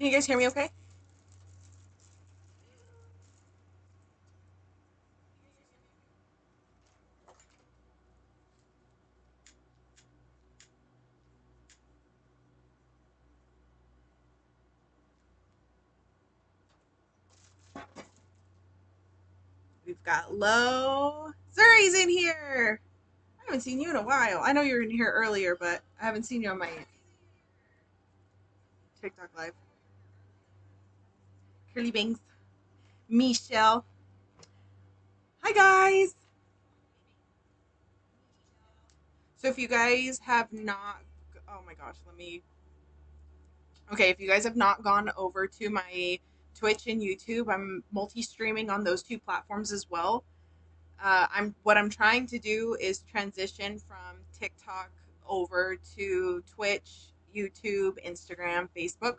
Can you guys hear me okay? We've got Lo. Zuri's in here. I haven't seen you in a while. I know you were in here earlier, but I haven't seen you on my TikTok live. Curly Bangs. Michelle. Hi, guys. So if you guys have not, oh my gosh, let me. Okay, if you guys have not gone over to my Twitch and YouTube, I'm multi-streaming on those two platforms as well. I'm trying to do is transition from TikTok over to Twitch, YouTube, Instagram, Facebook.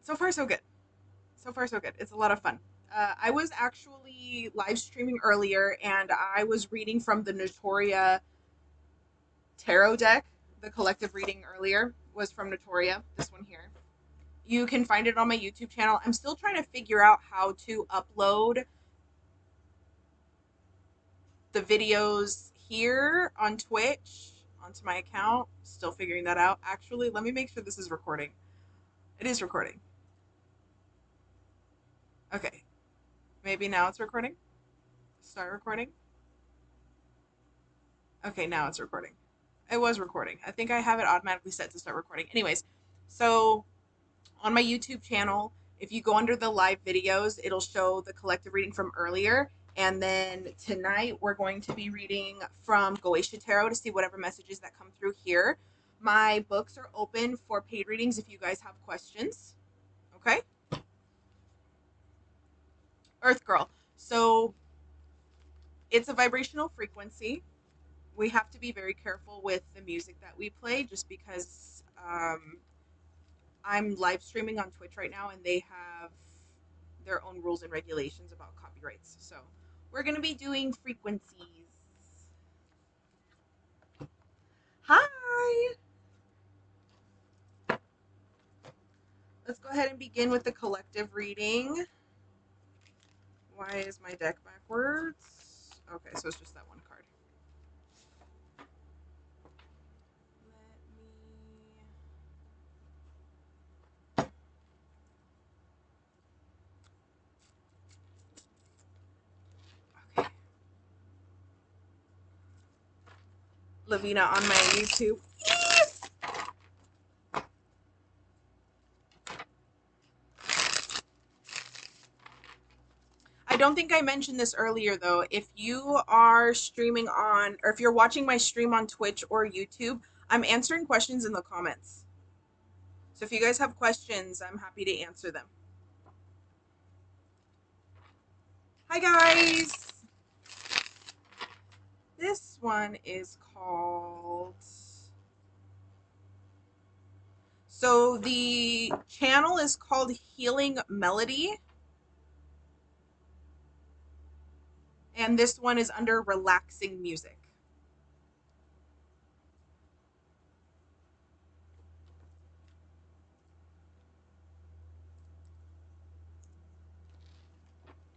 So far, so good. So far, so good. It's a lot of fun. I was actually live streaming earlier, and I was reading from the Notoria tarot deck. The collective reading earlier was from Notoria. This one here. You can find it on my YouTube channel. I'm still trying to figure out how to upload the videos here on Twitch onto my account. Still figuring that out. Actually, let me make sure this is recording. It is recording. Okay. Maybe now it's recording. Start recording. Okay, now it's recording. It was recording. I think I have it automatically set to start recording. Anyways, so on my YouTube channel, if you go under the live videos, it'll show the collective reading from earlier. And then tonight we're going to be reading from Goetia Tarot to see whatever messages that come through here. My books are open for paid readings if you guys have questions. Okay? Earth Girl. So it's a vibrational frequency. We have to be very careful with the music that we play just because I'm live streaming on Twitch right now and they have their own rules and regulations about copyrights. So we're going to be doing frequencies. Hi! Let's go ahead and begin with the collective reading. Why is my deck backwards? Okay, so it's just that one card. Okay. Lavina on my YouTube. I don't think I mentioned this earlier though. If you are streaming on, or if you're watching my stream on Twitch or YouTube, I'm answering questions in the comments. So if you guys have questions, I'm happy to answer them. Hi guys! This one is called... So the channel is called Healing Melody. And this one is under Relaxing Music.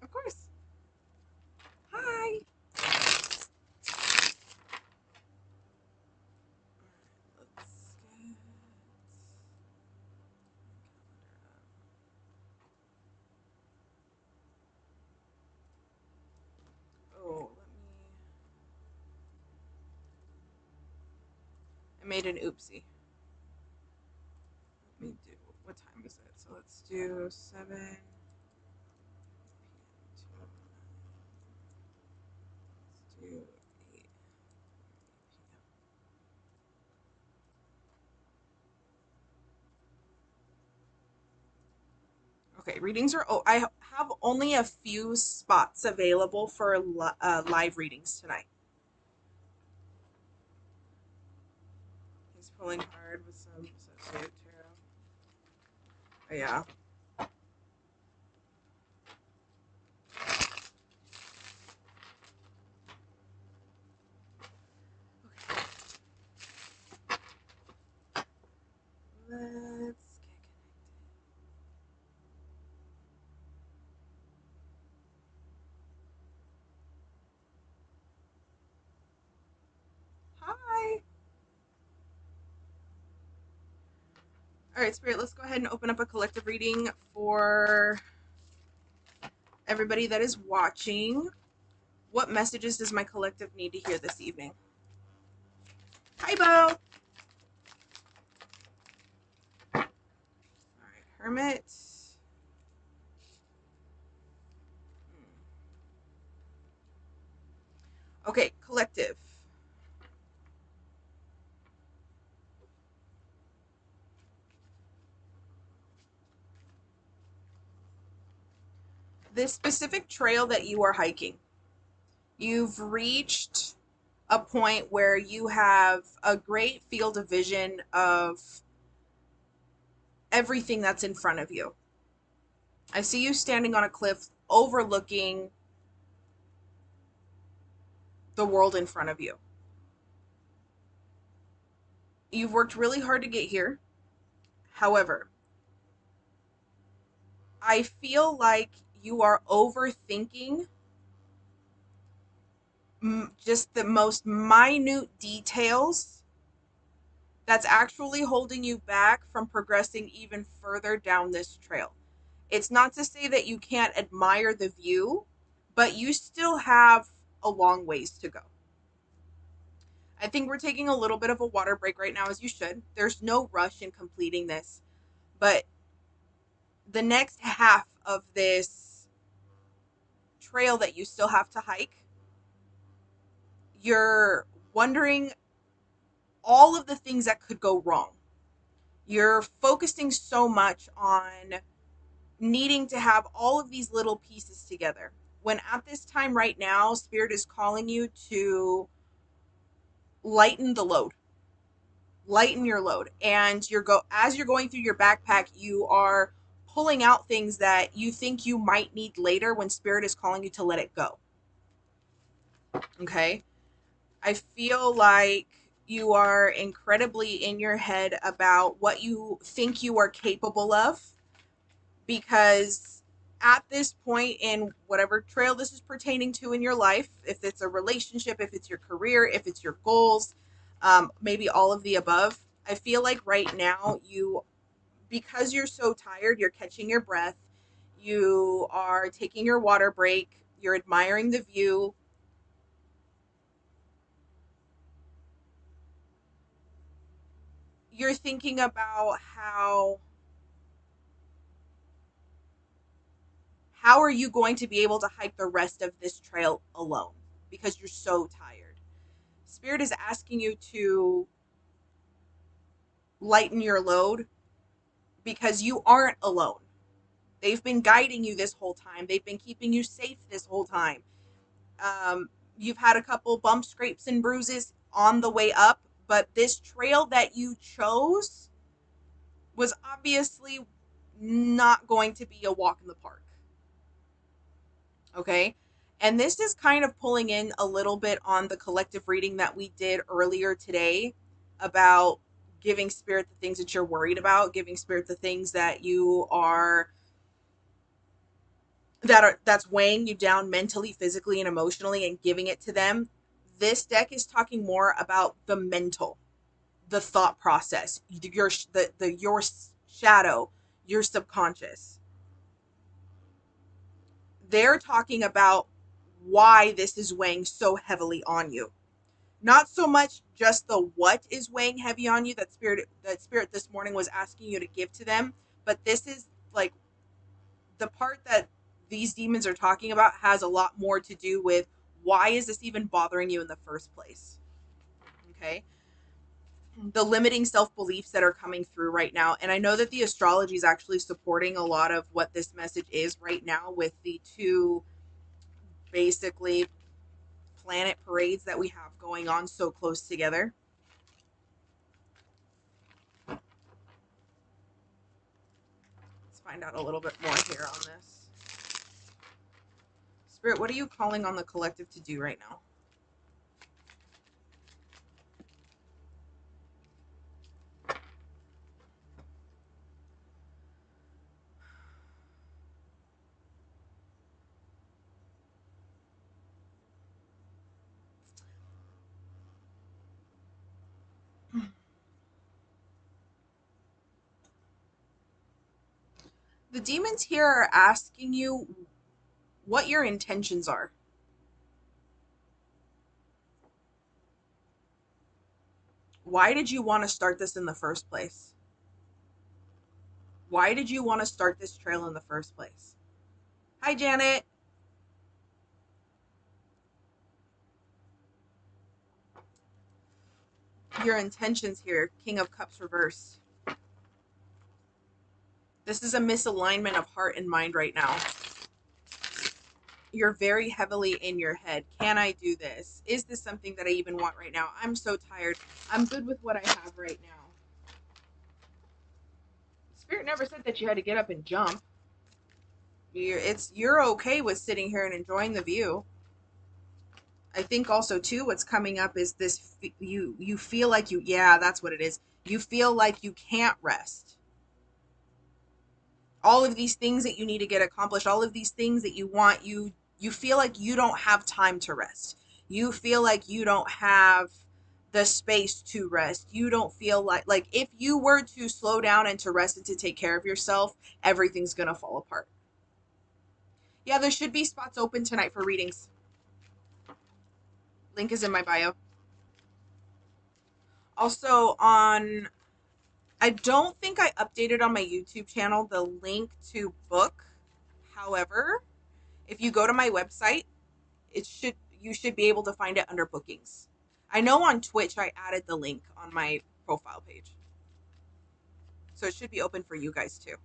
Of course. Hi! Oh, I made an oopsie. Let me do, what time is it? So let's do 7 p.m. Let's do 8 p.m. Okay, readings are, oh, I have only a few spots available for live readings tonight. He's pulling hard with some associated tarot. Oh, yeah. All right, Spirit, let's go ahead and open up a collective reading for everybody that is watching. What messages does my collective need to hear this evening? Hi, Bo. All right, Hermit. Okay, collective. This specific trail that you are hiking, you've reached a point where you have a great field of vision of everything that's in front of you. I see you standing on a cliff overlooking the world in front of you. You've worked really hard to get here. However, I feel like you are overthinking just the most minute details that's actually holding you back from progressing even further down this trail. It's not to say that you can't admire the view, but you still have a long ways to go. I think we're taking a little bit of a water break right now, as you should. There's no rush in completing this, but the next half of this trail that you still have to hike, you're wondering all of the things that could go wrong. You're focusing so much on needing to have all of these little pieces together. When at this time right now, Spirit is calling you to lighten the load. Lighten your load. And as you're going through your backpack, you are pulling out things that you think you might need later when Spirit is calling you to let it go. Okay? I feel like you are incredibly in your head about what you think you are capable of, because at this point in whatever trail this is pertaining to in your life, if it's a relationship, if it's your career, if it's your goals, maybe all of the above, I feel like right now because you're so tired, you're catching your breath, you are taking your water break, you're admiring the view. You're thinking about how are you going to be able to hike the rest of this trail alone because you're so tired. Spirit is asking you to lighten your load because you aren't alone. They've been guiding you this whole time. They've been keeping you safe this whole time. You've had a couple bumps, scrapes, and bruises on the way up, but this trail that you chose was obviously not going to be a walk in the park. Okay? And this is kind of pulling in a little bit on the collective reading that we did earlier today about giving Spirit the things that you're worried about, giving Spirit the things that that's weighing you down mentally, physically, and emotionally, and giving it to them. This deck is talking more about the mental, the thought process, your shadow, your subconscious. They're talking about why this is weighing so heavily on you. Not so much just the what is weighing heavy on you that spirit this morning was asking you to give to them, but this is like the part that these demons are talking about has a lot more to do with why is this even bothering you in the first place. Okay? The limiting self-beliefs that are coming through right now. And I know that the astrology is actually supporting a lot of what this message is right now with the two basically planet parades that we have going on so close together. Let's find out a little bit more here on this. Spirit, what are you calling on the collective to do right now? The demons here are asking you what your intentions are. Why did you want to start this in the first place? Why did you want to start this trail in the first place? Hi, Janet. Your intentions here, King of Cups reversed. This is a misalignment of heart and mind right now. You're very heavily in your head. Can I do this? Is this something that I even want right now? I'm so tired. I'm good with what I have right now. Spirit never said that you had to get up and jump. You're okay with sitting here and enjoying the view. I think also too what's coming up is this you feel like yeah, that's what it is. You feel like you can't rest. All of these things that you need to get accomplished, all of these things that you want, you feel like you don't have time to rest. You feel like you don't have the space to rest. You don't feel like if you were to slow down and to rest and to take care of yourself, everything's going to fall apart. Yeah, there should be spots open tonight for readings. Link is in my bio. Also I don't think I updated on my YouTube channel the link to book. However, if you go to my website, you should be able to find it under bookings. I know on Twitch I added the link on my profile page. So it should be open for you guys too.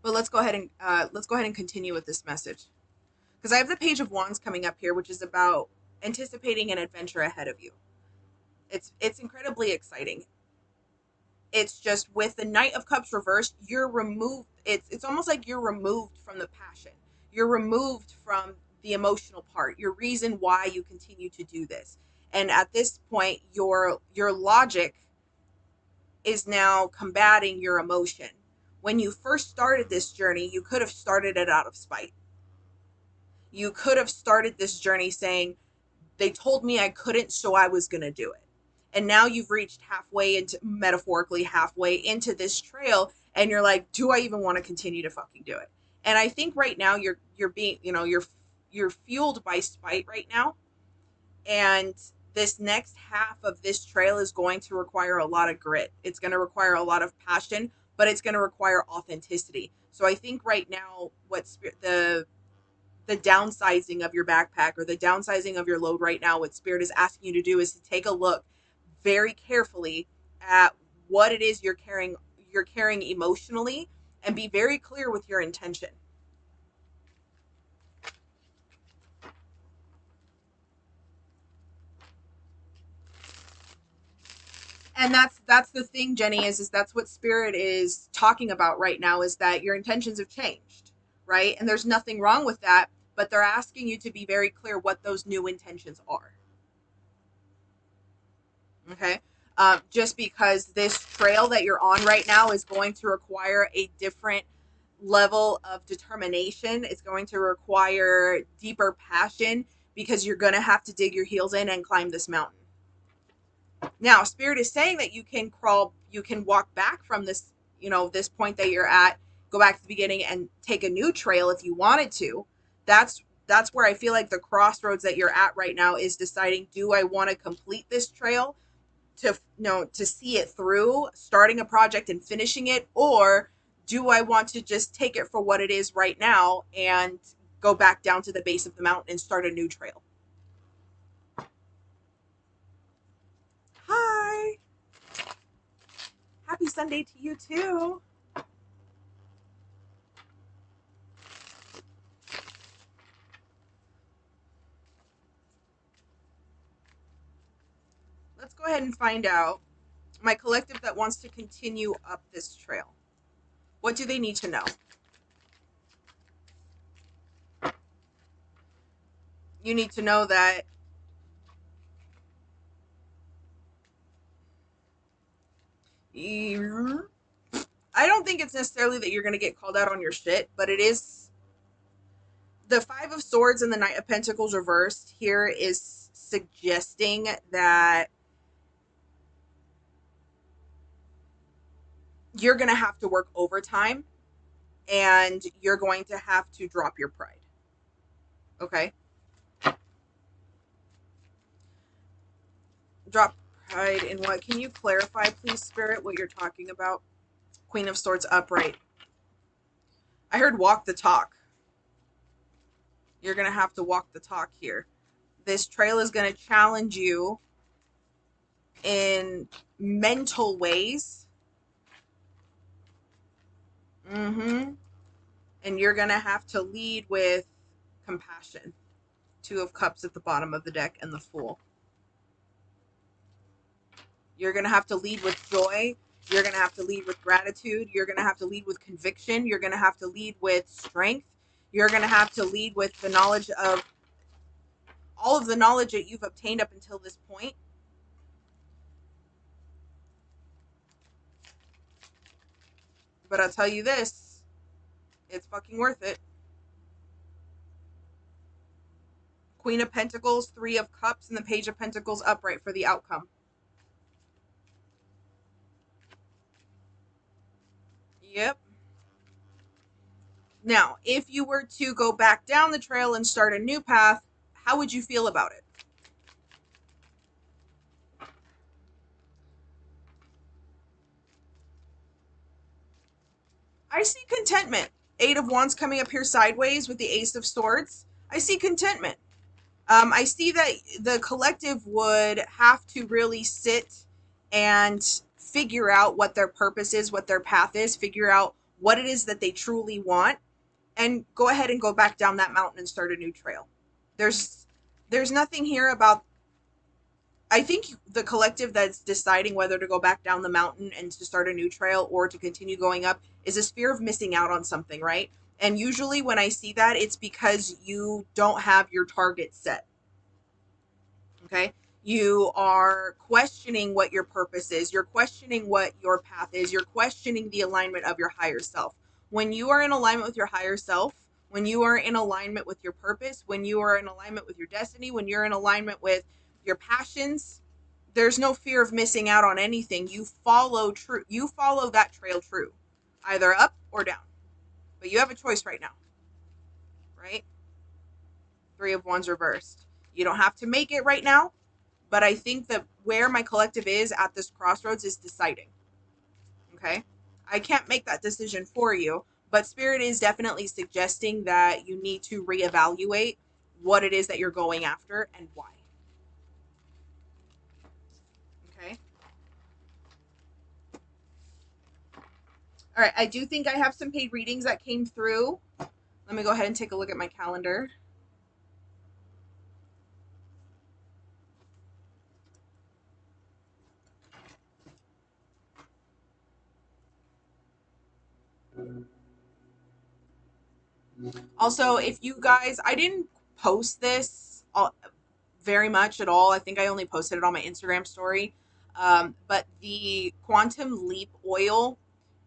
But let's go ahead and continue with this message. Because I have the Page of Wands coming up here, which is about anticipating an adventure ahead of you. It's incredibly exciting. It's just with the Knight of Cups reversed, you're removed. It's almost like you're removed from the passion. You're removed from the emotional part, your reason why you continue to do this. And at this point, your logic is now combating your emotion. When you first started this journey, you could have started it out of spite. You could have started this journey saying, they told me I couldn't, so I was going to do it. And now you've reached halfway into, metaphorically halfway into this trail, and you're like, do I even want to continue to fucking do it? And I think right now you're being, you're fueled by spite right now. And this next half of this trail is going to require a lot of grit. It's going to require a lot of passion, but it's going to require authenticity. So I think right now the downsizing of your backpack or the downsizing of your load right now, what Spirit is asking you to do is to take a look very carefully at what it is you're carrying emotionally, and be very clear with your intention. And that's the thing, Jenny, is that's what Spirit is talking about right now, is that your intentions have changed, right? And there's nothing wrong with that, but they're asking you to be very clear what those new intentions are. Okay. Just because this trail that you're on right now is going to require a different level of determination. It's going to require deeper passion, because you're going to have to dig your heels in and climb this mountain. Now, Spirit is saying that you can walk back from this, this point that you're at, go back to the beginning and take a new trail if you wanted to. That's where I feel like the crossroads that you're at right now is deciding, do I want to complete this trail to see it through, starting a project and finishing it, or do I want to just take it for what it is right now and go back down to the base of the mountain and start a new trail? Hi. Happy Sunday to you too. Let's go ahead and find out. My collective that wants to continue up this trail, what do they need to know? You need to know that I don't think it's necessarily that you're going to get called out on your shit, but it is the Five of Swords and the Knight of Pentacles reversed here is suggesting that you're going to have to work overtime and you're going to have to drop your pride. Okay? Drop pride in what? Can you clarify, please, Spirit, what you're talking about? Queen of Swords upright. I heard walk the talk. You're going to have to walk the talk here. This trail is going to challenge you in mental ways. And you're going to have to lead with compassion. 2 of Cups at the bottom of the deck and the Fool. You're going to have to lead with joy. You're going to have to lead with gratitude. You're going to have to lead with conviction. You're going to have to lead with strength. You're going to have to lead with the knowledge of all of the knowledge that you've obtained up until this point. But I'll tell you this, it's fucking worth it. Queen of Pentacles, 3 of Cups, and the Page of Pentacles upright for the outcome. Yep. Now, if you were to go back down the trail and start a new path, how would you feel about it? I see contentment. 8 of Wands coming up here sideways with the Ace of Swords. I see contentment. I see that the collective would have to really sit and figure out what their purpose is, what their path is, figure out what it is that they truly want, and go ahead and go back down that mountain and start a new trail. There's nothing here about, I think the collective that's deciding whether to go back down the mountain and to start a new trail or to continue going up is this fear of missing out on something, right? And usually when I see that, it's because you don't have your target set. Okay? You are questioning what your purpose is. You're questioning what your path is. You're questioning the alignment of your higher self. When you are in alignment with your higher self, when you are in alignment with your purpose, when you are in alignment with your destiny, when you're in alignment with your passions, there's no fear of missing out on anything. You follow true. You follow that trail true, either up or down. But you have a choice right now, right? 3 of Wands reversed. You don't have to make it right now, but I think that where my collective is at this crossroads is deciding. Okay? I can't make that decision for you, but Spirit is definitely suggesting that you need to reevaluate what it is that you're going after and why. Okay? All right, I do think I have some paid readings that came through. Let me go ahead and take a look at my calendar. Also, if you guys, I didn't post this very much at all. I think I only posted it on my Instagram story. But the Quantum Leap oil,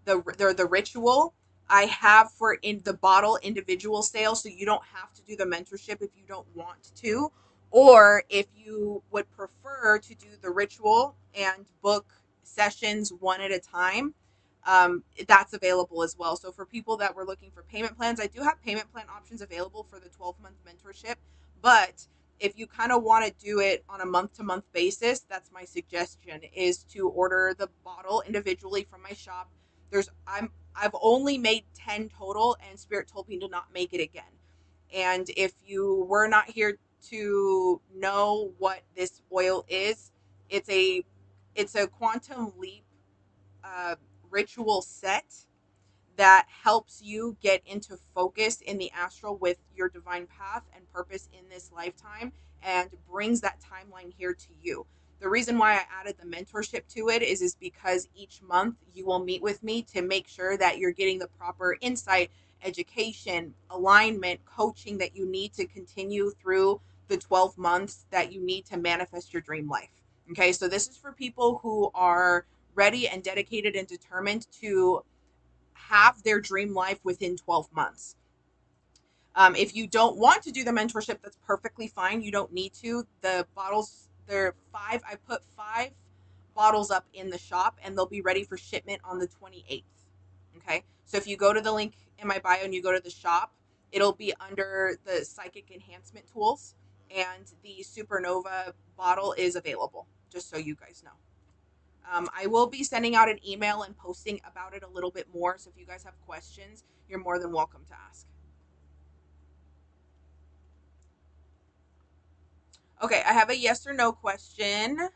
the ritual, I have for in the bottle individual sale, so you don't have to do the mentorship if you don't want to, or if you would prefer to do the ritual and book sessions one at a time. That's available as well. So for people that were looking for payment plans, I do have payment plan options available for the 12-month mentorship. But if you kind of want to do it on a month-to-month basis, that's my suggestion, is to order the bottle individually from my shop. I've only made 10 total, and Spirit told me to not make it again. And if you were not here to know what this oil is, it's a quantum leap uh, ritual set that helps you get into focus in the astral with your divine path and purpose in this lifetime and brings that timeline here to you. The reason why I added the mentorship to it is because each month you will meet with me to make sure that you're getting the proper insight, education, alignment, coaching that you need to continue through the 12 months that you need to manifest your dream life. Okay, so this is for people who are ready and dedicated and determined to have their dream life within 12 months. If you don't want to do the mentorship, that's perfectly fine. You don't need to. The bottles, they're 5. I put 5 bottles up in the shop, and they'll be ready for shipment on the 28th. Okay, so if you go to the link in my bio and you go to the shop, it'll be under the psychic enhancement tools, and the Supernova bottle is available, just so you guys know. I will be sending out an email and posting about it a little bit more, so if you guys have questions, you're more than welcome to ask. Okay, I have a yes or no question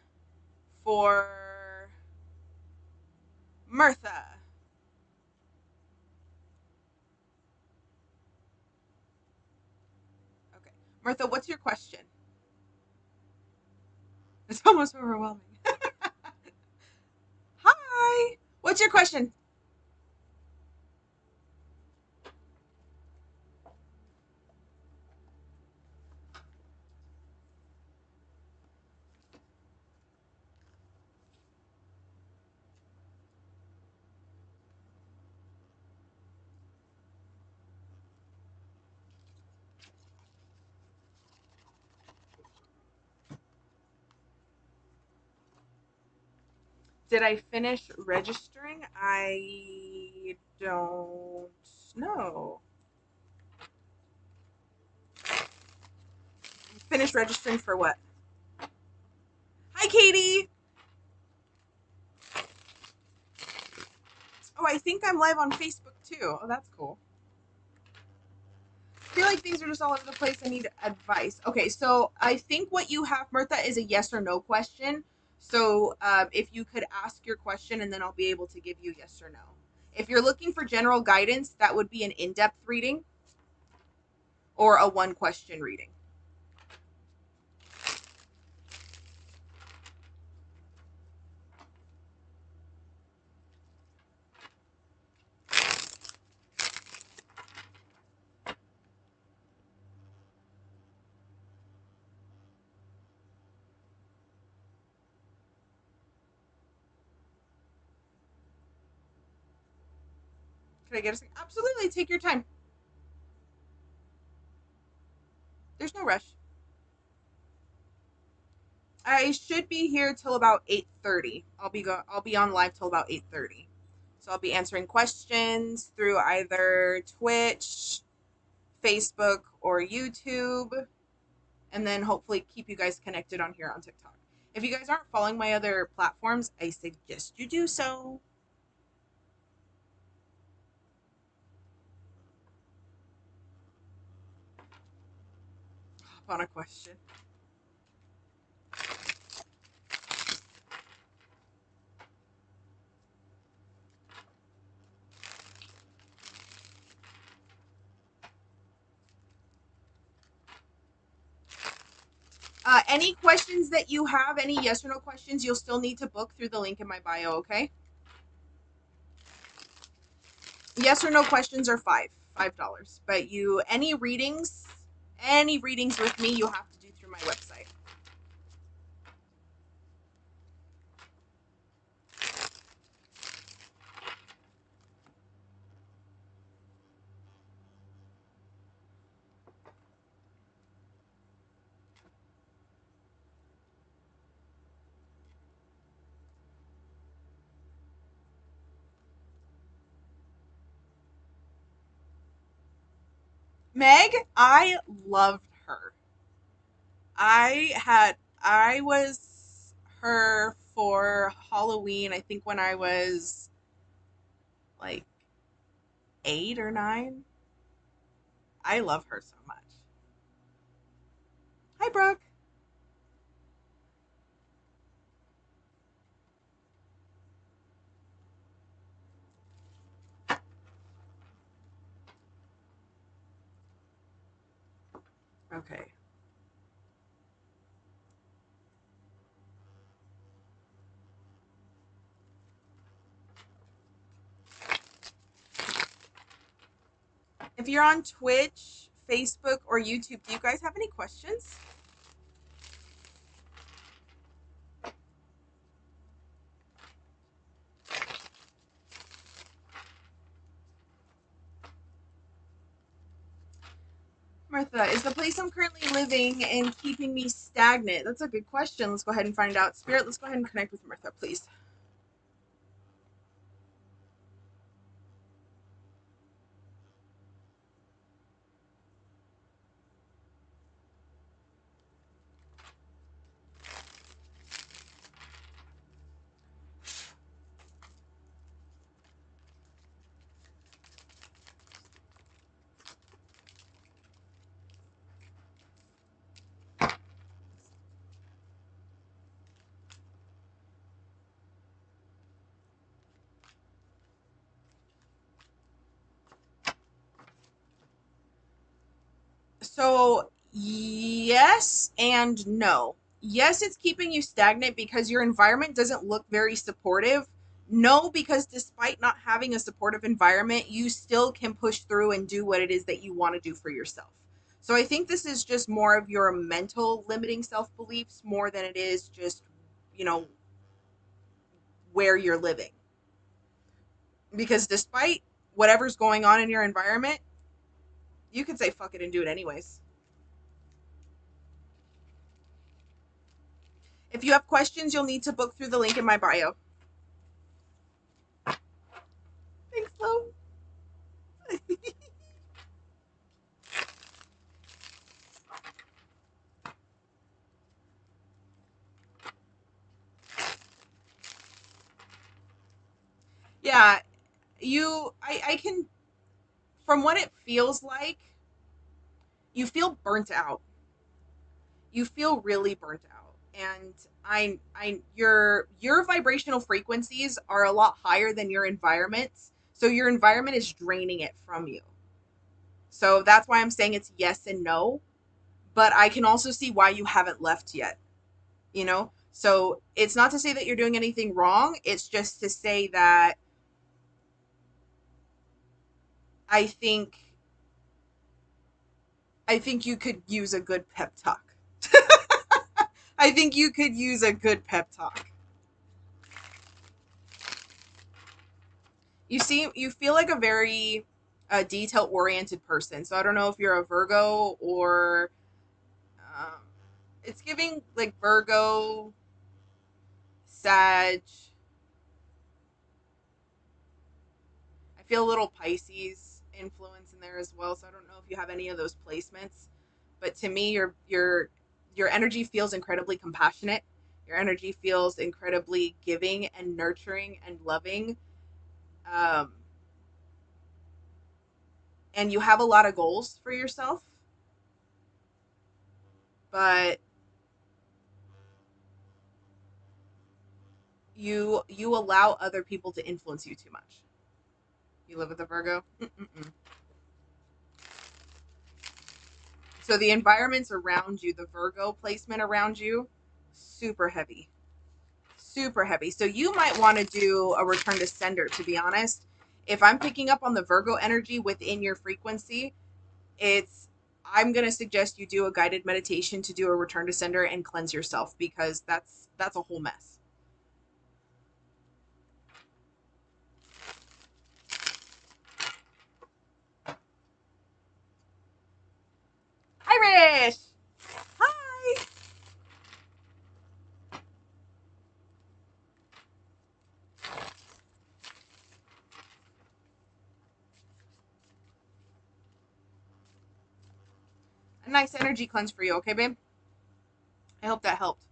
for Mirtha. Okay, Mirtha, what's your question? It's almost overwhelming. Hi, what's your question? Did I finish registering? I don't know. Finish registering for what? Hi, Katie. Oh, I think I'm live on Facebook too. Oh, that's cool. I feel like things are just all over the place. I need advice. Okay, so I think what you have, Mirtha, is a yes or no question. So if you could ask your question, and then I'll be able to give you yes or no. If you're looking for general guidance, that would be an in-depth reading or a one-question reading. Can I get a second? Absolutely. Take your time. There's no rush. I should be here till about 8:30. I'll be on live till about 8:30. So I'll be answering questions through either Twitch, Facebook, or YouTube, and then hopefully keep you guys connected on here on TikTok. If you guys aren't following my other platforms, I suggest you do so. Hop on a question. Any questions that you have, any yes or no questions, you'll still need to book through the link in my bio, okay? Yes or no questions are $5. But any readings with me, you have to do through my website. Meg, I loved her. I was her for Halloween, I think when I was like 8 or 9. I love her so much. Hi, Brooke. Okay. If you're on Twitch, Facebook, or YouTube, do you guys have any questions? Martha, is the place I'm currently living and keeping me stagnant? That's a good question. Let's go ahead and find out. Spirit, let's go ahead and connect with Martha, please. So, yes and no. Yes, it's keeping you stagnant because your environment doesn't look very supportive. No, because despite not having a supportive environment, you still can push through and do what it is that you want to do for yourself. So, I think this is just more of your mental limiting self beliefs more than it is just, you know, where you're living. Because despite whatever's going on in your environment, you could say fuck it and do it anyways. If you have questions, you'll need to book through the link in my bio. Thanks, Lo. Yeah, I can, from what it feels like, you feel burnt out. You feel really burnt out. And your vibrational frequencies are a lot higher than your environment's. So your environment is draining it from you. So that's why I'm saying it's yes and no. But I can also see why you haven't left yet. You know? So it's not to say that you're doing anything wrong. It's just to say that I think I think you could use a good pep talk. I think you could use a good pep talk. You feel like a very detail oriented person. So I don't know if you're a Virgo or um, it's giving like Virgo, Sag. I feel a little Pisces influence in there as well. So I don't know if you have any of those placements, but to me, your energy feels incredibly compassionate. Your energy feels incredibly giving and nurturing and loving. Um, and you have a lot of goals for yourself, but you allow other people to influence you too much. You live with a Virgo. Mm-mm-mm. So the environments around you, the Virgo placement around you, super heavy. Super heavy. So you might want to do a return to sender, to be honest. If I'm picking up on the Virgo energy within your frequency, it's I'm going to suggest you do a guided meditation to do a return to sender and cleanse yourself because that's a whole mess. Irish. Hi. A nice energy cleanse for you, okay, babe? I hope that helped.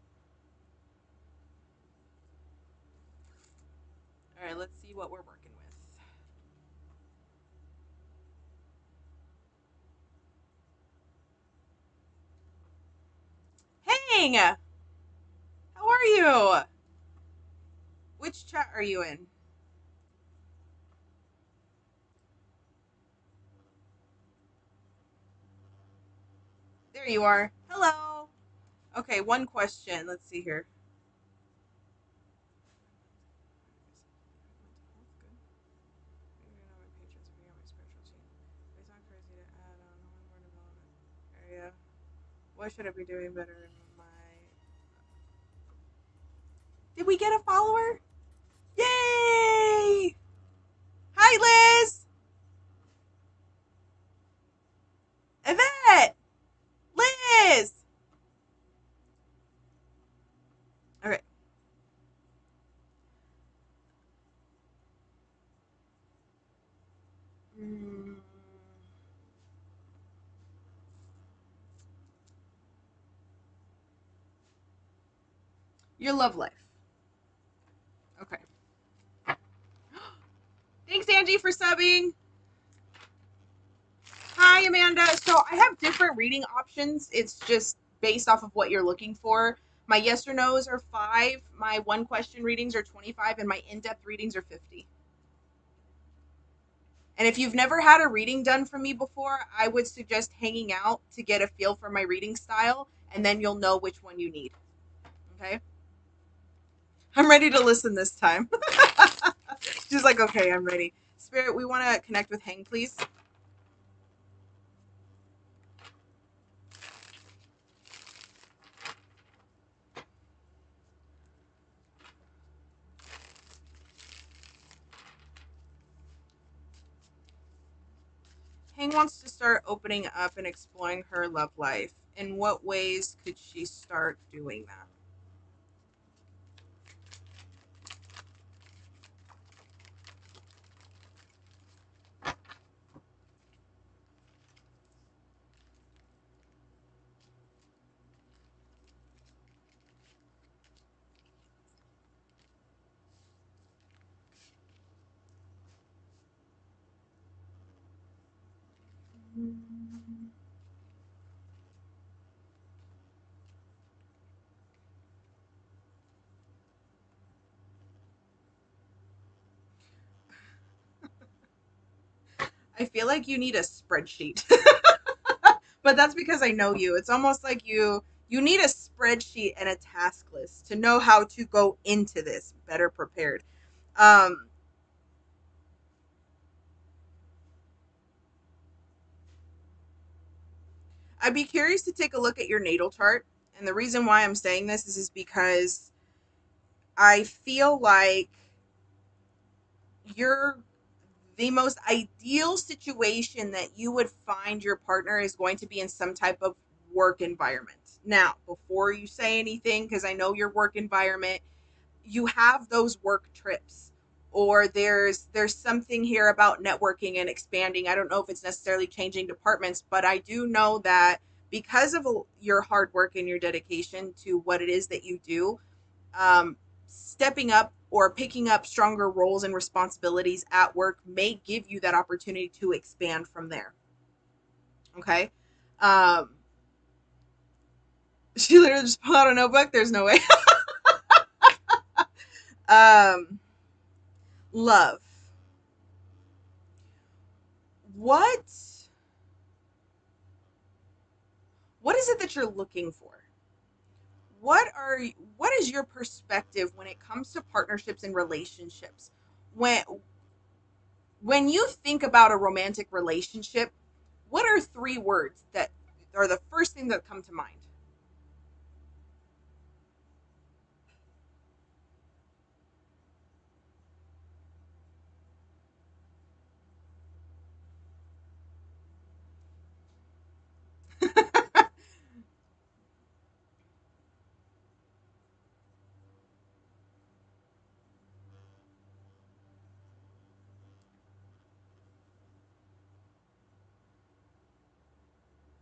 All right, let's see what we're working with. Hang! How are you? Which chat are you in? There you are. Hello. Okay, one question. Let's see here. What should I be doing better in my... Did we get a follower? Yay! Hi, Liz! Yvette! Your love life. Okay. Thanks, Angie, for subbing. Hi, Amanda. So I have different reading options. It's just based off of what you're looking for. My yes or no's are 5, my one question readings are 25, and my in-depth readings are 50. And if you've never had a reading done from me before, I would suggest hanging out to get a feel for my reading style, and then you'll know which one you need. Okay? I'm ready to listen this time. She's like, okay, I'm ready. Spirit, we want to connect with Hang, please. Hang wants to start opening up and exploring her love life. In what ways could she start doing that? I feel like you need a spreadsheet. But that's because I know you. It's almost like you need a spreadsheet and a task list to know how to go into this better prepared. Um, I'd be curious to take a look at your natal chart. And the reason why I'm saying this is because I feel like you're the most ideal situation that you would find your partner is going to be in some type of work environment. Now, before you say anything, because I know your work environment, you have those work trips, or there's something here about networking and expanding. I don't know if it's necessarily changing departments, but I do know that because of your hard work and your dedication to what it is that you do, stepping up or picking up stronger roles and responsibilities at work may give you that opportunity to expand from there. Okay. Um, she literally just pulled out a notebook. There's no way. um, love. What what is it that you're looking for? What is your perspective when it comes to partnerships and relationships? When you think about a romantic relationship, what are 3 words that are the first thing that come to mind?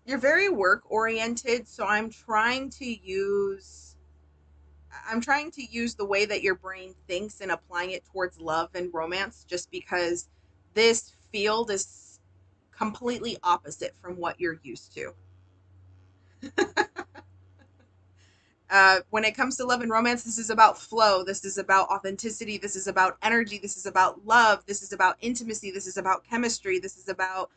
You're very work oriented, so I'm trying to use the way that your brain thinks and applying it towards love and romance, just because this field is completely opposite from what you're used to. When it comes to love and romance, this is about flow. This is about authenticity. This is about energy. This is about love. This is about intimacy. This is about chemistry. This is about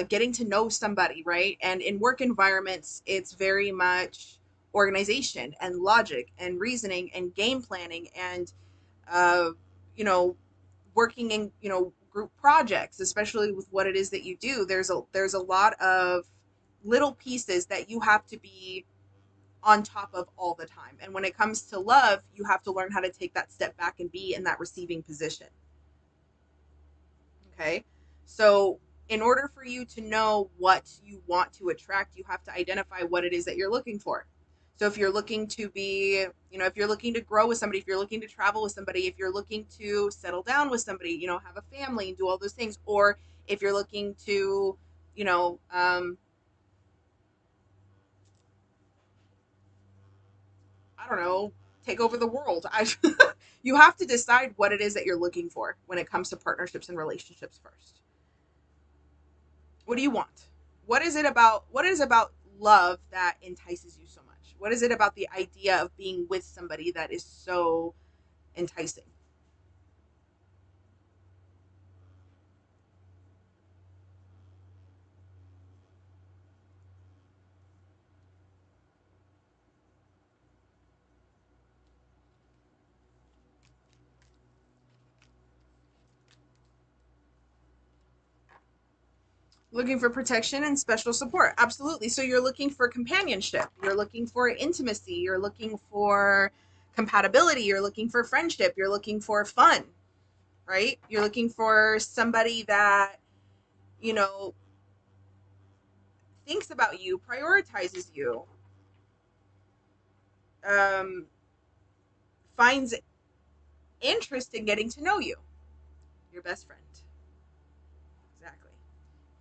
getting to know somebody, right? And in work environments, it's very much organization and logic and reasoning and game planning and, uh, you know, working in, group projects, especially with what it is that you do. There's a lot of little pieces that you have to be on top of all the time. And when it comes to love, you have to learn how to take that step back and be in that receiving position. Okay. So, in order for you to know what you want to attract, you have to identify what it is that you're looking for. So, if you're looking to be, if you're looking to grow with somebody, if you're looking to travel with somebody, if you're looking to settle down with somebody, have a family and do all those things, or if you're looking to, you know, I don't know, take over the world. You have to decide what it is that you're looking for when it comes to partnerships and relationships first. What do you want? What is it about love that entices you so much? What is it about the idea of being with somebody that is so enticing? Looking for protection and special support. Absolutely. So you're looking for companionship. You're looking for intimacy. You're looking for compatibility. You're looking for friendship. You're looking for fun, right? You're looking for somebody that, you know, thinks about you, prioritizes you, um, finds interest in getting to know you. Your best friend. Exactly.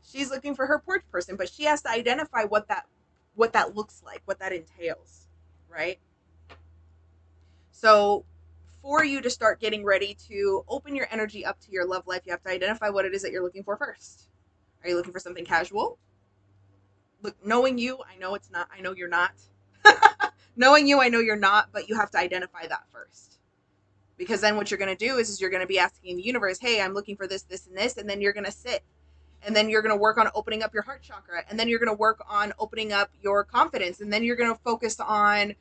She's looking for her porch person, but she has to identify what that looks like, what that entails, right? So for you to start getting ready to open your energy up to your love life, you have to identify what it is that you're looking for first. Are you looking for something casual? Look, knowing you, I know it's not, I know you're not. Knowing you, I know you're not, but you have to identify that first. Because then what you're going to do is you're going to be asking the universe, hey, I'm looking for this, this, and this. And then you're going to sit. And then you're going to work on opening up your heart chakra. And then you're going to work on opening up your confidence. And then you're going to focus on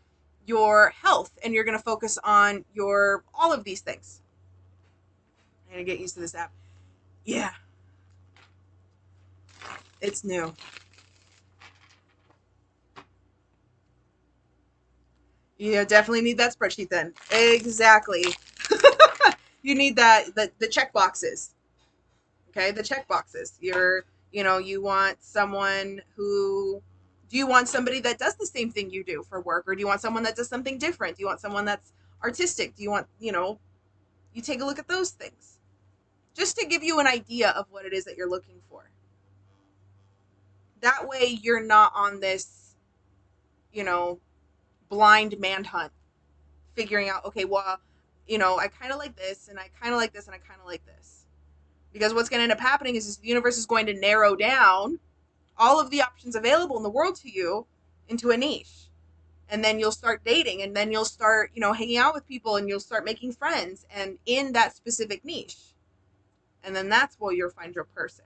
your health. And you're going to focus on your all of these things. I'm going to get used to this app. Yeah. It's new. You definitely need that spreadsheet then. Exactly. You need the check boxes. Okay, the check boxes. You want someone who, do you want somebody that does the same thing you do for work, or do you want someone that does something different? Do you want someone that's artistic? Do you want, you take a look at those things just to give you an idea of what it is that you're looking for. That way you're not on this, you know, blind manhunt figuring out, okay, well, I kind of like this and I kind of like this and I kind of like this. Because what's going to end up happening is the universe is going to narrow down all of the options available in the world to you into a niche. And then you'll start dating, and then you'll start, hanging out with people, and you'll start making friends and in that specific niche. And then that's where you'll find your person.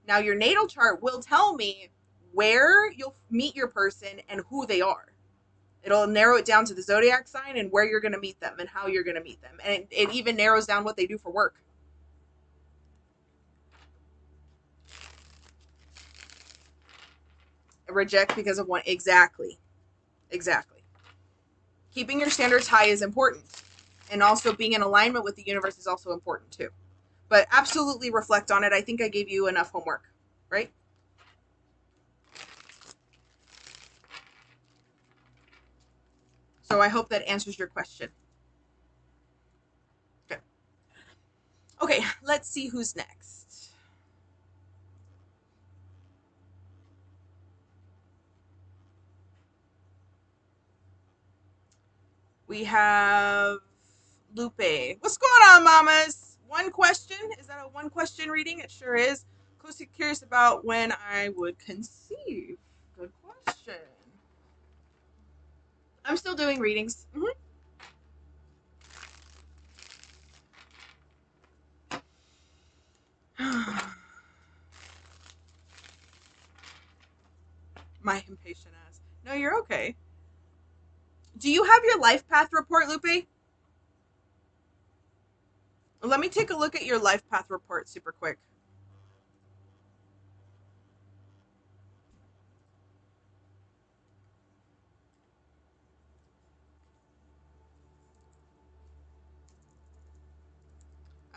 Now, your natal chart will tell me where you'll meet your person and who they are. It'll narrow it down to the zodiac sign and where you're going to meet them and how you're going to meet them. And it even narrows down what they do for work. Reject because of one. Exactly. Keeping your standards high is important. And also being in alignment with the universe is also important too. But absolutely reflect on it. I think I gave you enough homework, right? So I hope that answers your question. Okay. Okay, let's see who's next. We have Lupe. What's going on, mamas? One question? Is that a one question reading? It sure is. Curious about when I would conceive. Good question. I'm still doing readings. My impatient ass. No, you're okay. Do you have your life path report, Lupe? Let me take a look at your life path report super quick.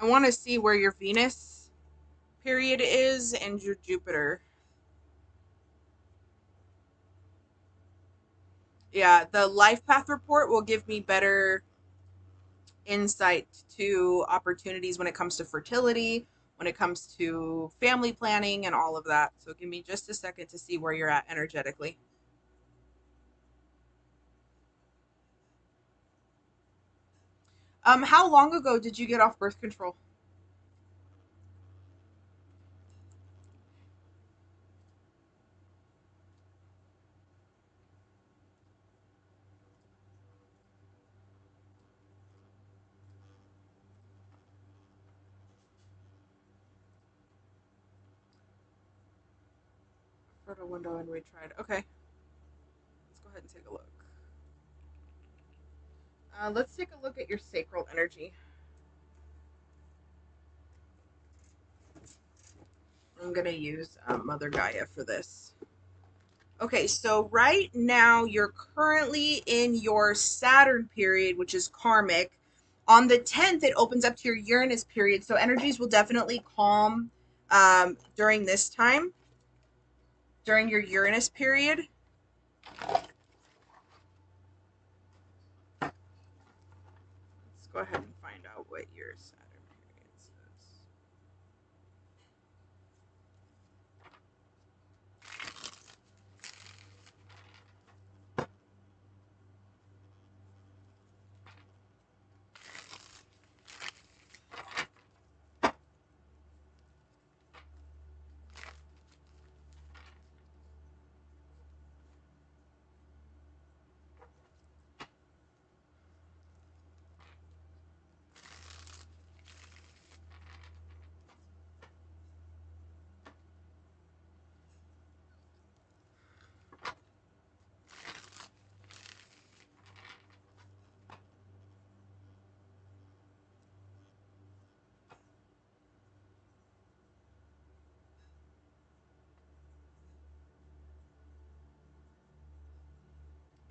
I want to see where your Venus period is and your Jupiter. Yeah, the life path report will give me better insight to opportunities when it comes to fertility, when it comes to family planning, and all of that. So give me just a second to see where you're at energetically. How long ago did you get off birth control? Fertile window and retried. Okay, let's go ahead and take a look. Let's take a look at your sacral energy. I'm gonna use Mother Gaia for this. Okay, so right now you're currently in your Saturn period, which is karmic. On the 10th, it opens up to your Uranus period, so energies will definitely calm during this time, during your Uranus period. Let's go ahead and find out what your Saturn period says.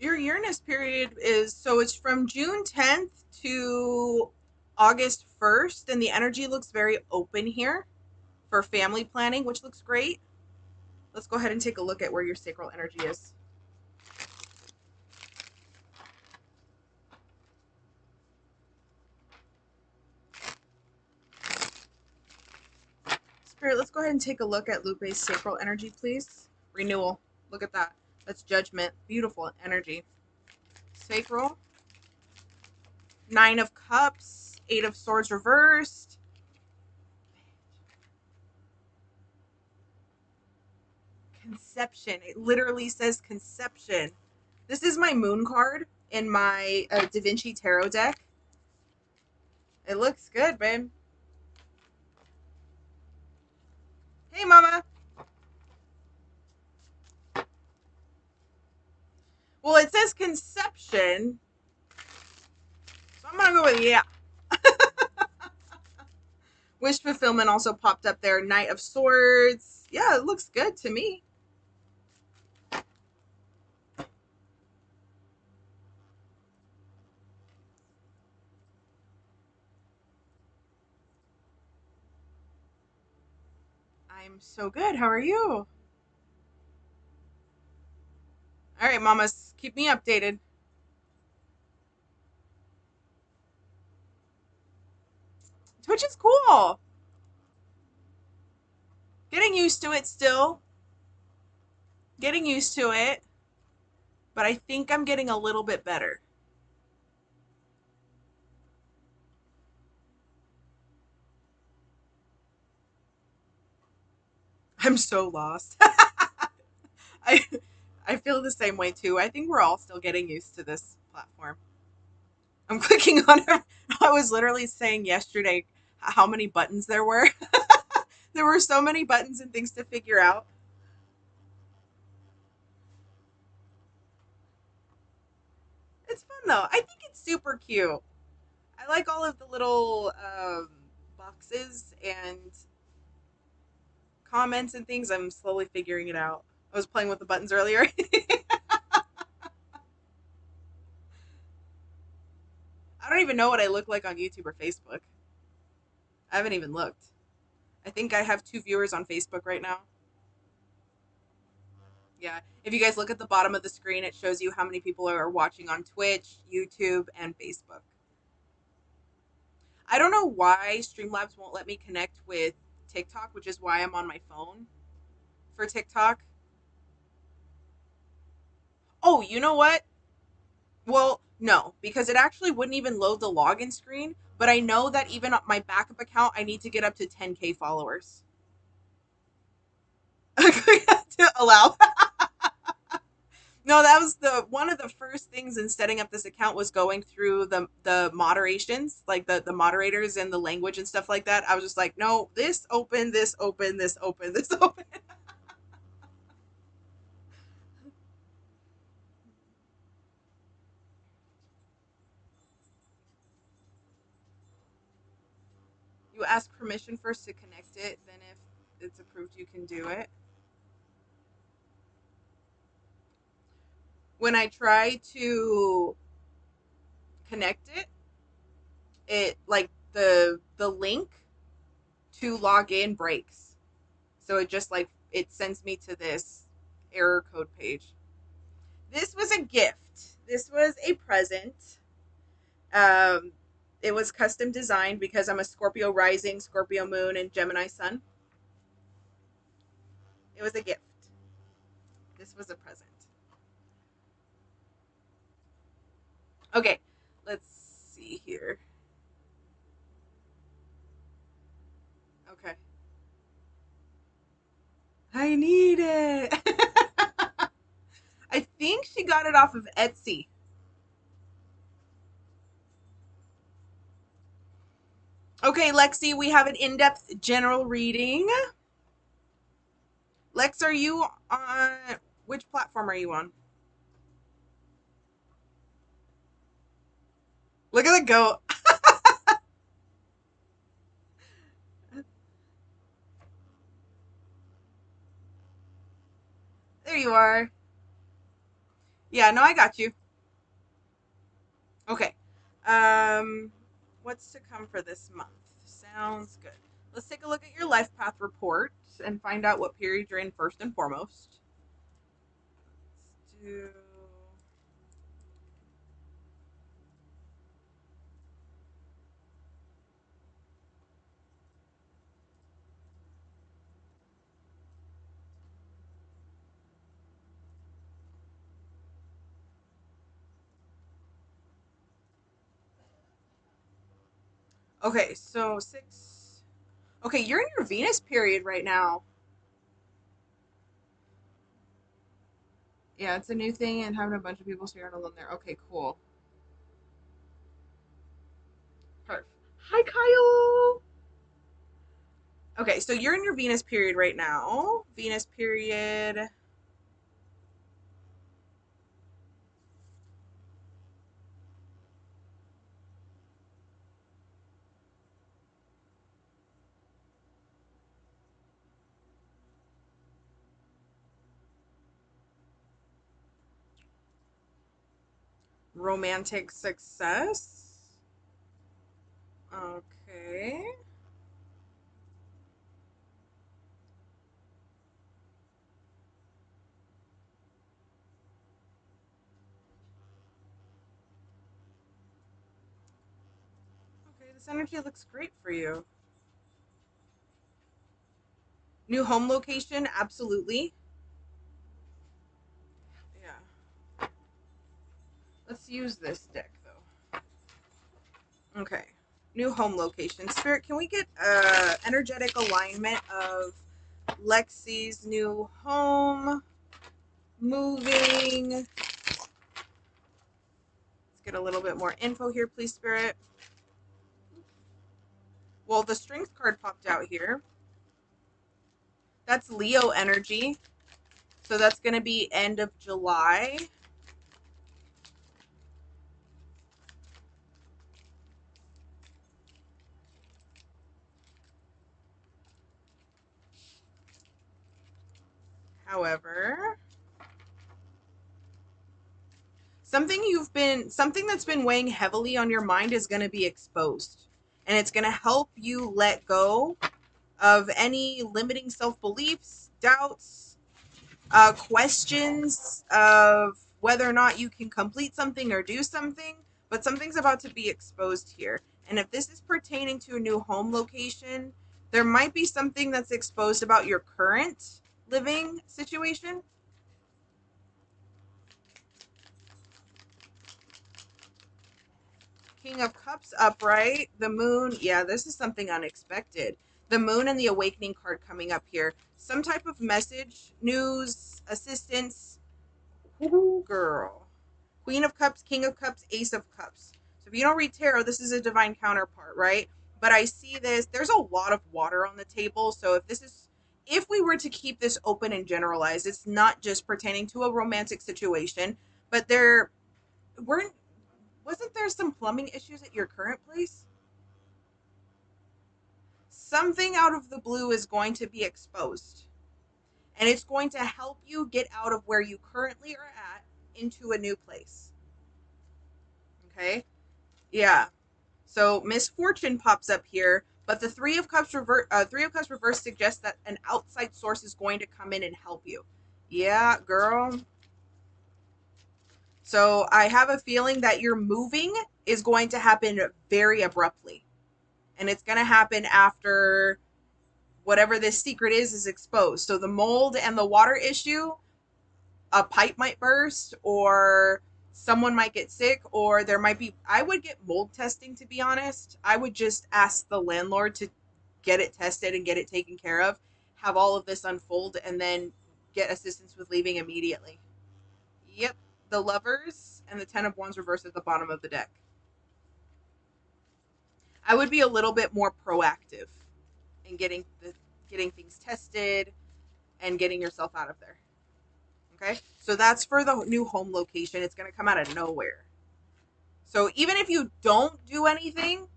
Your Uranus period is so it's from June 10th to August 1st, and the energy looks very open here for family planning, which looks great. Let's go ahead and take a look at where your sacral energy is. Spirit, let's go ahead and take a look at Lupe's sacral energy, please. Renewal. Look at that. That's judgment. Beautiful energy. Sacral. Nine of Cups. Eight of Swords reversed. Conception. It literally says conception. This is my moon card in my Da Vinci Tarot deck. It looks good, babe. Hey, mama. Well, it says conception, so I'm gonna go with yeah. Wish fulfillment also popped up there. Knight of Swords. Yeah, it looks good to me. I'm so good. How are you? All right, mamas, keep me updated. Twitch is cool. Getting used to it still. Getting used to it. But I think I'm getting a little bit better. I'm so lost. I I feel the same way too. I think we're all still getting used to this platform. I'm clicking on it. I was literally saying yesterday how many buttons there were. There were so many buttons and things to figure out. It's fun though. I think it's super cute. I like all of the little boxes and comments and things. I'm slowly figuring it out. I was playing with the buttons earlier. I don't even know what I look like on YouTube or Facebook. I haven't even looked. I think I have 2 viewers on Facebook right now. Yeah. If you guys look at the bottom of the screen, it shows you how many people are watching on Twitch, YouTube, and Facebook. I don't know why Streamlabs won't let me connect with TikTok, which is why I'm on my phone for TikTok. Oh, you know what? Well, No, because it actually wouldn't even load the login screen. But I know that even on my backup account, I need to get up to 10K followers to allow. No, that was the one of the first things in setting up this account was going through the moderations, like the moderators and the language and stuff like that. I was just like, no, this open, this open, this open, this open. You ask permission first to connect it, then if it's approved, you can do it. When I try to connect it, it like the link to log in breaks. So it just like it sends me to this error code page. This was a gift. This was a present. Um, it was custom designed because I'm a Scorpio rising, Scorpio moon, and Gemini sun. It was a gift. This was a present. Okay, let's see here. Okay. I need it. I think she got it off of Etsy. Okay, Lexi, we have an in-depth general reading. Lex, are you on which platform are you on? Look at the goat. There you are. Yeah, no, I got you. Okay. Um, what's to come for this month? Sounds good. Let's take a look at your life path report and find out what period you're in first and foremost. Let's do. Okay, so 6. Okay, you're in your Venus period right now. Yeah, it's a new thing and having a bunch of people so you're not alone there. Okay, cool. Perfect. Hi, Kyle. Okay, so you're in your Venus period right now. Venus period. Romantic success. Okay. Okay, this energy looks great for you. New home location, absolutely. Yeah. Let's use this deck though. Okay. New home location. Spirit, can we get energetic alignment of Lexi's new home? Moving. Let's get a little bit more info here, please, Spirit. Well, the strength card popped out here. That's Leo energy. So that's going to be end of July. However, something that's been weighing heavily on your mind is going to be exposed. And it's going to help you let go of any limiting self-beliefs, doubts, questions of whether or not you can complete something or do something, but something's about to be exposed here. And if this is pertaining to a new home location, there might be something that's exposed about your current living situation. King of Cups upright. The Moon. Yeah, this is something unexpected. The Moon and the Awakening card coming up here. Some type of message, news, assistance. Ooh, girl. Queen of Cups, King of Cups, Ace of Cups. So if you don't read tarot, this is a divine counterpart, right? But I see this. There's a lot of water on the table. So if we were to keep this open and generalized, it's not just pertaining to a romantic situation, but wasn't there some plumbing issues at your current place? Something out of the blue is going to be exposed. And it's going to help you get out of where you currently are at into a new place. Okay? Yeah. So misfortune pops up here, but the Three of Cups reverse suggests that an outside source is going to come in and help you. Yeah, girl. So I have a feeling that your moving is going to happen very abruptly. And it's going to happen after whatever this secret is exposed. So the mold and the water issue, a pipe might burst, or someone might get sick, or there might be, I would get mold testing, to be honest. I would just ask the landlord to get it tested and get it taken care of, have all of this unfold, and then get assistance with leaving immediately. Yep, the Lovers and the Ten of Wands reversed at the bottom of the deck. I would be a little bit more proactive in getting things tested and getting yourself out of there. Okay, so that's for the new home location. It's going to come out of nowhere. So even if you don't do anything,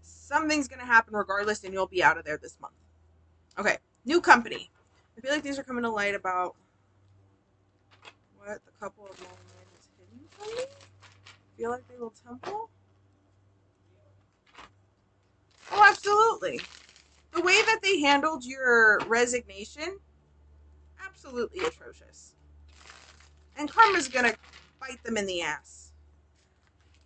something's going to happen regardless, and you'll be out of there this month. Okay, new company. I feel like these are coming to light about what the couple of long men is hidden from me. I feel like they will temple. Oh, absolutely. The way that they handled your resignation, absolutely atrocious. And karma's going to bite them in the ass.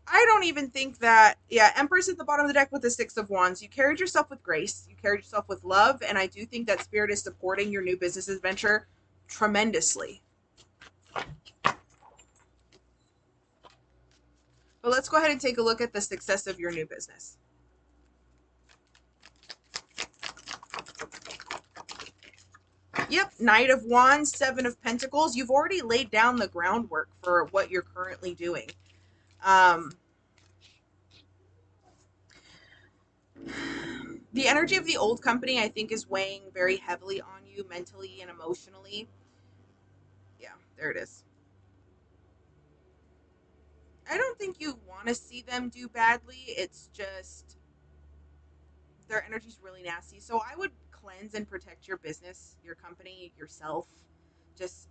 I don't even think that, yeah, Empress at the bottom of the deck with the Six of Wands. You carried yourself with grace. You carried yourself with love. And I do think that Spirit is supporting your new business adventure tremendously. But let's go ahead and take a look at the success of your new business. Yep, Knight of Wands, Seven of Pentacles. You've already laid down the groundwork for what you're currently doing. The energy of the old company, I think, is weighing very heavily on you mentally and emotionally. Yeah, there it is. I don't think you want to see them do badly. It's just their energy's really nasty. So I would cleanse and protect your business, your company, yourself, just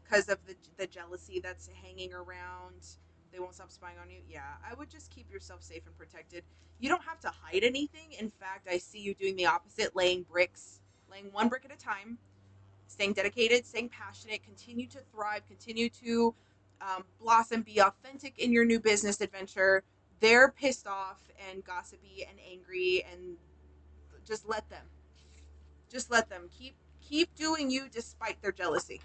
because of the jealousy that's hanging around. They won't stop spying on you. Yeah, I would just keep yourself safe and protected. You don't have to hide anything. In fact, I see you doing the opposite, laying one brick at a time, staying dedicated, staying passionate, continue to thrive, continue to blossom, be authentic in your new business adventure. They're pissed off and gossipy and angry, and just let them. Just let them. Keep doing you despite their jealousy.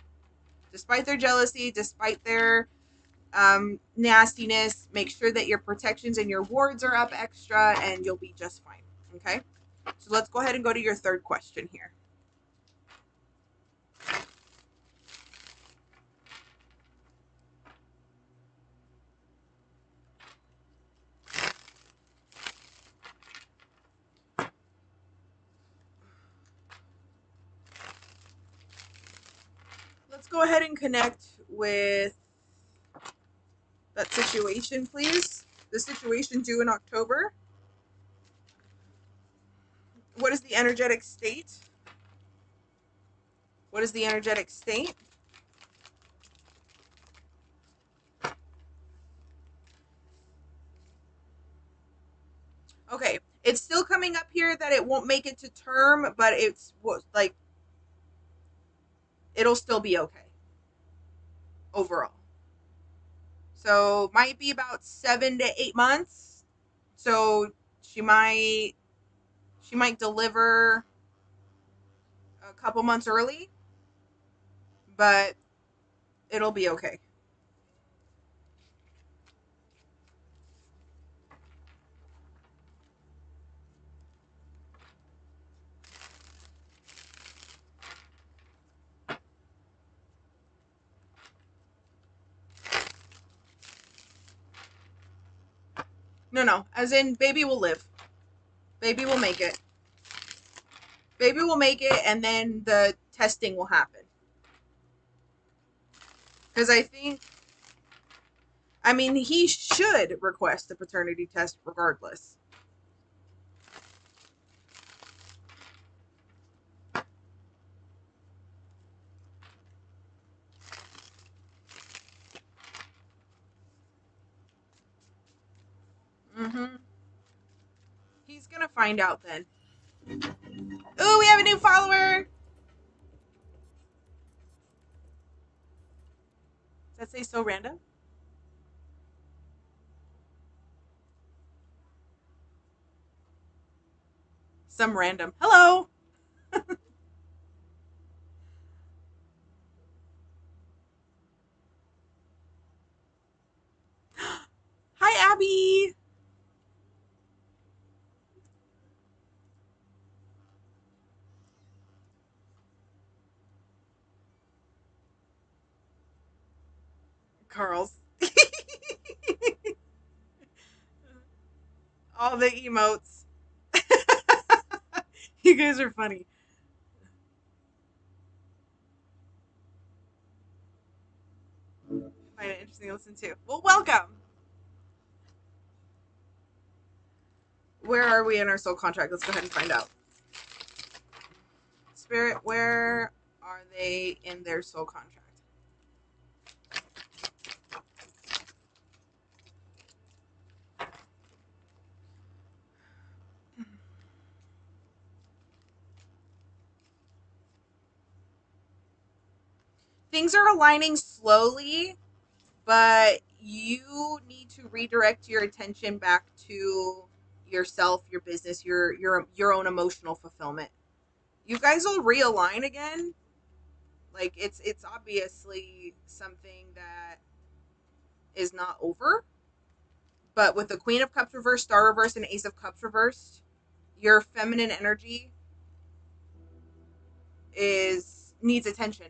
Despite their jealousy, despite their nastiness, make sure that your protections and your wards are up extra, and you'll be just fine. Okay? So let's go ahead and go to your third question here. Let's go ahead and connect with that situation, please. The situation due in October. What is the energetic state? What is the energetic state? Okay, it's still coming up here that it won't make it to term, but it's like it'll still be okay overall. So might be about 7 to 8 months. So she might deliver a couple months early, but it'll be okay. No. As in, baby will live. Baby will make it. Baby will make it, and then the testing will happen. Because I mean, he should request a paternity test regardless. Mm-hmm. He's gonna find out then. Ooh, we have a new follower! Does that say so random? Some random. Hello! Hi, Abby! Carl's. All the emotes. You guys are funny. Find it interesting to listen to. Well, welcome. Where are we in our soul contract? Let's go ahead and find out. Spirit, where are they in their soul contract? Things are aligning slowly, but you need to redirect your attention back to yourself, your business, your own emotional fulfillment. You guys will realign again. Like it's obviously something that is not over. But with the Queen of Cups reversed, Star reversed, and Ace of Cups reversed, your feminine energy needs attention.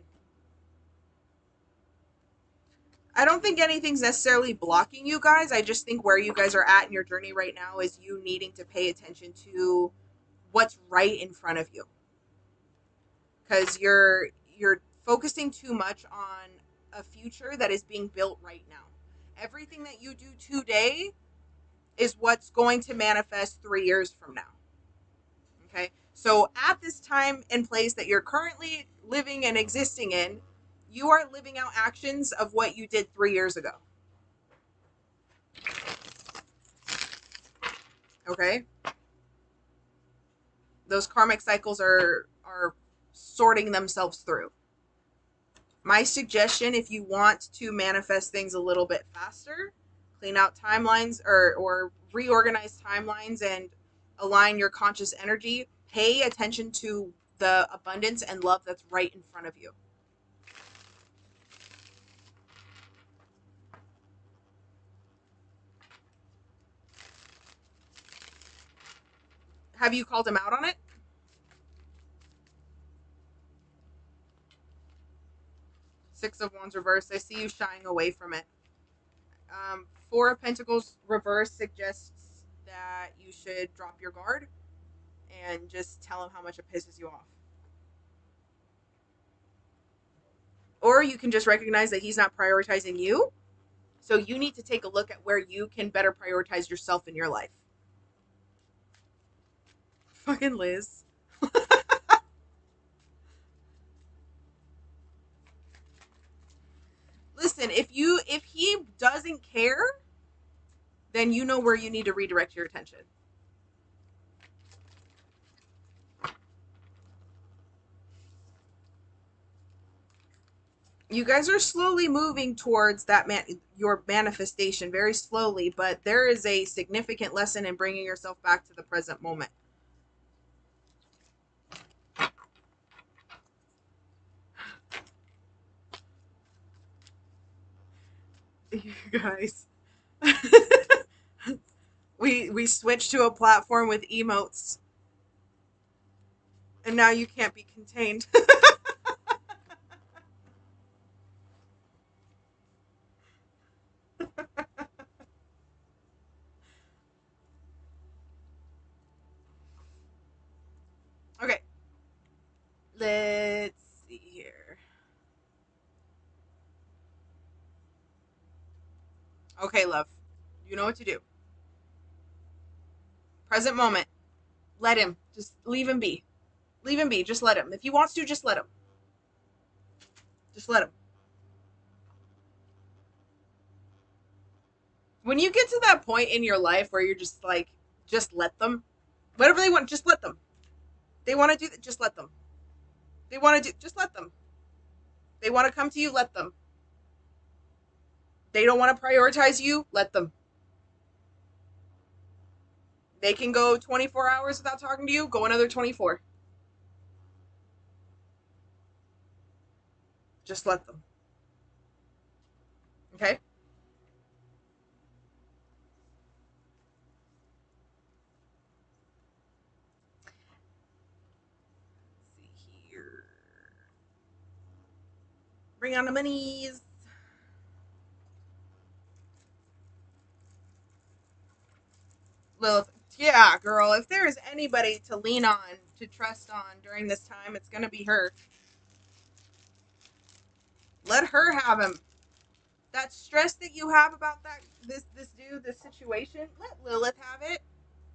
I don't think anything's necessarily blocking you guys. I just think where you guys are at in your journey right now is you needing to pay attention to what's right in front of you. Because you're focusing too much on a future that is being built right now. Everything that you do today is what's going to manifest 3 years from now. Okay? So at this time and place that you're currently living and existing in, you are living out actions of what you did 3 years ago. Okay? Those karmic cycles are sorting themselves through. My suggestion, if you want to manifest things a little bit faster, clean out timelines or reorganize timelines and align your conscious energy, pay attention to the abundance and love that's right in front of you. Have you called him out on it? Six of Wands reversed. I see you shying away from it. Four of Pentacles reversed suggests that you should drop your guard and just tell him how much it pisses you off. Or you can just recognize that he's not prioritizing you. So you need to take a look at where you can better prioritize yourself in your life. Fucking Liz. Listen, if he doesn't care, then you know where you need to redirect your attention. You guys are slowly moving towards that your manifestation, very slowly, but there is a significant lesson in bringing yourself back to the present moment. You guys. we switched to a platform with emotes. And now you can't be contained. Let's see here. Okay, love. You know what to do. Present moment. Let him. Just leave him be. Leave him be. Just let him. If he wants to, just let him. Just let him. When you get to that point in your life where you're just like, just let them. Whatever they want, just let them. They want to do that, just let them. They want to do, just let them. They want to come to you, let them. They don't want to prioritize you, let them. They can go 24 hours without talking to you, go another 24. Just let them. Okay? Let's see here. Bring on the monies. Lilith, yeah, girl, if there is anybody to lean on, to trust on during this time, it's going to be her. Let her have him. That stress that you have about this dude, this situation, let Lilith have it.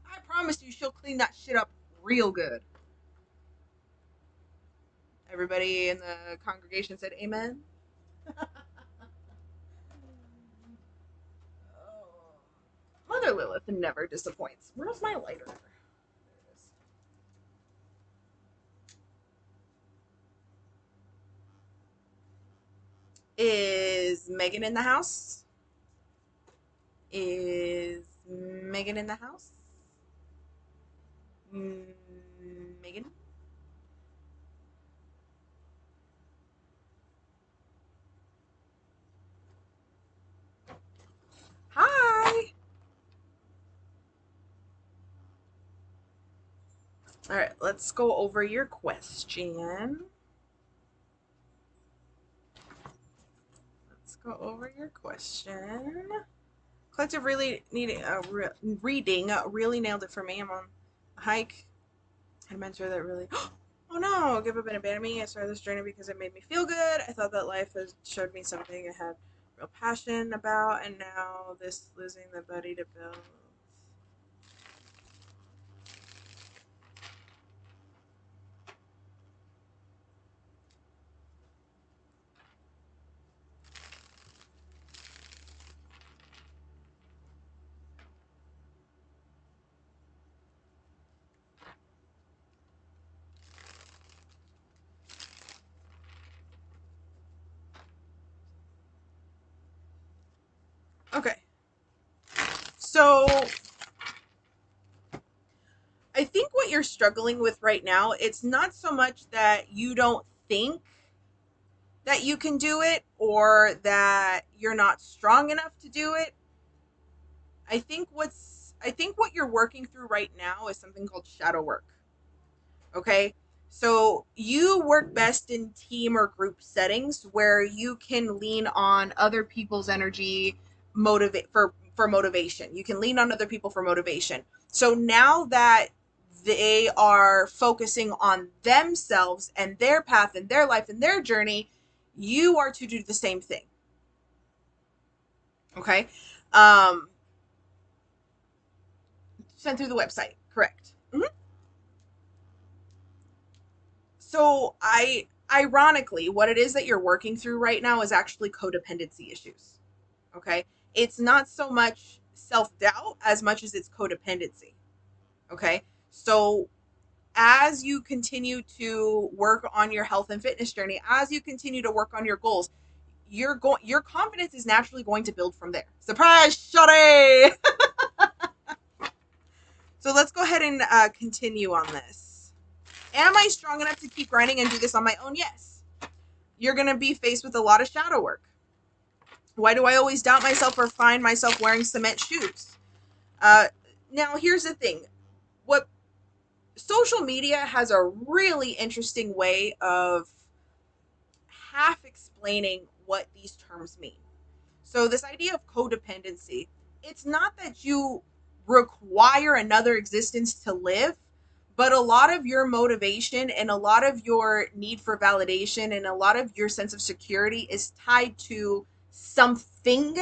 I promise you she'll clean that shit up real good. Everybody in the congregation said amen. Mother Lilith never disappoints. Where's my lighter? There it is. Is Megan in the house? Is Megan in the house? Megan? Hi! Alright, let's go over your question. Let's go over your question. Collective really needing reading really nailed it for me. I'm on a hike. I had a mentor that really oh no, give up and abandon me. I started this journey because it made me feel good. I thought that life has showed me something I had real passion about, and now this losing the buddy to build. Okay. So I think what you're struggling with right now, it's not so much that you don't think that you can do it or that you're not strong enough to do it. I think what you're working through right now is something called shadow work. Okay? So you work best in team or group settings where you can lean on other people's energy for motivation. You can lean on other people for motivation. So now that they are focusing on themselves and their path and their life and their journey, you are to do the same thing. Okay? Um, Sent through the website, correct. Mm-hmm. So ironically, what it is that you're working through right now is actually codependency issues. Okay? It's not so much self-doubt as much as it's codependency. Okay? So as you continue to work on your health and fitness journey, as you continue to work on your goals, your confidence is naturally going to build from there. Surprise, shawty! So let's go ahead and continue on this. Am I strong enough to keep grinding and do this on my own? Yes. You're going to be faced with a lot of shadow work. Why do I always doubt myself or find myself wearing cement shoes? Now, here's the thing. What social media has a really interesting way of half explaining what these terms mean. So this idea of codependency, it's not that you require another existence to live, But a lot of your motivation and a lot of your need for validation and a lot of your sense of security is tied to something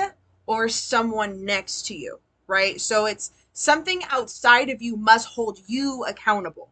or someone next to you, right? So it's something outside of you must hold you accountable.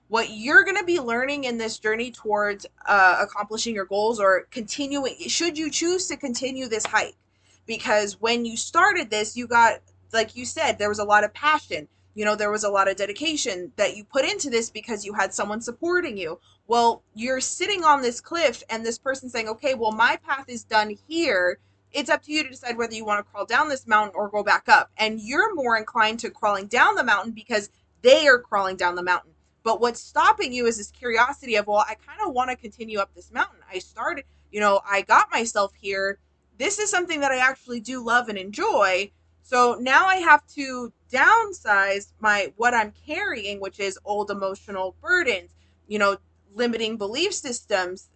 What you're going to be learning in this journey towards accomplishing your goals or continuing, should you choose to continue this hike, because when you started this, you got, like you said, there was a lot of passion. You know, there was a lot of dedication that you put into this because you had someone supporting you. Well, you're sitting on this cliff and this person saying, okay, well, my path is done here. It's up to you to decide whether you want to crawl down this mountain or go back up. And you're more inclined to crawling down the mountain because they are crawling down the mountain. But what's stopping you is this curiosity of, well, I kind of want to continue up this mountain. I started, I got myself here. This is something that I actually do love and enjoy. So now I have to downsize what I'm carrying, which is old emotional burdens, limiting belief systems,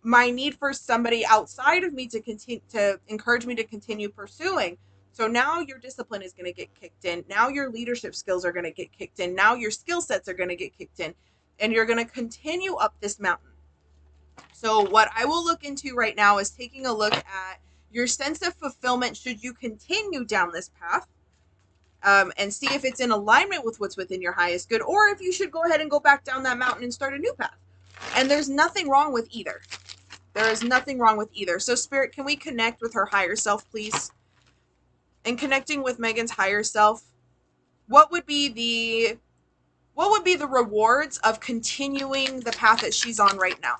my need for somebody outside of me to continue to encourage me to continue pursuing. So now your discipline is going to get kicked in. Now your leadership skills are going to get kicked in. Now your skill sets are going to get kicked in, and you're going to continue up this mountain. So what I will look into right now is taking a look at your sense of fulfillment should you continue down this path, and see if it's in alignment with what's within your highest good, or if you should go ahead and go back down that mountain and start a new path. And there's nothing wrong with either. There is nothing wrong with either. So Spirit, can we connect with her higher self, please? And connecting with Megan's higher self, what would be the rewards of continuing the path that she's on right now?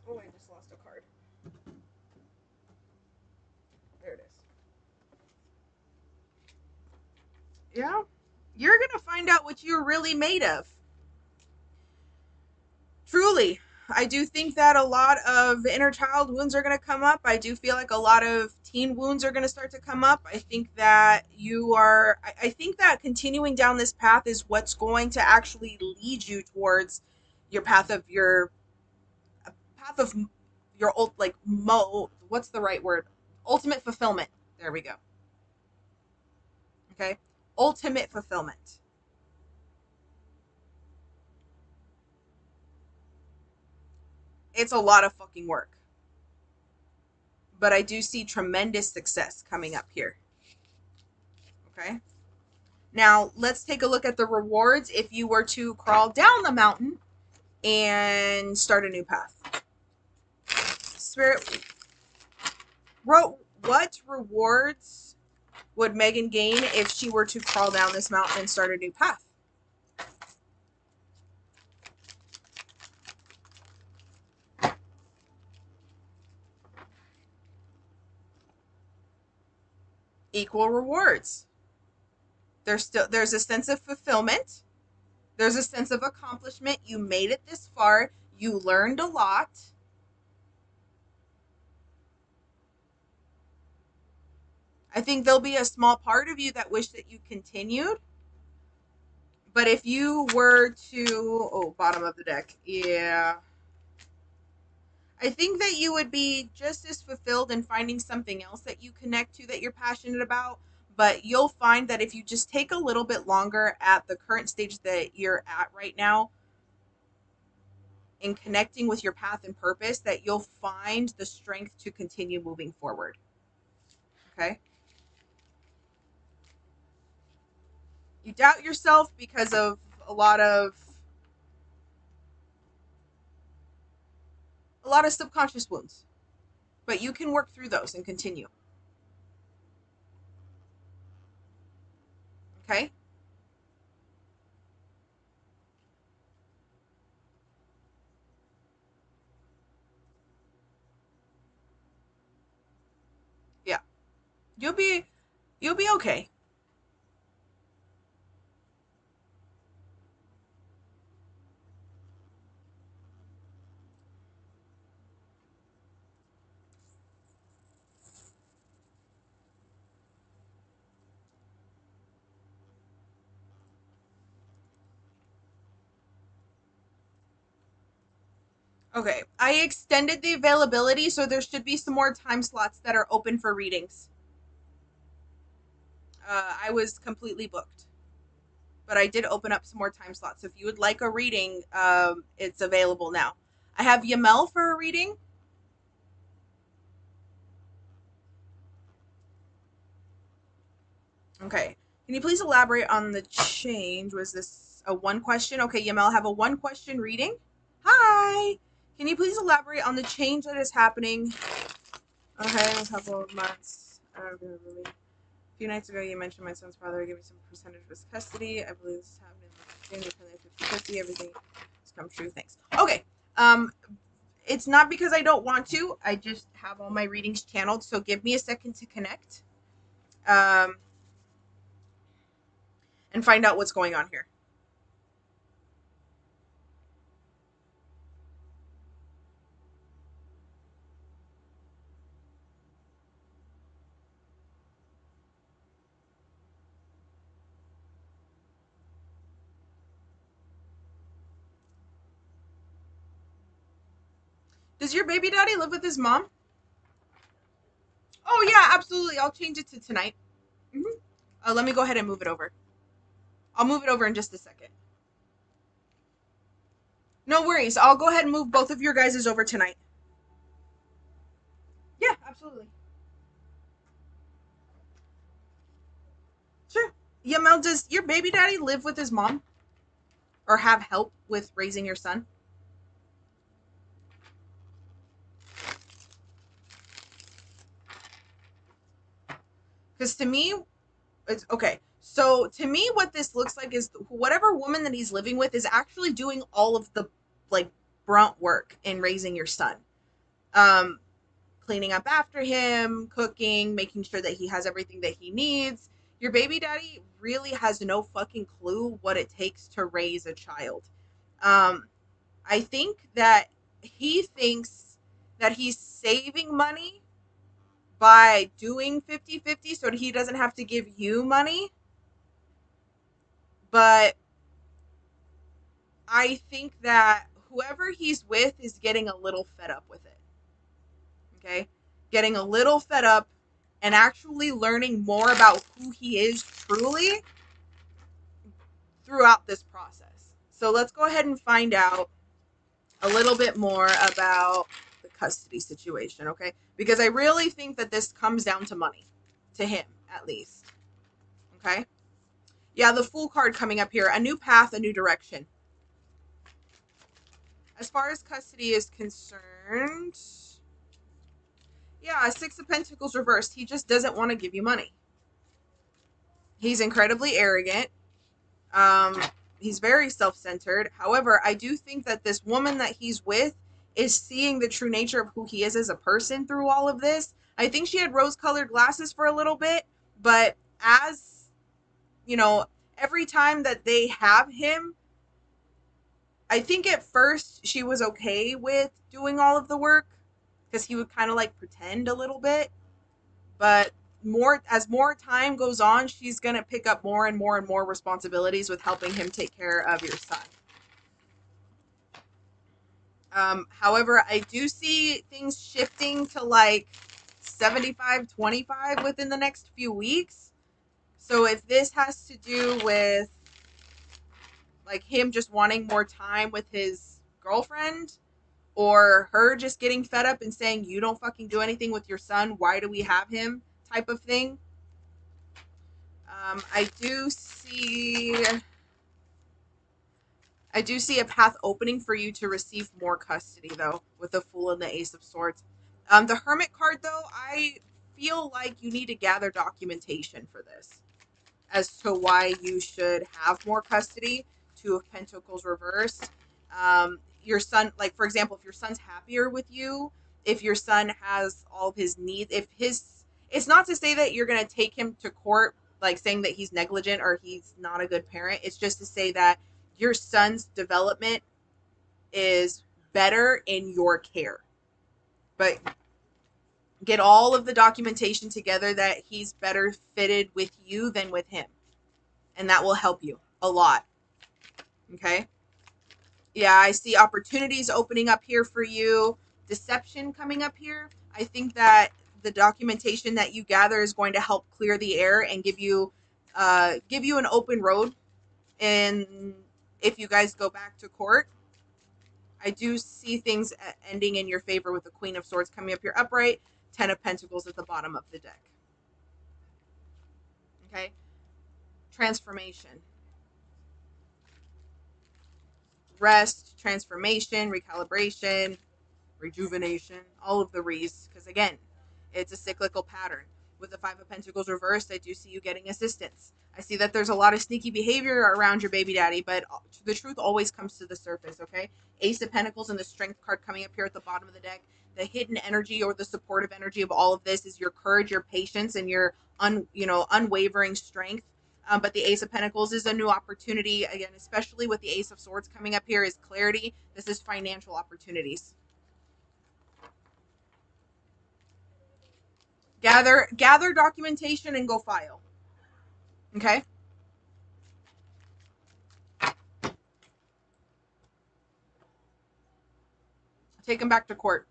Oh, I just lost a card. There it is. Yeah. You're going to find out what you're really made of. Truly. I do think that a lot of inner child wounds are going to come up. I do feel like a lot of teen wounds are going to start to come up. I think that I think that continuing down this path is what's going to actually lead you towards your path of your what's the right word? Ultimate fulfillment. There we go. Okay. Ultimate fulfillment. It's a lot of fucking work. But I do see tremendous success coming up here. Okay. Now, let's take a look at the rewards if you were to crawl down the mountain and start a new path. Spirit, what rewards would Megan gain if she were to crawl down this mountain and start a new path? Equal rewards. There's a sense of fulfillment. There's a sense of accomplishment. You made it this far. You learned a lot. I think there'll be a small part of you that wish that you continued. But if you were to, bottom of the deck. Yeah. I think that you would be just as fulfilled in finding something else that you connect to that you're passionate about. But you'll find that if you just take a little bit longer at the current stage that you're at right now, in connecting with your path and purpose, that you'll find the strength to continue moving forward. Okay? You doubt yourself because of a lot of subconscious wounds. But you can work through those and continue. Okay? Yeah. You'll be okay. Okay, I extended the availability, so there should be some more time slots that are open for readings. I was completely booked, but I did open up some more time slots. So if you would like a reading, it's available now. I have Yamel for a reading. Okay. Can you please elaborate on the change? Was this a one question? Okay, Yamel, have a one question reading. Hi. Can you please elaborate on the change that is happening? Okay, a couple of months. A few nights ago, you mentioned my son's father gave me some percentage of his custody. I believe this is happening in June. 50-50. Everything has come true. Thanks. Okay. It's not because I don't want to. I just have all my readings channeled. So give me a second to connect. And find out what's going on here. Does your baby daddy live with his mom? Oh, yeah, absolutely. I'll change it to tonight. Let me go ahead and move it over. I'll move it over in just a second. No worries. I'll go ahead and move both of your guys' over tonight. Yeah, absolutely. Sure. Yamel, does your baby daddy live with his mom? Or have help with raising your son? Because to me, it's okay. So to me, what this looks like is whatever woman that he's living with is actually doing all of the like brunt work in raising your son. Um, Cleaning up after him, cooking, making sure that he has everything that he needs. Your baby daddy really has no fucking clue what it takes to raise a child. Um, I think that he thinks that he's saving money by doing 50-50 so that he doesn't have to give you money. But I think that whoever he's with is getting a little fed up with it. Okay? Getting a little fed up and actually learning more about who he is truly throughout this process. So let's go ahead and find out a little bit more about the custody situation, okay? Because I really think that this comes down to money, to him at least, okay? Yeah, the Fool card coming up here. A new path, a new direction. As far as custody is concerned, yeah, Six of Pentacles reversed. He just doesn't want to give you money. He's incredibly arrogant. Um, he's very self-centered. However, I do think that this woman that he's with is seeing the true nature of who he is as a person through all of this. I think she had rose-colored glasses for a little bit, but as, you know, every time that they have him, I think at first she was okay with doing all of the work because he would kind of like pretend a little bit. But more time goes on, she's going to pick up more and more and more responsibilities with helping him take care of your son. However, I do see things shifting to like 75-25 within the next few weeks. So if this has to do with like him just wanting more time with his girlfriend, or her just getting fed up and saying, you don't fucking do anything with your son, why do we have him, type of thing. I do see a path opening for you to receive more custody, though, with the Fool and the Ace of Swords. The Hermit card, though, I feel like you need to gather documentation for this as to why you should have more custody. Two of Pentacles reversed. Your son, like, for example, if your son's happier with you, if your son has all of his needs, it's not to say that you're going to take him to court, like saying that he's negligent or he's not a good parent. It's just to say that your son's development is better in your care. But get all of the documentation together that he's better fitted with you than with him. And that will help you a lot. Okay? Yeah, I see opportunities opening up here for you, deception coming up here. I think that the documentation that you gather is going to help clear the air and give you an open road. And if you guys go back to court, I do see things ending in your favor with the Queen of Swords coming up here upright, Ten of Pentacles at the bottom of the deck. Okay, transformation, rest, transformation, recalibration, rejuvenation, all of the re's, because again, it's a cyclical pattern. With the Five of Pentacles reversed, I do see you getting assistance. I see that there's a lot of sneaky behavior around your baby daddy, but the truth always comes to the surface, okay? Ace of Pentacles and the Strength card coming up here at the bottom of the deck. The hidden energy or the supportive energy of all of this is your courage, your patience, and your unwavering strength. But the Ace of Pentacles is a new opportunity. Again, especially with the Ace of Swords coming up here is clarity. This is financial opportunities. Gather documentation and go file. Okay? Take them back to court.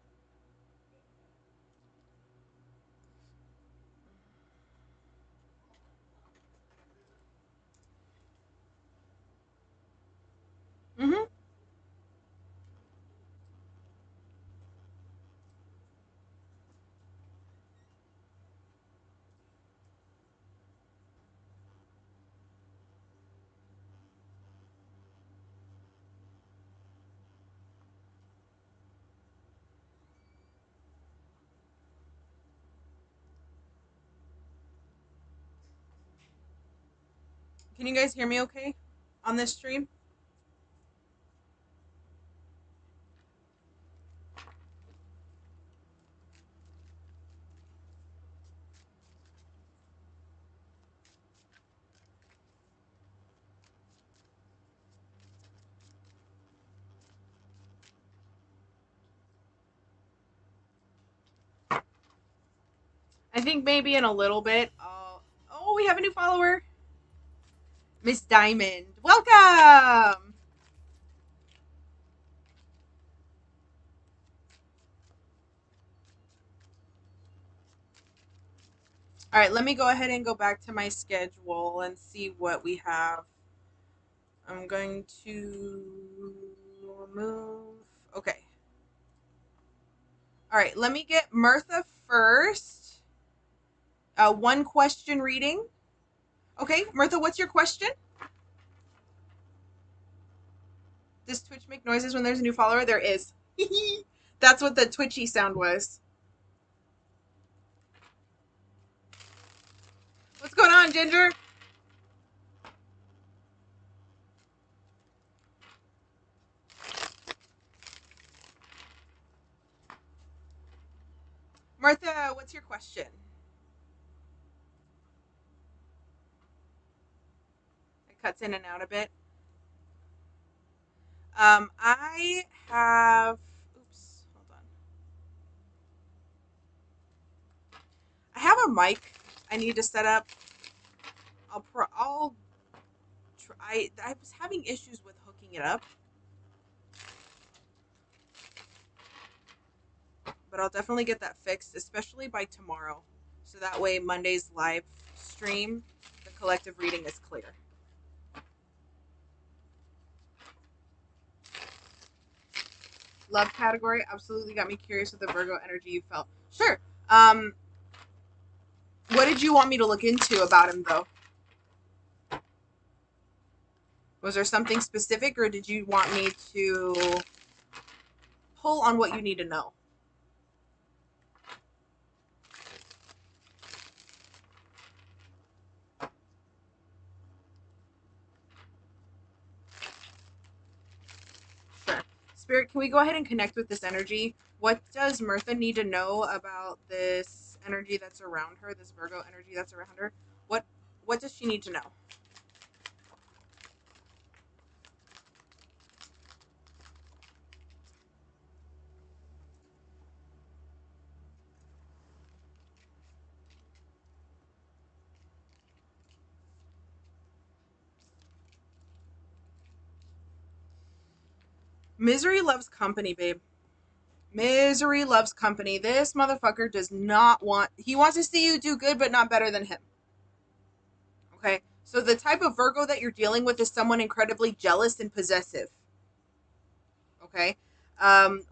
Mm-hmm. Can you guys hear me okay on this stream? I think maybe in a little bit. Oh, we have a new follower. Miss Diamond. Welcome! All right, let me go ahead and go back to my schedule and see what we have. I'm going to remove. Okay. All right, let me get Mirtha first. One question reading. Okay, Mirtha, what's your question? Does Twitch make noises when there's a new follower? There is. That's what the twitchy sound was. What's going on, Ginger? Martha, what's your question? It cuts in and out a bit. I have. Oops, hold on. I have a mic I need to set up. I'll try. I was having issues with hooking it up, but I'll definitely get that fixed, especially by tomorrow. So that way, Monday's live stream, the collective reading is clear. Love category absolutely got me curious with the Virgo energy you felt. Sure. What did you want me to look into about him, though? Was there something specific, or did you want me to pull on what you need to know? Sure. Spirit, can we go ahead and connect with this energy? What does Mirtha need to know about this energy that's around her, this Virgo energy that's around her? What does she need to know? Misery loves company, babe. Misery loves company. This motherfucker does not want, he wants to see you do good, but not better than him. Okay? So the type of Virgo that you're dealing with is someone incredibly jealous and possessive. Okay?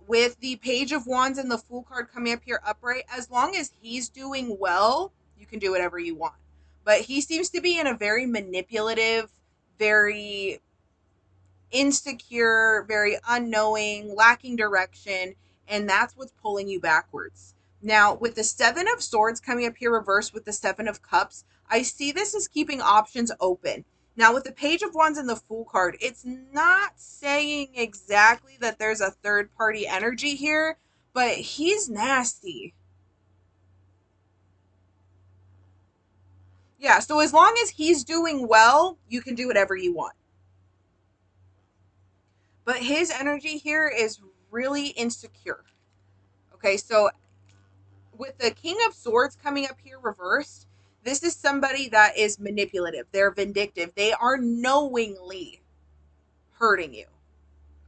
With the Page of Wands and the Fool card coming up here upright, as long as he's doing well, you can do whatever you want. But he seems to be in a very manipulative, very insecure, very unknowing, lacking direction, and that's what's pulling you backwards. Now, with the Seven of Swords coming up here reversed with the Seven of Cups, I see this as keeping options open. Now, with the Page of Wands and the Fool card, it's not saying exactly that there's a third party energy here, but he's nasty. Yeah, so as long as he's doing well, you can do whatever you want. But his energy here is really insecure. Okay, so with the King of Swords coming up here reversed, this is somebody that is manipulative. They're vindictive. They are knowingly hurting you.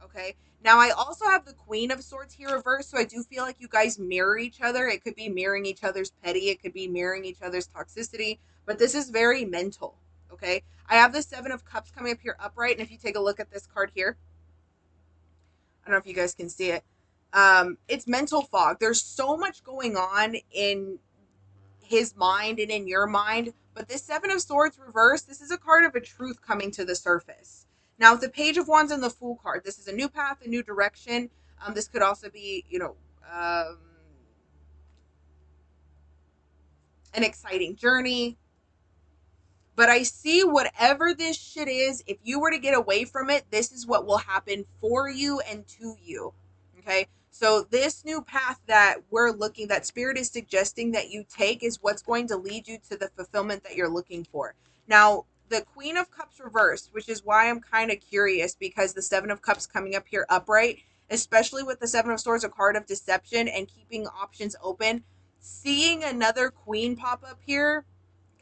Okay. Now, I also have the Queen of Swords here reversed, so I do feel like you guys mirror each other. It could be mirroring each other's petty, it could be mirroring each other's toxicity, but this is very mental. Okay. I have the Seven of Cups coming up here upright, and if you take a look at this card here, I don't know if you guys can see it. It's mental fog. There's so much going on in his mind and in your mind. But this Seven of Swords reversed, this is a card of a truth coming to the surface. Now, with the Page of Wands and the Fool card, this is a new path, a new direction. This could also be, an exciting journey. But I see whatever this shit is, if you were to get away from it, this is what will happen for you and to you. Okay? So this new path that we're looking, that Spirit is suggesting that you take, is what's going to lead you to the fulfillment that you're looking for. Now, the Queen of Cups reversed, which is why I'm kind of curious, because the Seven of Cups coming up here upright, especially with the Seven of Swords, a card of deception and keeping options open, seeing another queen pop up here,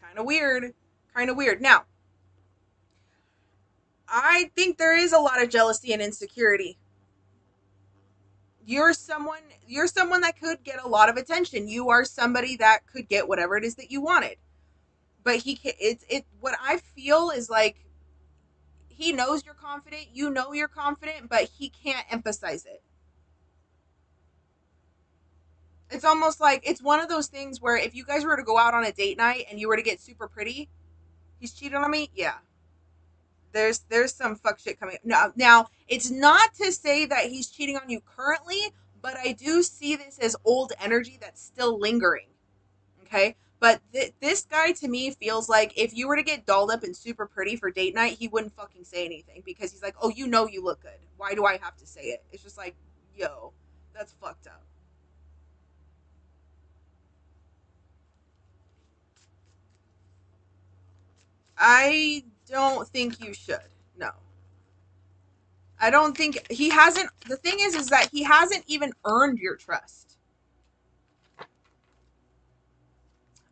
kind of weird. Kind of weird. Now, I think there is a lot of jealousy and insecurity. You're someone that could get a lot of attention. You are somebody that could get whatever it is that you wanted. But what I feel is like he knows you're confident, you know you're confident, but he can't emphasize it. It's almost like it's one of those things where if you guys were to go out on a date night and you were to get super pretty, he's cheating on me? Yeah. There's some fuck shit coming up. Now it's not to say that he's cheating on you currently, but I do see this as old energy that's still lingering. Okay, but this guy to me feels like if you were to get dolled up and super pretty for date night, he wouldn't fucking say anything because he's like, oh, you know you look good. Why do I have to say it? It's just like, yo, that's fucked up. I don't think you should. No. I don't think he hasn't. The thing is that he hasn't even earned your trust.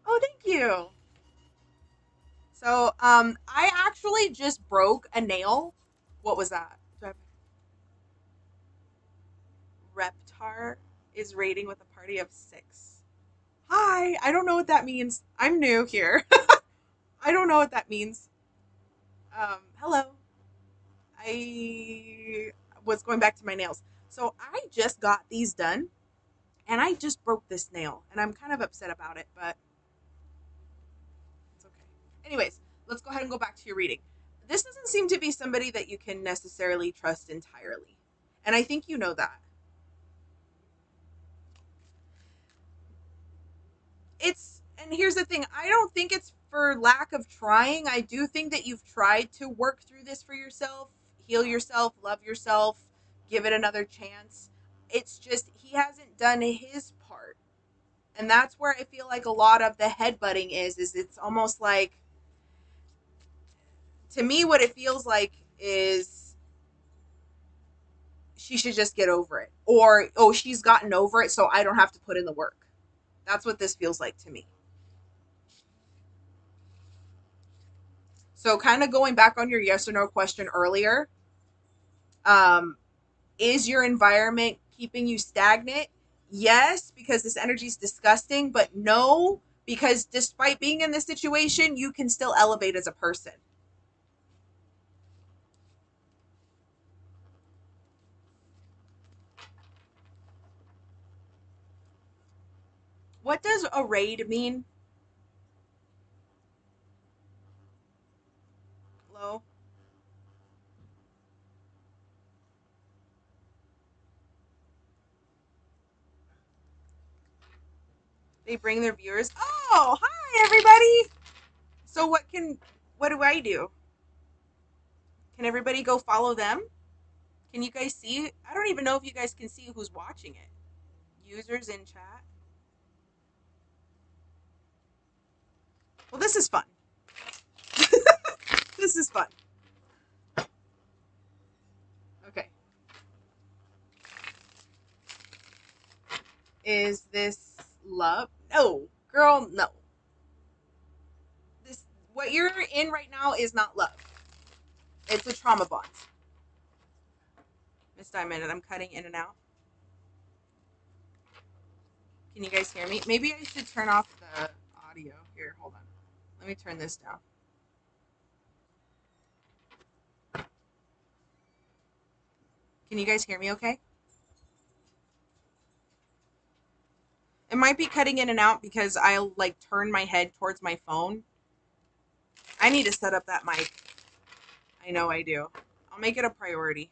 Oh, thank you. So, I actually just broke a nail. What was that? Reptar is rating with a party of 6. Hi, I don't know what that means. I'm new here. I don't know what that means. Hello. I was going back to my nails. So I just got these done, and I just broke this nail, and I'm kind of upset about it, but it's okay. Anyways, let's go ahead and go back to your reading. This doesn't seem to be somebody that you can necessarily trust entirely. And I think you know that. And here's the thing, I don't think it's for lack of trying. I do think that you've tried to work through this for yourself, heal yourself, love yourself, give it another chance. It's just he hasn't done his part. And that's where I feel like a lot of the headbutting is it's almost like, to me, what it feels like is she should just get over it. Or, oh, she's gotten over it, so I don't have to put in the work. That's what this feels like to me. So, kind of going back on your yes or no question earlier, um, Is your environment keeping you stagnant? Yes, because this energy is disgusting, but no, because despite being in this situation, you can still elevate as a person. What does arrayed mean? Low. They bring their viewers. Oh, hi everybody. So what do I do? Can everybody go follow them? Can you guys see? I don't even know if you guys can see who's watching it. Users in chat. Well, this is fun. This is fun. Okay. Is this love? No, girl, no. This what you're in right now is not love. It's a trauma bond. Miss Diamond, and I'm cutting in and out. Can you guys hear me? Maybe I should turn off the audio. Here, hold on. Let me turn this down. Can you guys hear me okay? It might be cutting in and out because I'll like turn my head towards my phone. I need to set up that mic. I know I do. I'll make it a priority.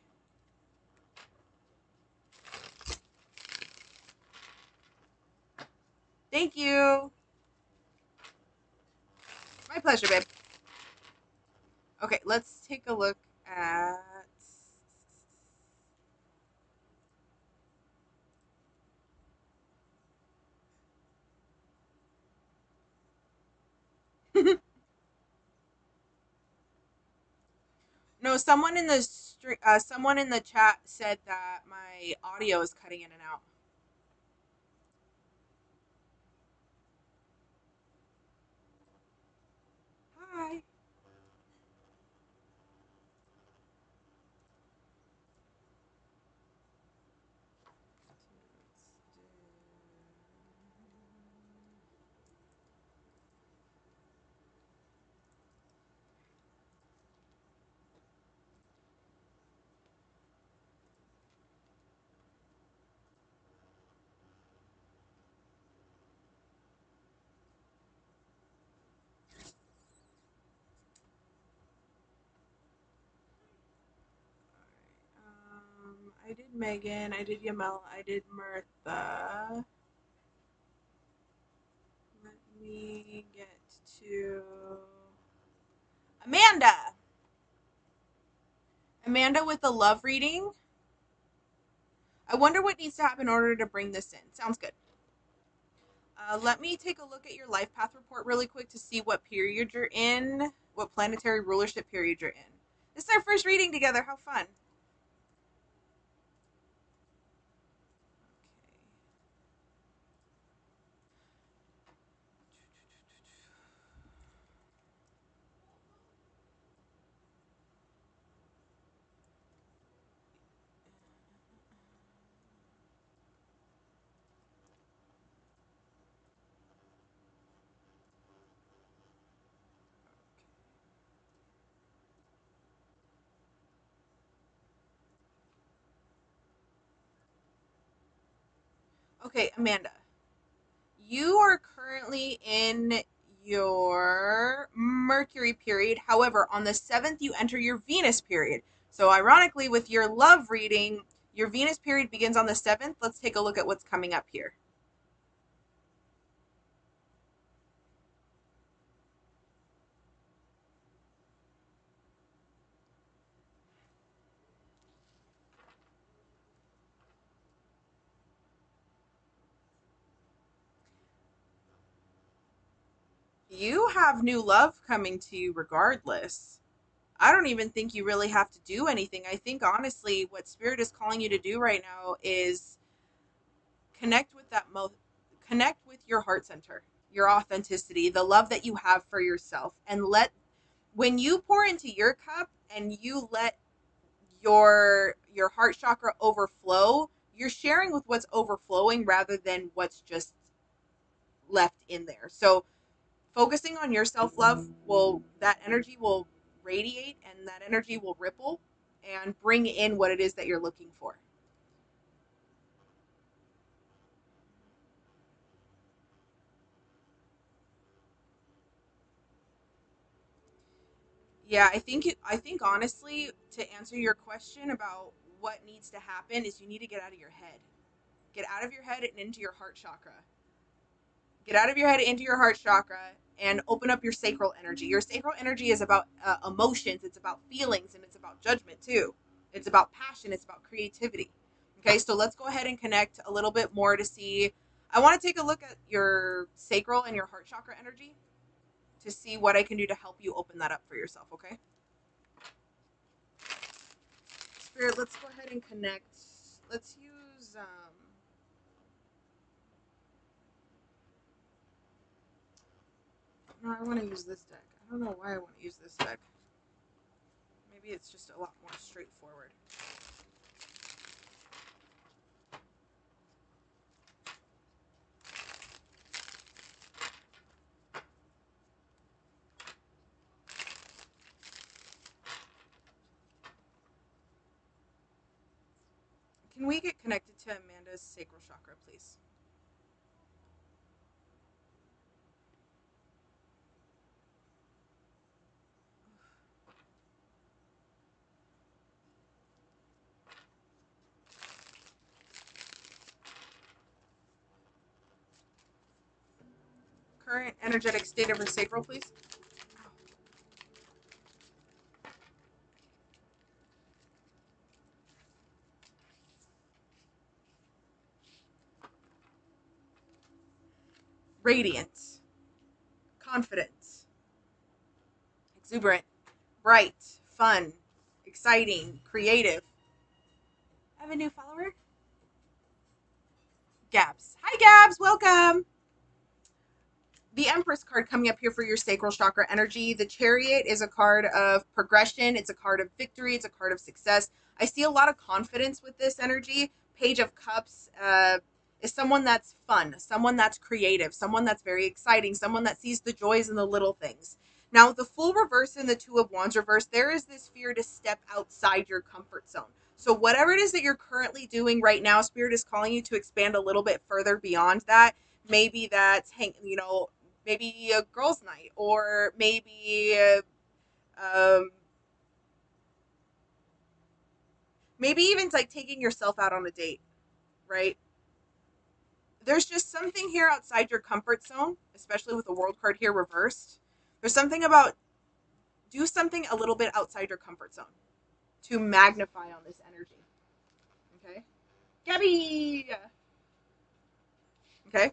Thank you. My pleasure, babe. Okay, let's take a look at... No, someone in the chat said that my audio is cutting in and out. Hi. I did Megan, I did Yamel, I did Mirtha. Let me get to Amanda. Amanda with the love reading. I wonder what needs to happen in order to bring this in. Sounds good. Let me take a look at your life path report really quick to see what period you're in, what planetary rulership period you're in. This is our first reading together. How fun. Okay, Amanda. You are currently in your Mercury period. However, on the 7th, you enter your Venus period. So, ironically, with your love reading, your Venus period begins on the 7th. Let's take a look at what's coming up here. You have new love coming to you regardless. I don't even think you really have to do anything. I think honestly, what Spirit is calling you to do right now is connect with connect with your heart center, your authenticity, the love that you have for yourself, and when you pour into your cup and you let your heart chakra overflow, you're sharing with what's overflowing rather than what's just left in there. So focusing on your self-love that energy will radiate, and that energy will ripple and bring in what it is that you're looking for. Yeah, I think honestly, to answer your question about what needs to happen, is you need to get out of your head. Get out of your head and into your heart chakra. Get out of your head into your heart chakra and open up your sacral energy. Your sacral energy is about emotions, it's about feelings, and it's about judgment too. It's about passion, it's about creativity. Okay, so let's go ahead and connect a little bit more to see. I want to take a look at your sacral and your heart chakra energy to see what I can do to help you open that up for yourself, okay? Spirit, let's go ahead and connect. Let's use no, I want to use this deck. I don't know why I want to use this deck. Maybe it's just a lot more straightforward. Can we get connected to Amanda's sacral chakra, please? Current energetic state of her sacral, please. Radiant, confident, exuberant, bright, fun, exciting, creative. I have a new follower. Gabs. Hi, Gabs. Welcome. The Empress card coming up here for your sacral chakra energy. The Chariot is a card of progression. It's a card of victory. It's a card of success. I see a lot of confidence with this energy. Page of Cups is someone that's fun, someone that's creative, someone that's very exciting, someone that sees the joys in the little things. Now, the Fool reverse and the Two of Wands reverse, there is this fear to step outside your comfort zone. So whatever it is that you're currently doing right now, Spirit is calling you to expand a little bit further beyond that. Maybe that's maybe a girls' night, or maybe um, maybe even like taking yourself out on a date, right? There's just something here outside your comfort zone, especially with the World card here reversed. There's something about do something a little bit outside your comfort zone to magnify on this energy. Okay, Gabby. Okay.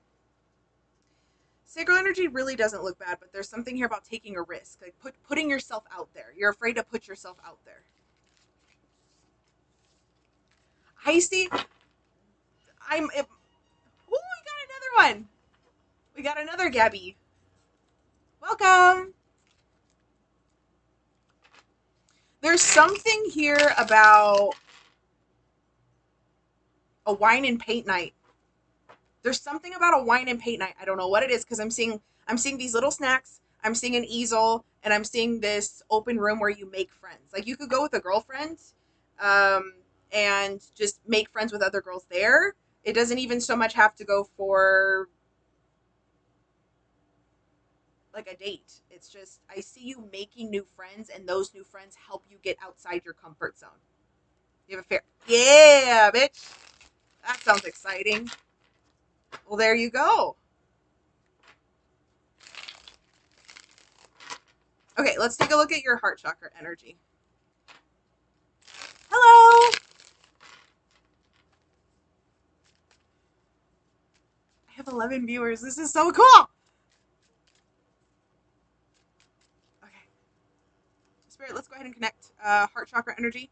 Sacral energy really doesn't look bad, but there's something here about taking a risk, like putting yourself out there. You're afraid to put yourself out there. I see. Oh, we got another one. We got another Gabby. Welcome. There's something here about a wine and paint night. There's something about a wine and paint night. I don't know what it is because I'm seeing these little snacks. I'm seeing an easel, and I'm seeing this open room where you make friends. Like you could go with a girlfriend, um, and just make friends with other girls there. It doesn't even so much have to go for like a date. It's just I see you making new friends, and those new friends help you get outside your comfort zone. You have a fair, yeah, bitch. That sounds exciting. Well, there you go. Okay, let's take a look at your heart chakra energy. Hello. I have 11 viewers. This is so cool. Okay, Spirit, let's go ahead and connect heart chakra energy.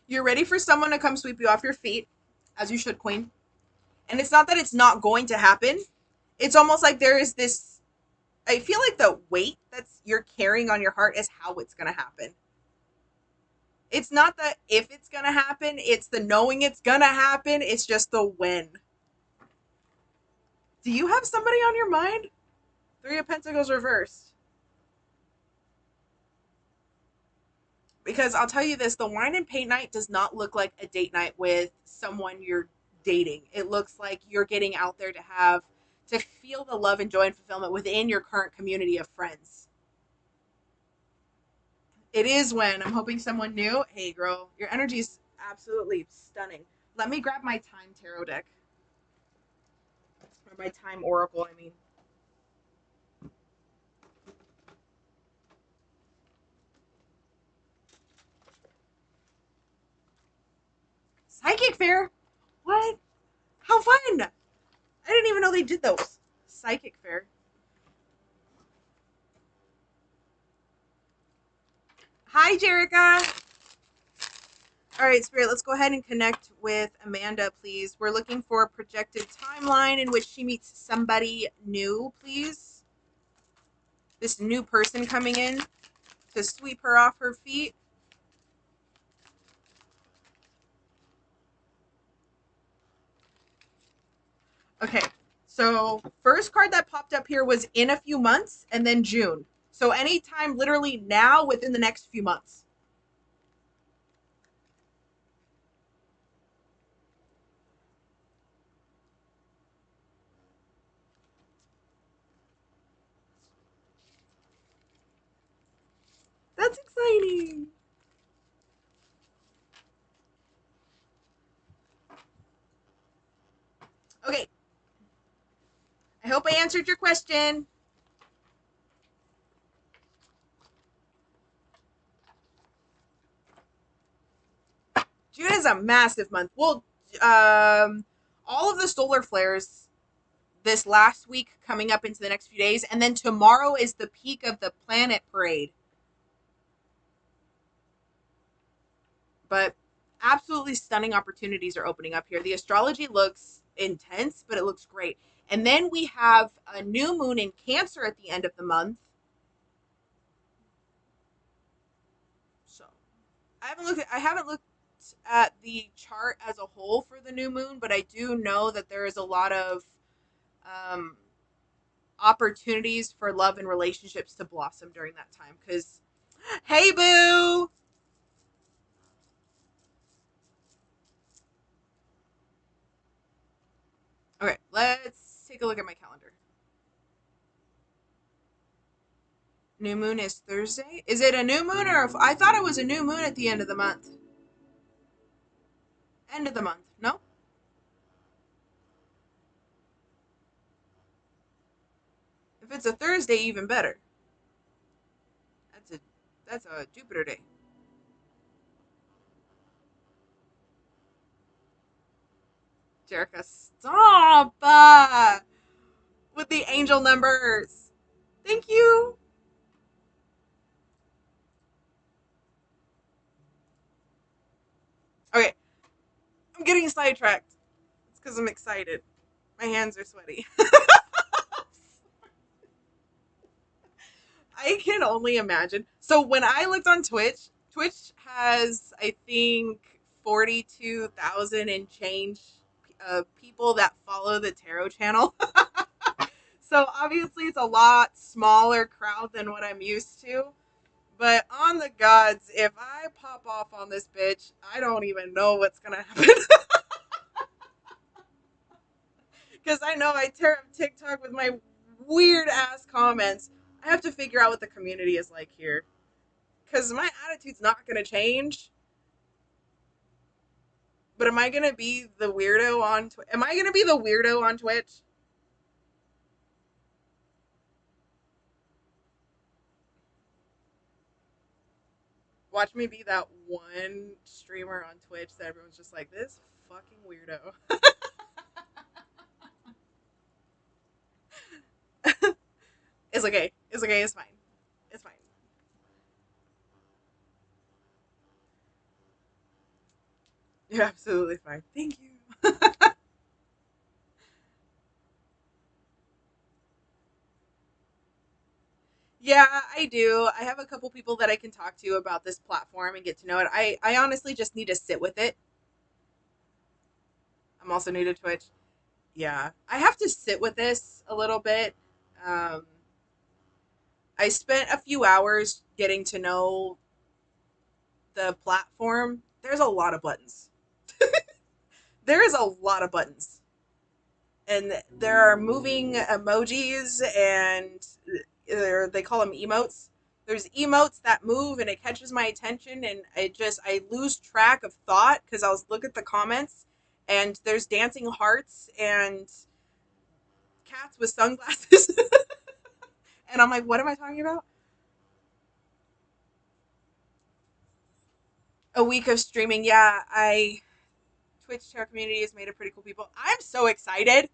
You're ready for someone to come sweep you off your feet, as you should, Queen. And it's not that it's not going to happen. It's almost like there is this. I feel like the weight that's you're carrying on your heart is how it's going to happen. It's not the if it's going to happen, it's the knowing it's going to happen. It's just the when. Do you have somebody on your mind? Three of Pentacles reversed. Because I'll tell you this, the wine and paint night does not look like a date night with someone you're dating. It looks like you're getting out there to feel the love and joy and fulfillment within your current community of friends. It is when I'm hoping someone new. Hey, girl, your energy is absolutely stunning. Let me grab my time tarot deck. Or my time oracle, I mean. Psychic fair? What? How fun! I didn't even know they did those. Psychic fair. Hi, Jerica. All right, Spirit, let's go ahead and connect with Amanda, please. We're looking for a projected timeline in which she meets somebody new, please. This new person coming in to sweep her off her feet. Okay, so first card that popped up here was in a few months, and then June. So anytime literally now within the next few months. That's exciting. Okay. I hope I answered your question. June is a massive month. Well, all of the solar flares this last week coming up into the next few days, and then tomorrow is the peak of the planet parade. But absolutely stunning opportunities are opening up here. The astrology looks intense, but it looks great. And then we have a new moon in Cancer at the end of the month. So I haven't looked at the chart as a whole for the new moon, but I do know that there is a lot of um, opportunities for love and relationships to blossom during that time. Because, hey, boo! Okay, let's take a look at my calendar. New moon is Thursday. Is it a new moon or I thought it was a new moon at the end of the month? End of the month. No? If it's a Thursday, even better. That's a Jupiter day. Jerica, stop with the angel numbers. Thank you. Okay, I'm getting sidetracked. It's because I'm excited. My hands are sweaty. I can only imagine. So when I looked on Twitch, Twitch has, I think, 42,000 and change people that follow the tarot channel. So obviously it's a lot smaller crowd than what I'm used to. But on the gods, if I pop off on this bitch, I don't even know what's going to happen. Because I know I tear up TikTok with my weird ass comments. I have to figure out what the community is like here. Because my attitude's not going to change. But am I going to be the weirdo on Twitch? Am I going to be the weirdo on Twitch? Watch me be that one streamer on Twitch that everyone's just like, this fucking weirdo. It's okay. It's okay. It's fine. It's fine. You're absolutely fine. Thank you. Yeah, I do. I have a couple people that I can talk to about this platform and get to know it. I honestly just need to sit with it. I'm also new to Twitch. Yeah, I have to sit with this a little bit. Um, I spent a few hours getting to know the platform. There's a lot of buttons. There is a lot of buttons. And there are moving emojis and they call them emotes. There's emotes that move and it catches my attention and I lose track of thought because I'll look at the comments and there's dancing hearts and cats with sunglasses and I'm like, what am I talking about? A week of streaming, yeah. I Twitch Terror community has made it pretty cool people. I'm so excited.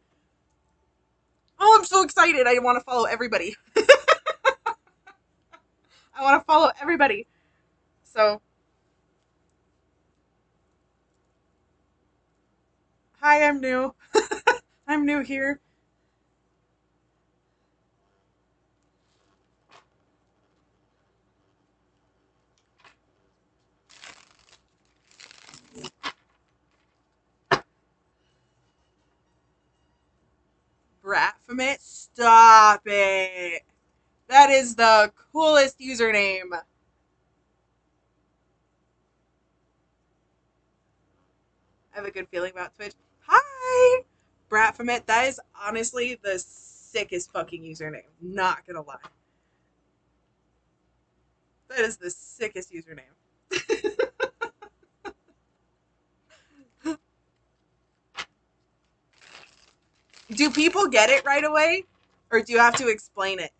Oh, I'm so excited. I want to follow everybody. I want to follow everybody. So, hi, I'm new. I'm new here. Bratfomit, stop it. That is the coolest username. I have a good feeling about Twitch. Hi, Bratfomit. That is honestly the sickest fucking username. Not gonna lie. That is the sickest username. Do people get it right away? Or do you have to explain it?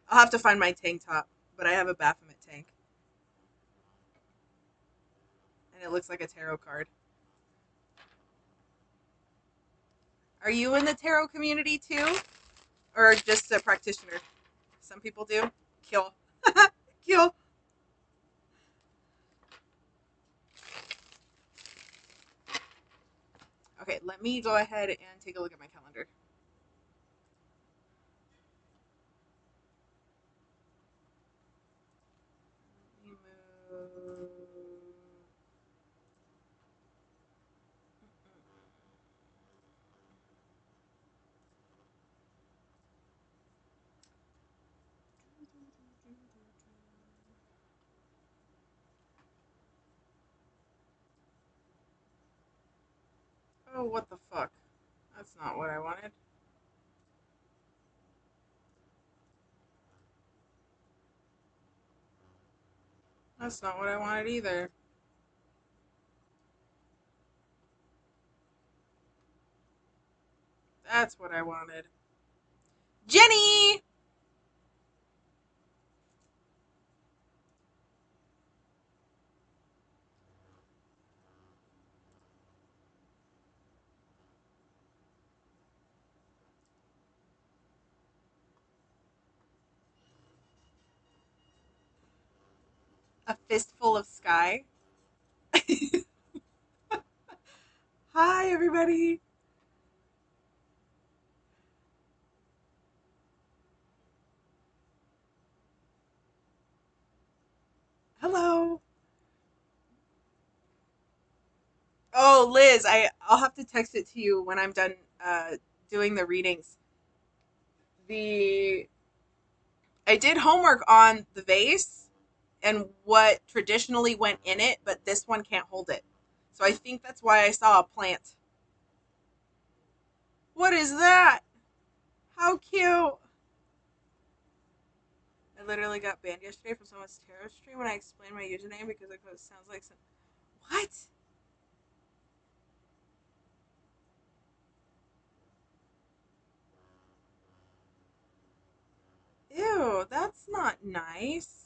I'll have to find my tank top, but I have a Baphomet tank. And it looks like a tarot card. Are you in the tarot community too? Or just a practitioner? Some people do. Kill. Kill. Okay, let me go ahead and take a look at my calendar. Let me move. Oh, what the fuck? That's not what I wanted. That's not what I wanted either. That's what I wanted. Jenny! A fistful of sky. Hi, everybody. Hello. Oh, Liz, I'll have to text it to you when I'm done doing the readings. The I did homework on the vase and what traditionally went in it, but this one can't hold it. So I think that's why I saw a plant. What is that? How cute. I literally got banned yesterday from someone's tarot stream when I explained my username because it sounds like some. What? Ew, that's not nice.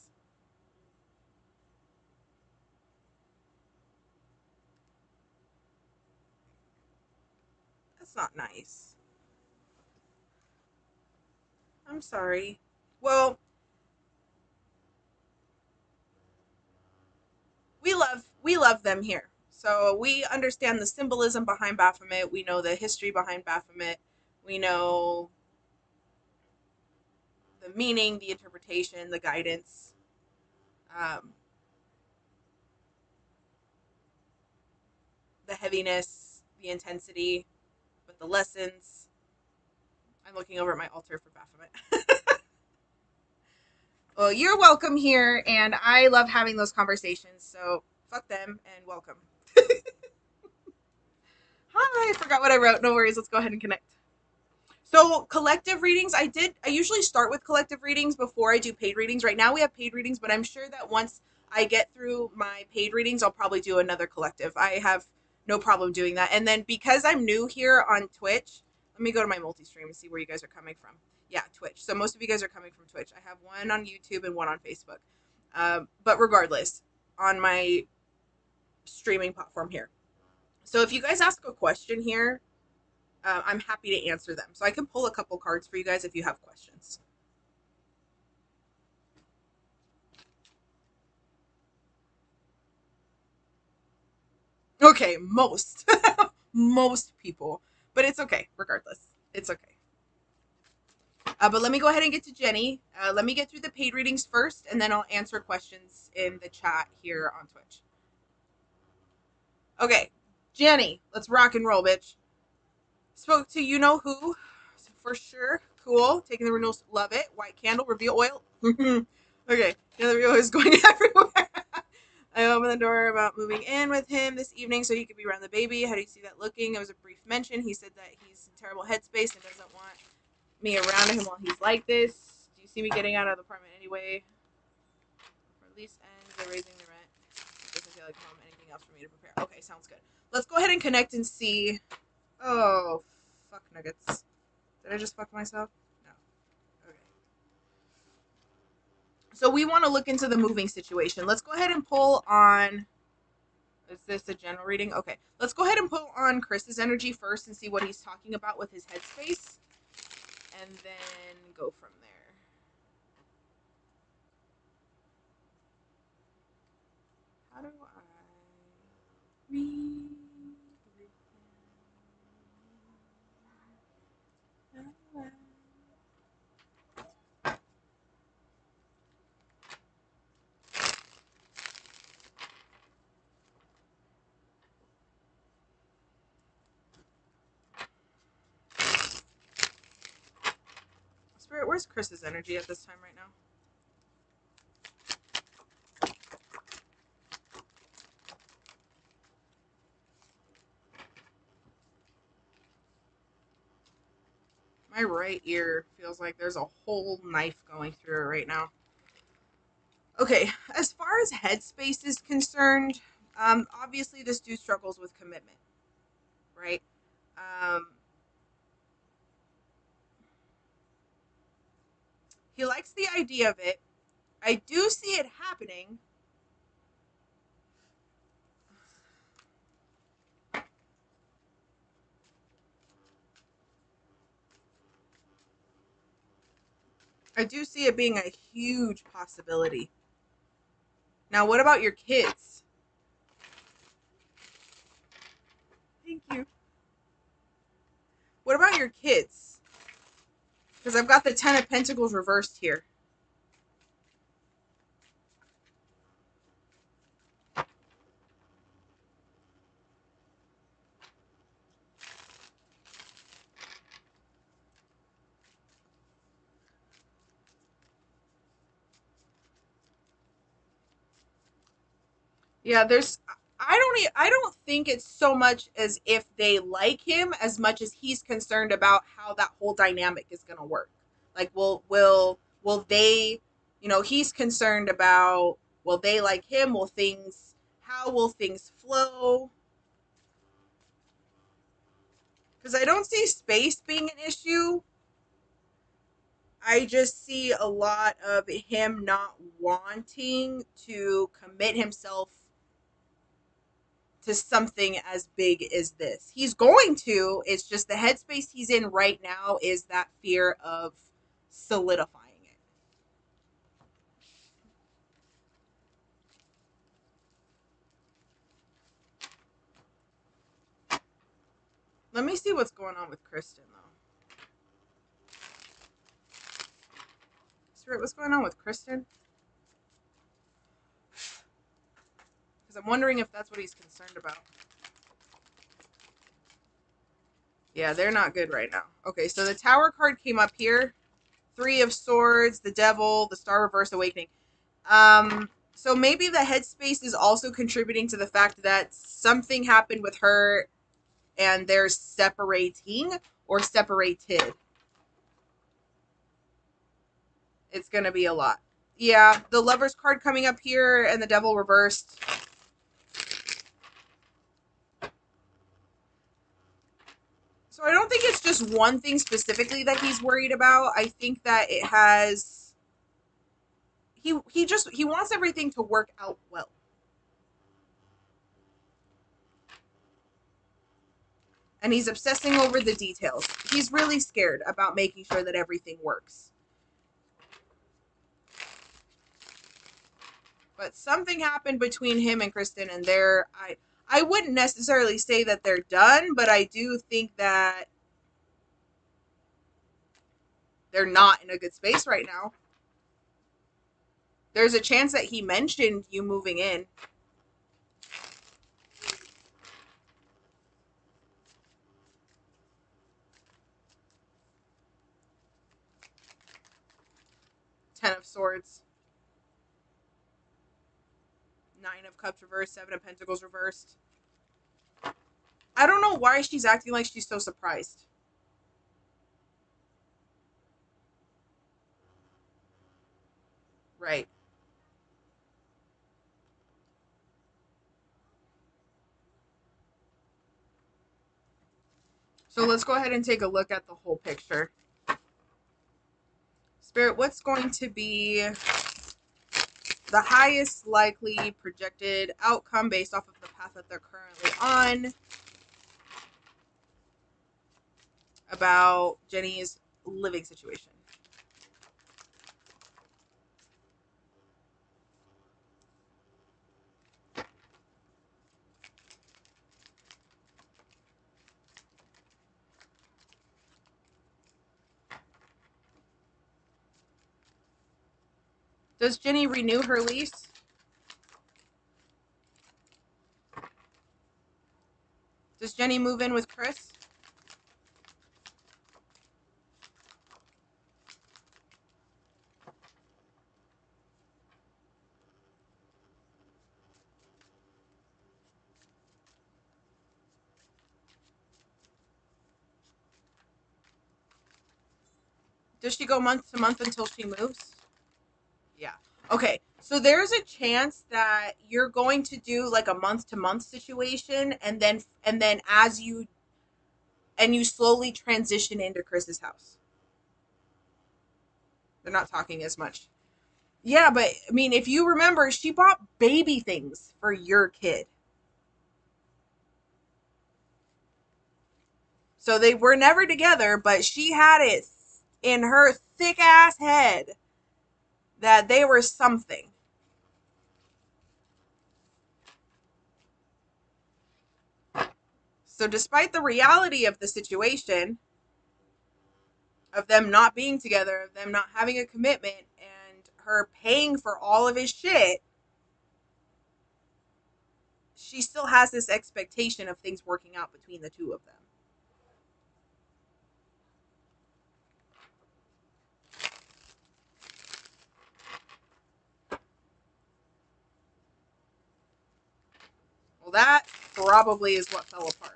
That's not nice. I'm sorry. Well, we love them here. So we understand the symbolism behind Baphomet. We know the history behind Baphomet. We know the meaning, the interpretation, the guidance. Um, the heaviness, the intensity, but the lessons. I'm looking over at my altar for Baphomet. Well, you're welcome here, and I love having those conversations, so fuck them and welcome. Hi, I forgot what I wrote. No worries, let's go ahead and connect. So collective readings, I usually start with collective readings before I do paid readings. Right now we have paid readings, but I'm sure that once I get through my paid readings, I'll probably do another collective. I have no problem doing that. And then because I'm new here on Twitch, let me go to my multi-stream and see where you guys are coming from. Yeah, Twitch. So most of you guys are coming from Twitch. I have one on YouTube and one on Facebook. But regardless, on my streaming platform here. So if you guys ask a question here, I'm happy to answer them. So I can pull a couple cards for you guys if you have questions. Okay, most. Most people. But it's okay, regardless. It's okay. But let me go ahead and get to Jenny. Let me get through the paid readings first, and then I'll answer questions in the chat here on Twitch. Okay, Jenny, let's rock and roll, bitch. Spoke to you know who, for sure. Cool. Taking the renewals, love it. White candle, reveal oil. Okay, the other reveal is going everywhere. I opened the door about moving in with him this evening so he could be around the baby. How do you see that looking? It was a brief mention. He said that he's in terrible headspace and doesn't want me around him while he's like this. Do you see me getting out of the apartment anyway? For lease ends, they're raising the rent. It doesn't feel like home. Anything else for me to prepare? Okay, sounds good. Let's go ahead and connect and see. Oh, fuck nuggets. Did I just fuck myself? No. Okay. So we want to look into the moving situation. Let's go ahead and pull on. Is this a general reading? Okay. Let's go ahead and pull on Chris's energy first and see what he's talking about with his headspace. And then go from there. How do I read? Spirit, where's Chris's energy at this time right now? My right ear feels like there's a whole knife going through it right now. Okay, as far as headspace is concerned, obviously this dude struggles with commitment, right? He likes the idea of it. I do see it happening. I do see it being a huge possibility. Now, what about your kids? Thank you. What about your kids? Because I've got the Ten of Pentacles reversed here. Yeah, I don't think it's so much as if they like him as much as he's concerned about how that whole dynamic is going to work. Like will they, he's concerned about, will they like him? How will things flow? Cuz I don't see space being an issue. I just see a lot of him not wanting to commit himself to something as big as this. He's going to, it's just the headspace he's in right now is that fear of solidifying it. Let me see what's going on with Kristen, though. Spirit, what's going on with Kristen? Because I'm wondering if that's what he's concerned about. Yeah, they're not good right now. Okay, so the Tower card came up here. Three of Swords, the Devil, the Star Reverse Awakening. So maybe the headspace is also contributing to the fact that something happened with her and they're separating or separated. It's going to be a lot. Yeah, the Lover's card coming up here and the Devil reversed. So I don't think it's just one thing specifically that he's worried about. I think that it has... He wants everything to work out well. And he's obsessing over the details. He's really scared about making sure that everything works. But something happened between him and Kristen, and I wouldn't necessarily say that they're done, but I do think that they're not in a good space right now. There's a chance that he mentioned you moving in. Ten of Swords. Nine of Cups reversed. Seven of Pentacles reversed. I don't know why she's acting like she's so surprised. Right. So let's go ahead and take a look at the whole picture. Spirit, what's going to be the highest likely projected outcome based off of the path that they're currently on about Jenny's living situation? Does Jenny renew her lease? Does Jenny move in with Chris? Does she go month to month until she moves? Yeah. Okay. So there's a chance that you're going to do like a month to month situation, and then as you slowly transition into Chris's house. They're not talking as much. Yeah, but I mean, if you remember, she bought baby things for your kid. So they were never together, but she had it in her thick ass head that they were something. So despite the reality of the situation, of them not being together, of them not having a commitment, and her paying for all of his shit, she still has this expectation of things working out between the two of them. Well, that probably is what fell apart.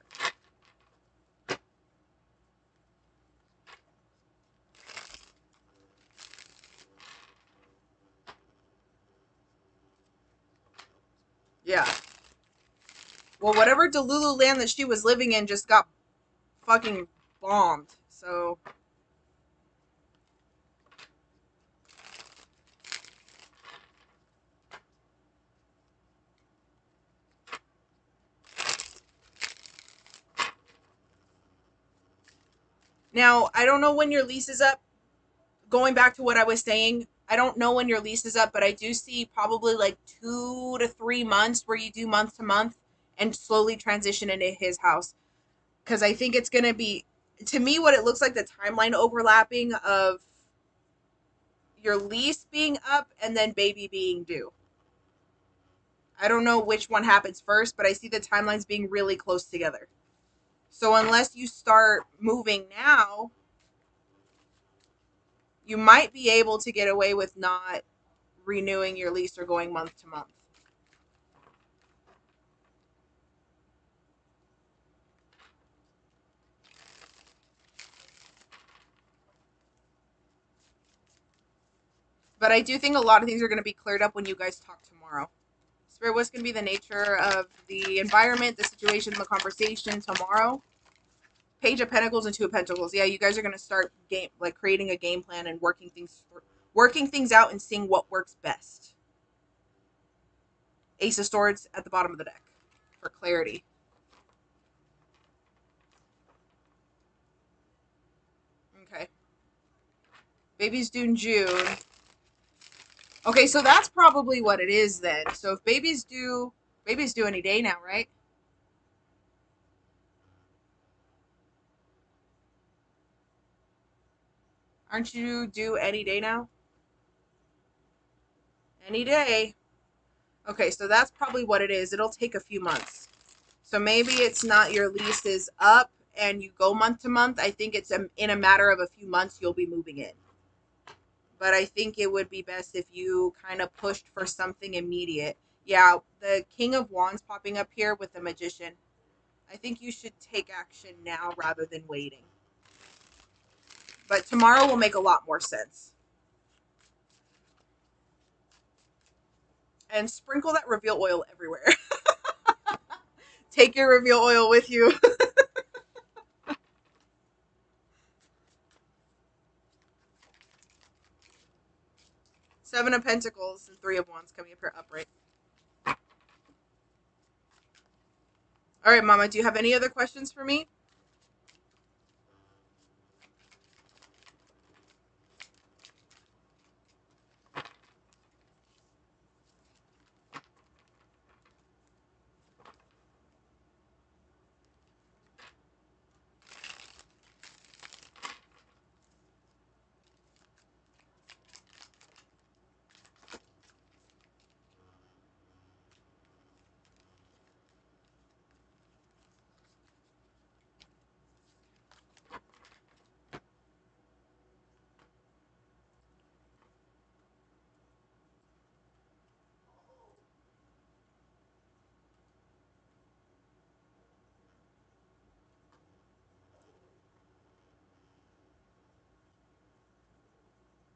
Yeah. Well, whatever Delulu land that she was living in just got fucking bombed. So now, I don't know when your lease is up. Going back to what I was saying, I don't know when your lease is up, but I do see probably like 2 to 3 months where you do month to month and slowly transition into his house. because I think it's going to be, to me, what it looks like, the timeline overlapping of your lease being up and then baby being due. I don't know which one happens first, but I see the timelines being really close together. So unless you start moving now, you might be able to get away with not renewing your lease or going month to month. But I do think a lot of things are going to be cleared up when you guys talk tomorrow. Spirit, what's going to be the nature of the environment, the situation, the conversation tomorrow? Page of Pentacles and Two of Pentacles. Yeah, you guys are going to start creating a game plan and working things out and seeing what works best. Ace of Swords at the bottom of the deck for clarity. Okay. Baby's due in June. Okay, so that's probably what it is then. So if baby's due any day now, right? Aren't you due any day now? Any day. Okay, so that's probably what it is. It'll take a few months. So maybe it's not your lease is up and you go month to month. I think it's in a matter of a few months you'll be moving in. But I think it would be best if you kind of pushed for something immediate. Yeah, the King of Wands popping up here with the Magician. I think you should take action now rather than waiting. But tomorrow will make a lot more sense. And sprinkle that reveal oil everywhere. Take your reveal oil with you. Seven of Pentacles and Three of Wands coming up here upright. All right, Mama, do you have any other questions for me?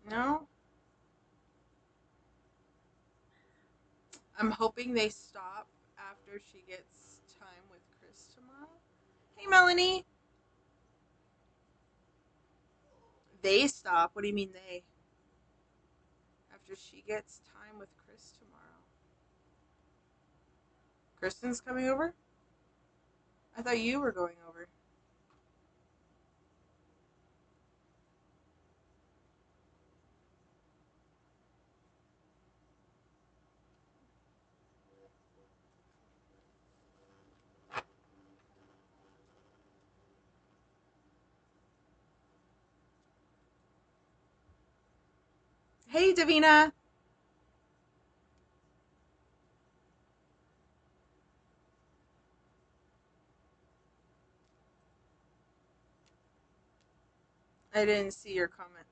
No? I'm hoping they stop after she gets time with Chris tomorrow. Hey, Melanie. They stop? What do you mean they? After she gets time with Chris tomorrow. Kristen's coming over? I thought you were going over. Hey, Davina. I didn't see your comment.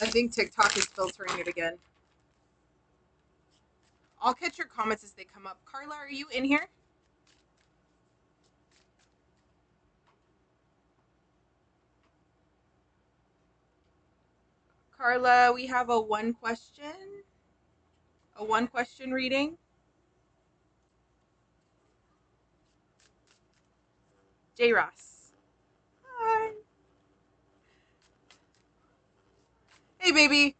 I think TikTok is filtering it again. I'll catch your comments as they come up. Carla, are you in here? Carla, we have a one question reading. J. Ross. Hi. Hey, baby.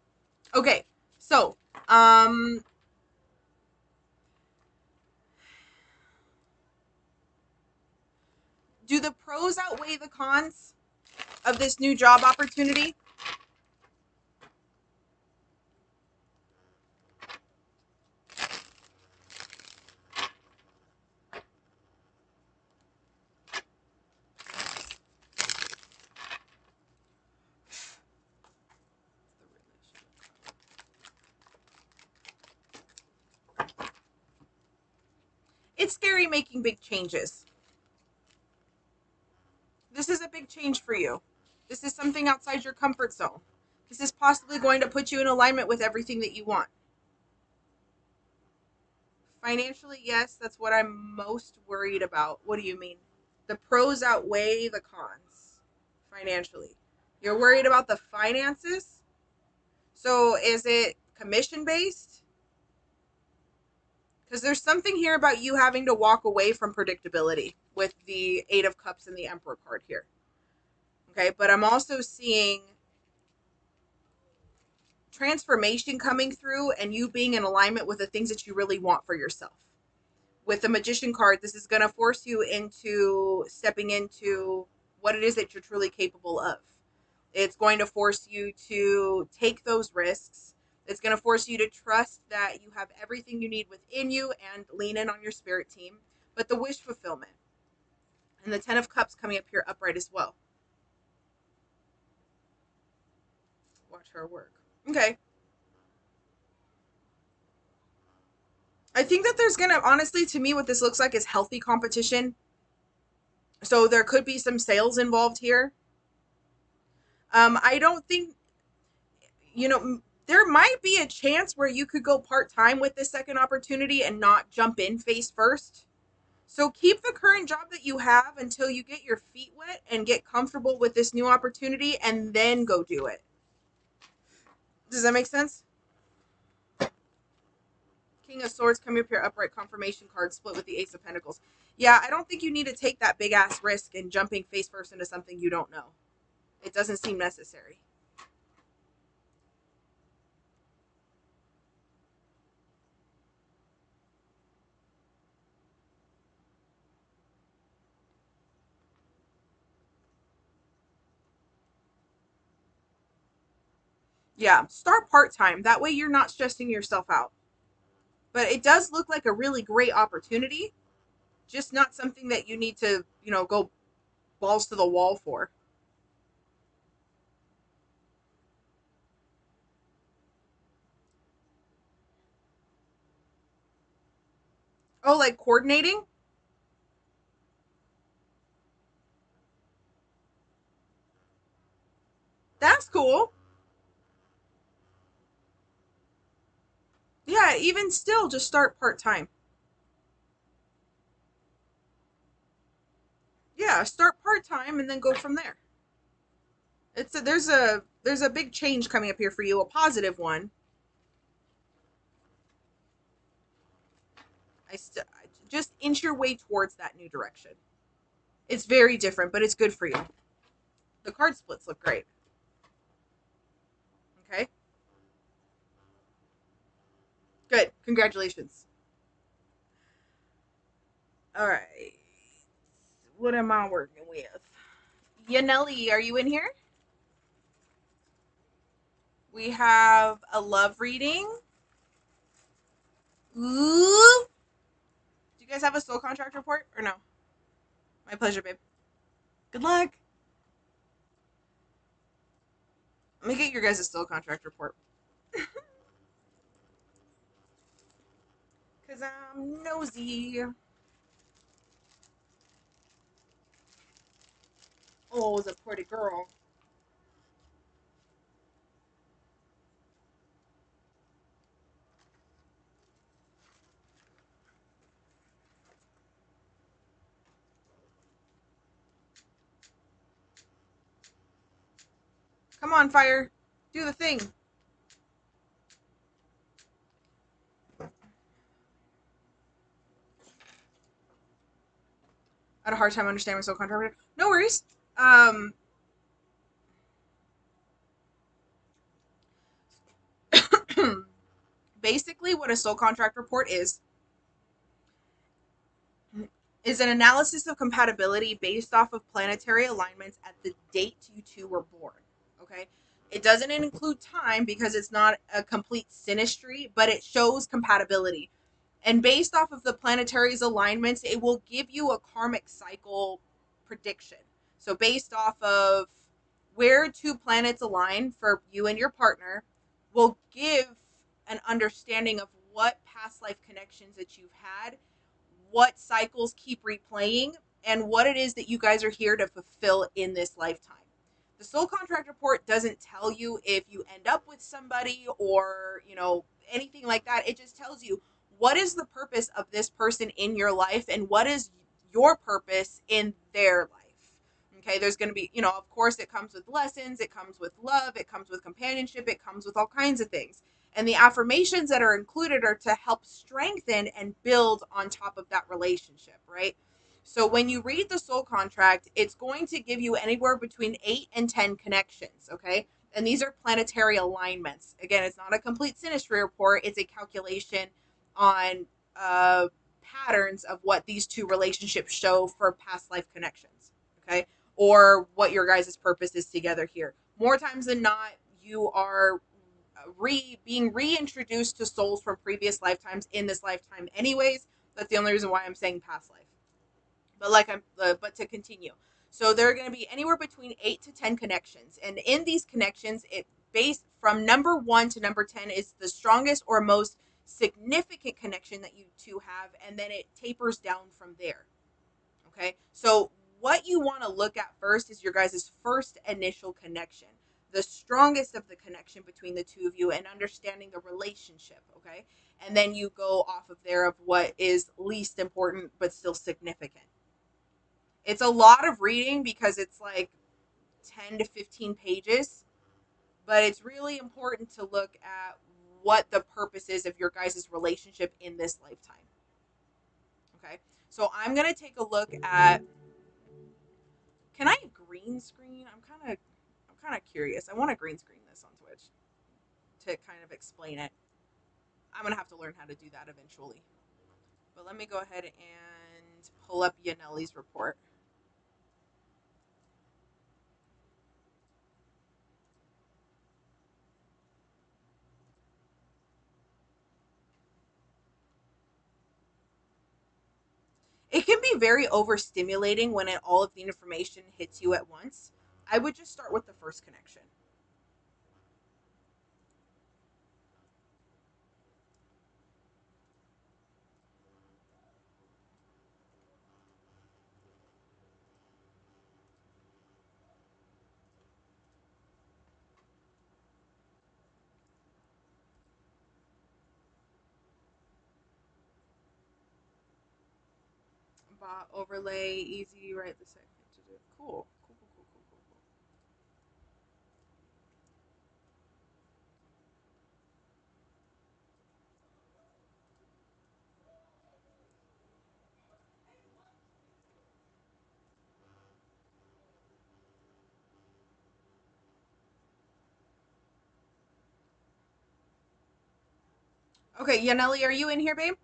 Okay, so, do the pros outweigh the cons of this new job opportunity? It's scary making big changes. This is a big change for you. This is something outside your comfort zone. This is possibly going to put you in alignment with everything that you want. Financially, yes, that's what I'm most worried about. What do you mean? The pros outweigh the cons financially. You're worried about the finances? So is it commission based? Because there's something here about you having to walk away from predictability with the Eight of Cups and the Emperor card here. Okay, but I'm also seeing transformation coming through and you being in alignment with the things that you really want for yourself. With the Magician card, this is going to force you into stepping into what it is that you're truly capable of. It's going to force you to take those risks. It's going to force you to trust that you have everything you need within you and lean in on your spirit team. But the wish fulfillment and the Ten of Cups coming up here upright as well. Watch her work. Okay. I think that there's going to, honestly, to me, what this looks like is healthy competition. So there could be some sales involved here. I don't think, there might be a chance where you could go part-time with this second opportunity and not jump in face first. So keep the current job that you have until you get your feet wet and get comfortable with this new opportunity and then go do it. Does that make sense? King of Swords coming up here, upright confirmation card, split with the Ace of Pentacles. Yeah, I don't think you need to take that big ass risk in jumping face first into something you don't know. It doesn't seem necessary. Yeah, start part-time. That way you're not stressing yourself out. But it does look like a really great opportunity, just not something that you need to, go balls to the wall for. Oh, like coordinating? That's cool. Yeah, even still, just start part-time. Yeah, start part-time and then go from there. There's a big change coming up here for you, a positive one. Just inch your way towards that new direction. It's very different, but it's good for you. The card splits look great. Okay? Good. Congratulations. All right. What am I working with? Yaneli, are you in here? We have a love reading. Ooh. Do you guys have a soul contract report or no? My pleasure, babe. Good luck. Let me get your guys' soul contract report. Because I'm nosy. Oh, the pretty girl. Come on, fire. Do the thing. I had a hard time understanding soul contractor. No worries. Um, Basically, what a soul contract report is an analysis of compatibility based off of planetary alignments at the date you two were born. Okay? It doesn't include time because it's not a complete synastry, but it shows compatibility. And based off of the planetary's alignments, it will give you a karmic cycle prediction. So, based off of where two planets align for you and your partner, will give an understanding of what past life connections that you've had, what cycles keep replaying, and what it is that you guys are here to fulfill in this lifetime. The soul contract report doesn't tell you if you end up with somebody or, anything like that. It just tells you what is the purpose of this person in your life and what is your purpose in their life. Okay, there's going to be, of course, it comes with lessons, it comes with love, it comes with companionship, it comes with all kinds of things. And the affirmations that are included are to help strengthen and build on top of that relationship, right? So when you read the soul contract, it's going to give you anywhere between 8 and 10 connections, okay? And these are planetary alignments. Again, it's not a complete synastry report, it's a calculation on patterns of what these two relationships show for past life connections, okay? Or what your guys' purpose is together here. More times than not, you are being reintroduced to souls from previous lifetimes in this lifetime anyways. That's the only reason why I'm saying past life. But to continue. So there are going to be anywhere between 8 to 10 connections. And in these connections, it based from number 1 to number 10 is the strongest or most significant connection that you two have, and then it tapers down from there. Okay? So what you want to look at first is your guys' first initial connection, the strongest of the connection between the two of you, and understanding the relationship. Okay? And then you go off of there of what is least important but still significant. It's a lot of reading because it's like 10 to 15 pages, but it's really important to look at what the purpose is of your guys' relationship in this lifetime. Okay? So I'm going to take a look at, can I green screen? I'm kind of curious. I want to green screen this on Twitch to kind of explain it. I'm going to have to learn how to do that eventually. But let me go ahead and pull up Yaneli's report. It can be very overstimulating when all of the information hits you at once. I would just start with the first connection. Bot overlay, easy, right? The second to do. Cool. Cool, cool, cool, cool, cool, cool. Okay, Yaneli, are you in here, babe?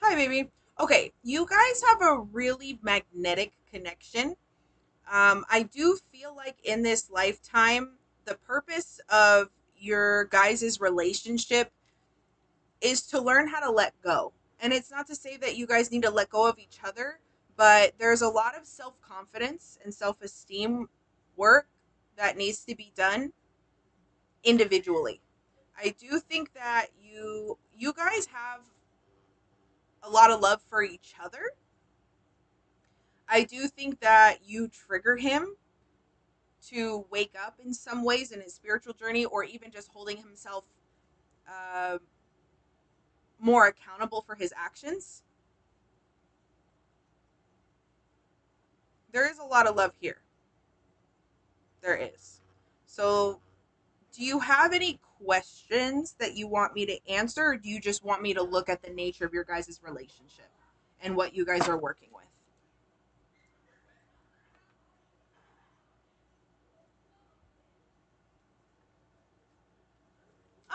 Hi, baby. Okay, you guys have a really magnetic connection. I do feel like in this lifetime, the purpose of your guys' relationship is to learn how to let go. And it's not to say that you guys need to let go of each other, but there's a lot of self confidence and self esteem work that needs to be done individually. I do think that you guys have a lot of love for each other. I do think that you trigger him to wake up in some ways in his spiritual journey, or even just holding himself uh, more accountable for his actions. There is a lot of love here. There is. So, do you have any questions that you want me to answer, or do you just want me to look at the nature of your guys' relationship and what you guys are working with?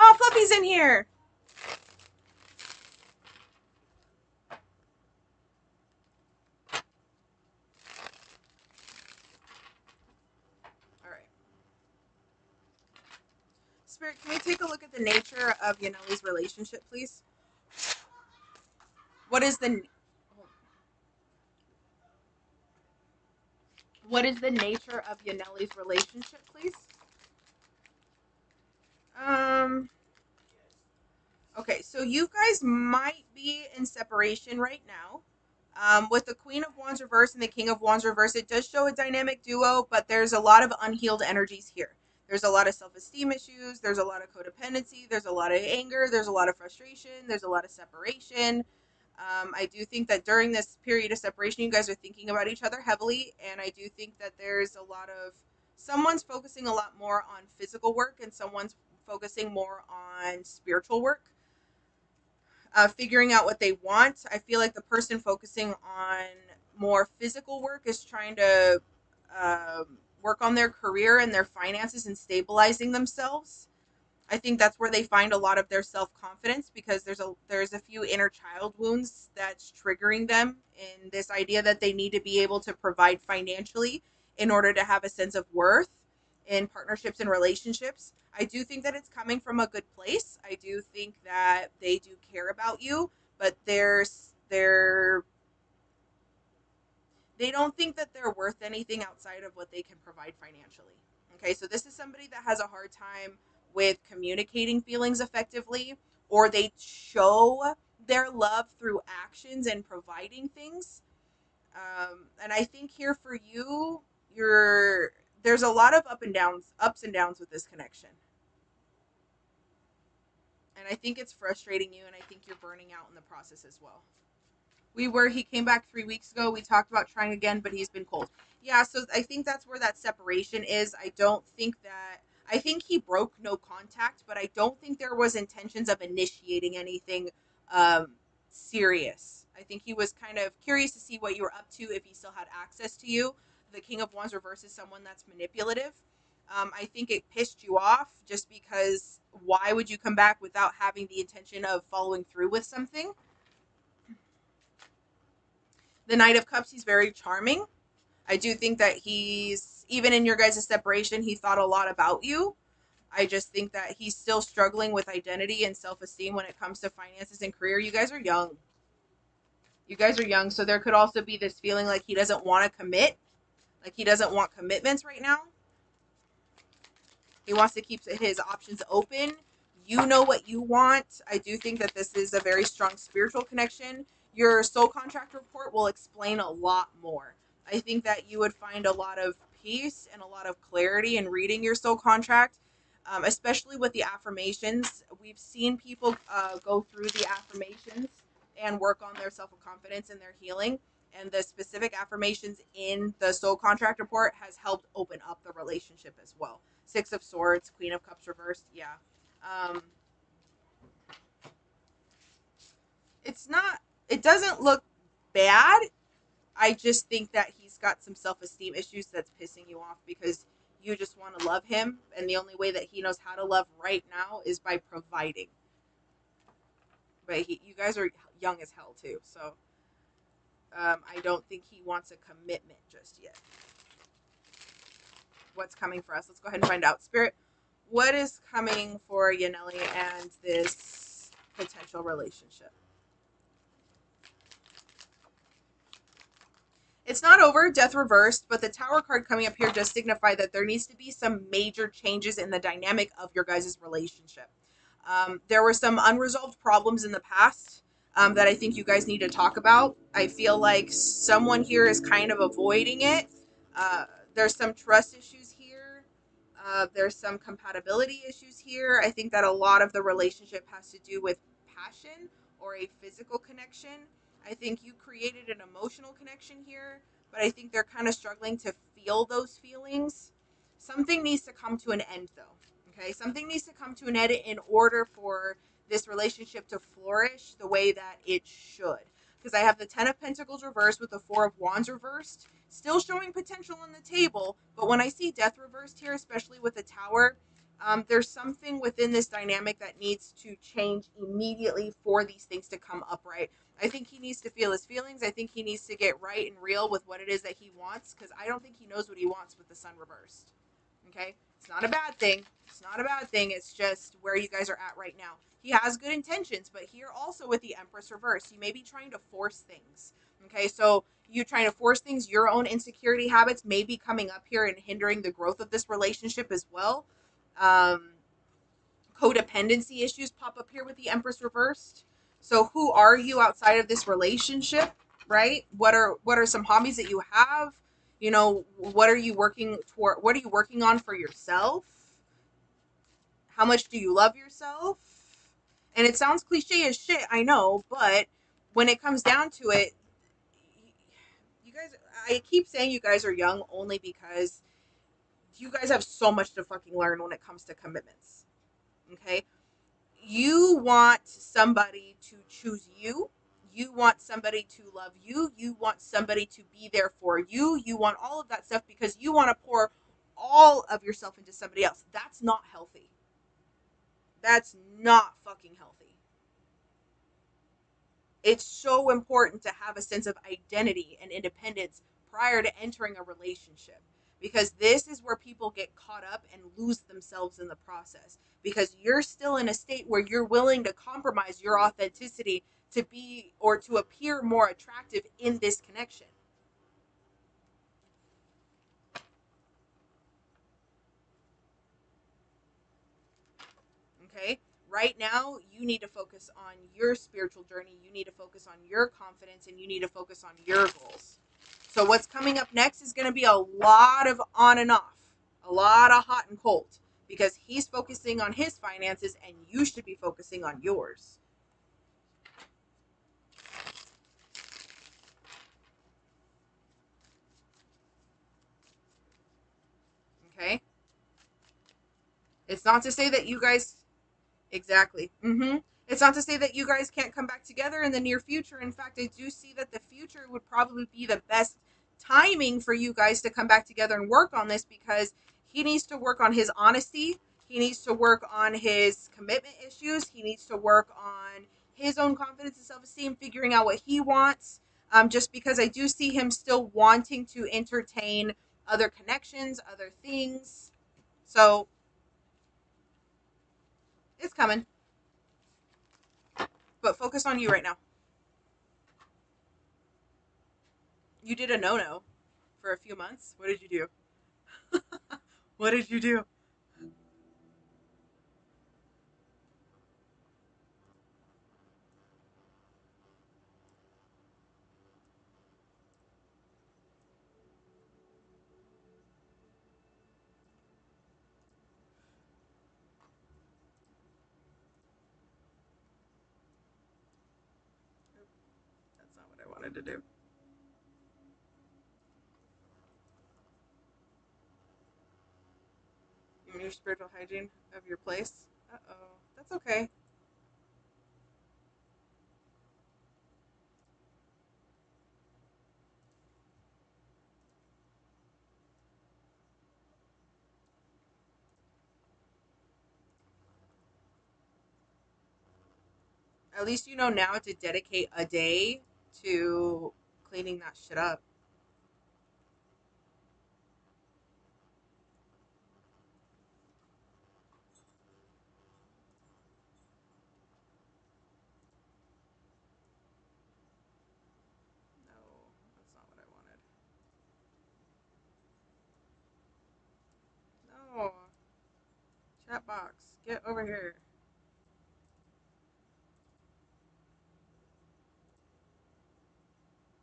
Oh, Fluffy's in here. All right. Spirit, can we take a look at the nature of Yaneli's relationship, please? What is the nature of Yaneli's relationship, please? Um. Okay, so you guys might be in separation right now. With the Queen of Wands reverse and the King of Wands reverse, it does show a dynamic duo, but there's a lot of unhealed energies here. There's a lot of self-esteem issues. There's a lot of codependency. There's a lot of anger. There's a lot of frustration. There's a lot of separation. I do think that during this period of separation, you guys are thinking about each other heavily, and I do think that there's a lot of someone's focusing a lot more on physical work and someone's focusing more on spiritual work, figuring out what they want. I feel like the person focusing on more physical work is trying to work on their career and their finances and stabilizing themselves. I think that's where they find a lot of their self-confidence, because there's a few inner child wounds that's triggering them in this idea that they need to be able to provide financially in order to have a sense of worth in partnerships and relationships. I do think that it's coming from a good place. I do think that they do care about you, but they don't think that they're worth anything outside of what they can provide financially. Okay, so this is somebody that has a hard time with communicating feelings effectively, or they show their love through actions and providing things. And I think here for you, there's a lot of ups and downs with this connection. And I think it's frustrating you, and I think you're burning out in the process as well. He came back 3 weeks ago. We talked about trying again, but he's been cold. Yeah, so I think that's where that separation is. I think he broke no contact, but I don't think there was intentions of initiating anything um, serious. I think he was kind of curious to see what you were up to, if he still had access to you. The King of Wands reverse is someone that's manipulative. I think it pissed you off just because why would you come back without having the intention of following through with something? The Knight of Cups, he's very charming. I do think that he's, even in your guys' separation, he thought a lot about you. I just think that he's still struggling with identity and self-esteem when it comes to finances and career. You guys are young. You guys are young, so there could also be this feeling like he doesn't want to commit, like he doesn't want commitments right now. He wants to keep his options open. You know what you want. I do think that this is a very strong spiritual connection. Your soul contract report will explain a lot more. I think that you would find a lot of peace and a lot of clarity in reading your soul contract, especially with the affirmations. We've seen people go through the affirmations and work on their self-confidence and their healing. And the specific affirmations in the soul contract report has helped open up the relationship as well. Six of Swords, Queen of Cups reversed. Yeah. Um, it's not, it doesn't look bad. I just think that he's got some self esteem issues that's pissing you off, because you just want to love him. And the only way that he knows how to love right now is by providing. But you guys are young as hell, too. So I don't think he wants a commitment just yet. What's coming for us? Let's go ahead and find out. Spirit, what is coming for Yaneli and this potential relationship? It's not over, death reversed, but the Tower card coming up here does signify that there needs to be some major changes in the dynamic of your guys' relationship. There were some unresolved problems in the past that I think you guys need to talk about. I feel like someone here is kind of avoiding it. There's some trust issues here. There's some compatibility issues here. I think that a lot of the relationship has to do with passion or a physical connection. I think you created an emotional connection here, but I think they're kind of struggling to feel those feelings. Something needs to come to an end, though. Okay, something needs to come to an end in order for this relationship to flourish the way that it should. Because I have the Ten of Pentacles reversed with the Four of Wands reversed, still showing potential on the table. But when I see Death reversed here, especially with the Tower, there's something within this dynamic that needs to change immediately for these things to come upright. I think he needs to feel his feelings. I think he needs to get right and real with what it is that he wants, because I don't think he knows what he wants with the Sun reversed. Okay? It's not a bad thing. It's not a bad thing. It's just where you guys are at right now. He has good intentions, but here also with the Empress reversed, you may be trying to force things. Okay, so you trying to force things, your own insecurity habits may be coming up here and hindering the growth of this relationship as well. Codependency issues pop up here with the Empress reversed. So who are you outside of this relationship, right? What are some hobbies that you have? You know, what are you working toward? What are you working on for yourself? How much do you love yourself? And it sounds cliche as shit, I know, but when it comes down to it, you guys, I keep saying you guys are young only because you guys have so much to fucking learn when it comes to commitments. Okay? You want somebody to choose you. You want somebody to love you. You want somebody to be there for you. You want all of that stuff because you want to pour all of yourself into somebody else. That's not healthy. That's not fucking healthy. It's so important to have a sense of identity and independence prior to entering a relationship, because this is where people get caught up and lose themselves in the process, because you're still in a state where you're willing to compromise your authenticity to be or to appear more attractive in this connection. Okay? Right now, you need to focus on your spiritual journey. You need to focus on your confidence, and you need to focus on your goals. So, what's coming up next is going to be a lot of on and off, a lot of hot and cold, because he's focusing on his finances, and you should be focusing on yours. Okay? It's not to say that you guys. Exactly. It's not to say that you guys can't come back together in the near future. In fact, I do see that the future would probably be the best timing for you guys to come back together and work on this, because he needs to work on his honesty. He needs to work on his commitment issues. He needs to work on his own confidence and self esteem, figuring out what he wants. Just because I do see him still wanting to entertain other connections, other things. So it's coming. But focus on you right now. You did a no-no for a few months. What did you do? What did you do? That's not what I wanted to do. You mean your spiritual hygiene of your place? Uh-oh. That's okay. At least you know now to dedicate a day to cleaning that shit up. No, that's not what I wanted. No. Chat box. Get over here.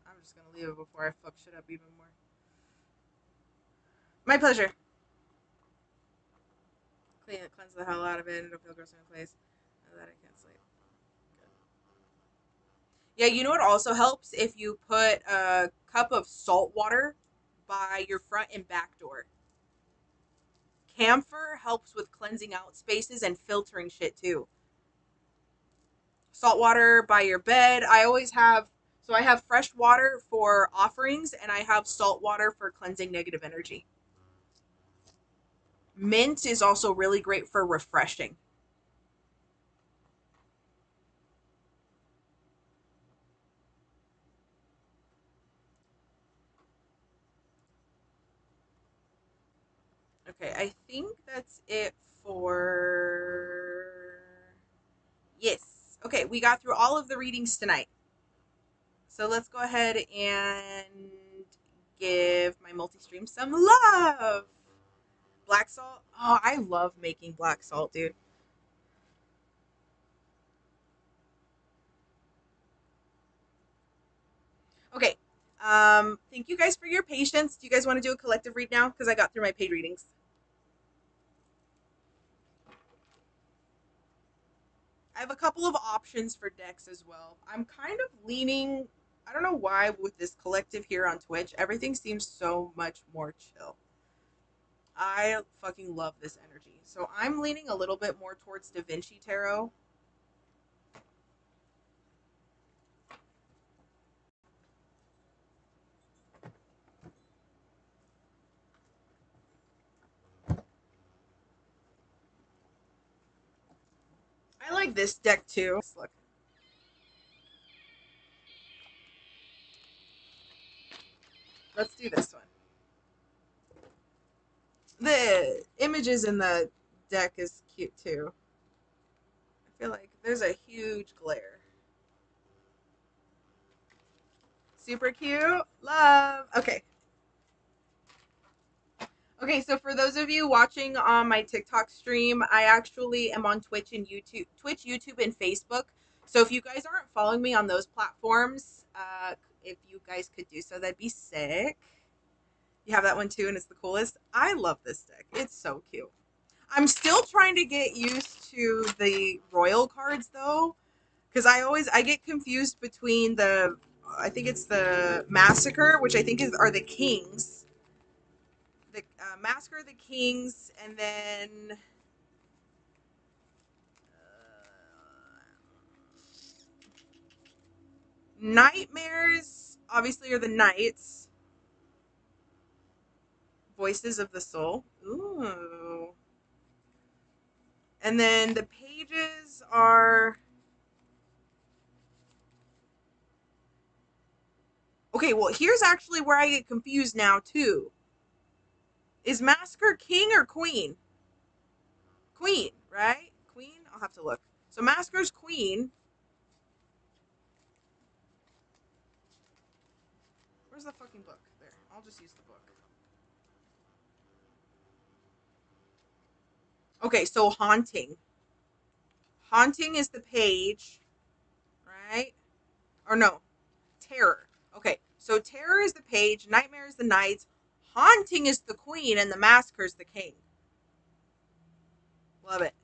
I'm just gonna leave it before I fuck shit up even more. My pleasure. Cleanse the hell out of it. It'll feel gross in place. And that I can't sleep. Yeah, you know what also helps? If you put a cup of salt water by your front and back door. Camphor helps with cleansing out spaces and filtering shit too. Salt water by your bed. I have fresh water for offerings and I have salt water for cleansing negative energy. Mint is also really great for refreshing. Okay, I think that's it for. Yes. Okay, we got through all of the readings tonight. So let's go ahead and give my multi-stream some love. Black salt. Oh, I love making black salt, dude. Okay. Thank you guys for your patience. Do you guys want to do a collective read now? Because I got through my paid readings. I have a couple of options for decks as well. I'm kind of leaning, I don't know why, with this collective here on Twitch, everything seems so much more chill. I fucking love this energy. So I'm leaning a little bit more towards Da Vinci Tarot. I like this deck too. Look. Let's do this one. The images in the deck is cute too. I feel like there's a huge glare. Super cute. Love. Okay. Okay, so for those of you watching on my TikTok stream, I actually am on Twitch, YouTube, and Facebook. So if you guys aren't following me on those platforms, if you guys could do so, that'd be sick. You have that one too, and it's the coolest. I love this deck. It's so cute. I'm still trying to get used to the royal cards though, because I get confused between I think it's the Massacre, which I think are the kings. The Massacre, the kings, and then Nightmares obviously are the knights. Voices of the Soul. Ooh. And then the pages are. Okay, well, here's actually where I get confused now, too. Is Massacre king or queen? Queen, right? Queen? I'll have to look. So Massacre's queen. Where's the fucking book? There. I'll just use the book. Okay, so Haunting. Haunting is the page, right? Or no, Terror. Okay, so Terror is the page, Nightmare is the knights, Haunting is the queen, and the Massacre is the king. Love it.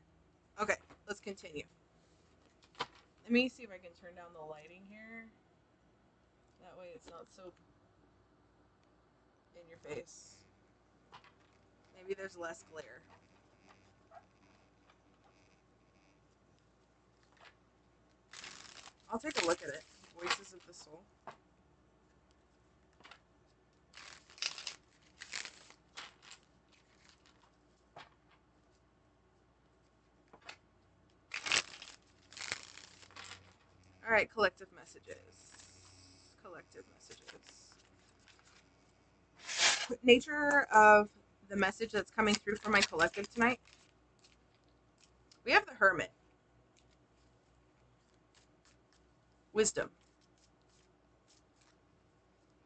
Okay, let's continue. Let me see if I can turn down the lighting here. That way it's not so in your face. Maybe there's less glare. I'll take a look at it. Voices of the Soul. Alright, collective messages. Collective messages. Nature of the message that's coming through from my collective tonight. We have the Hermit. Wisdom.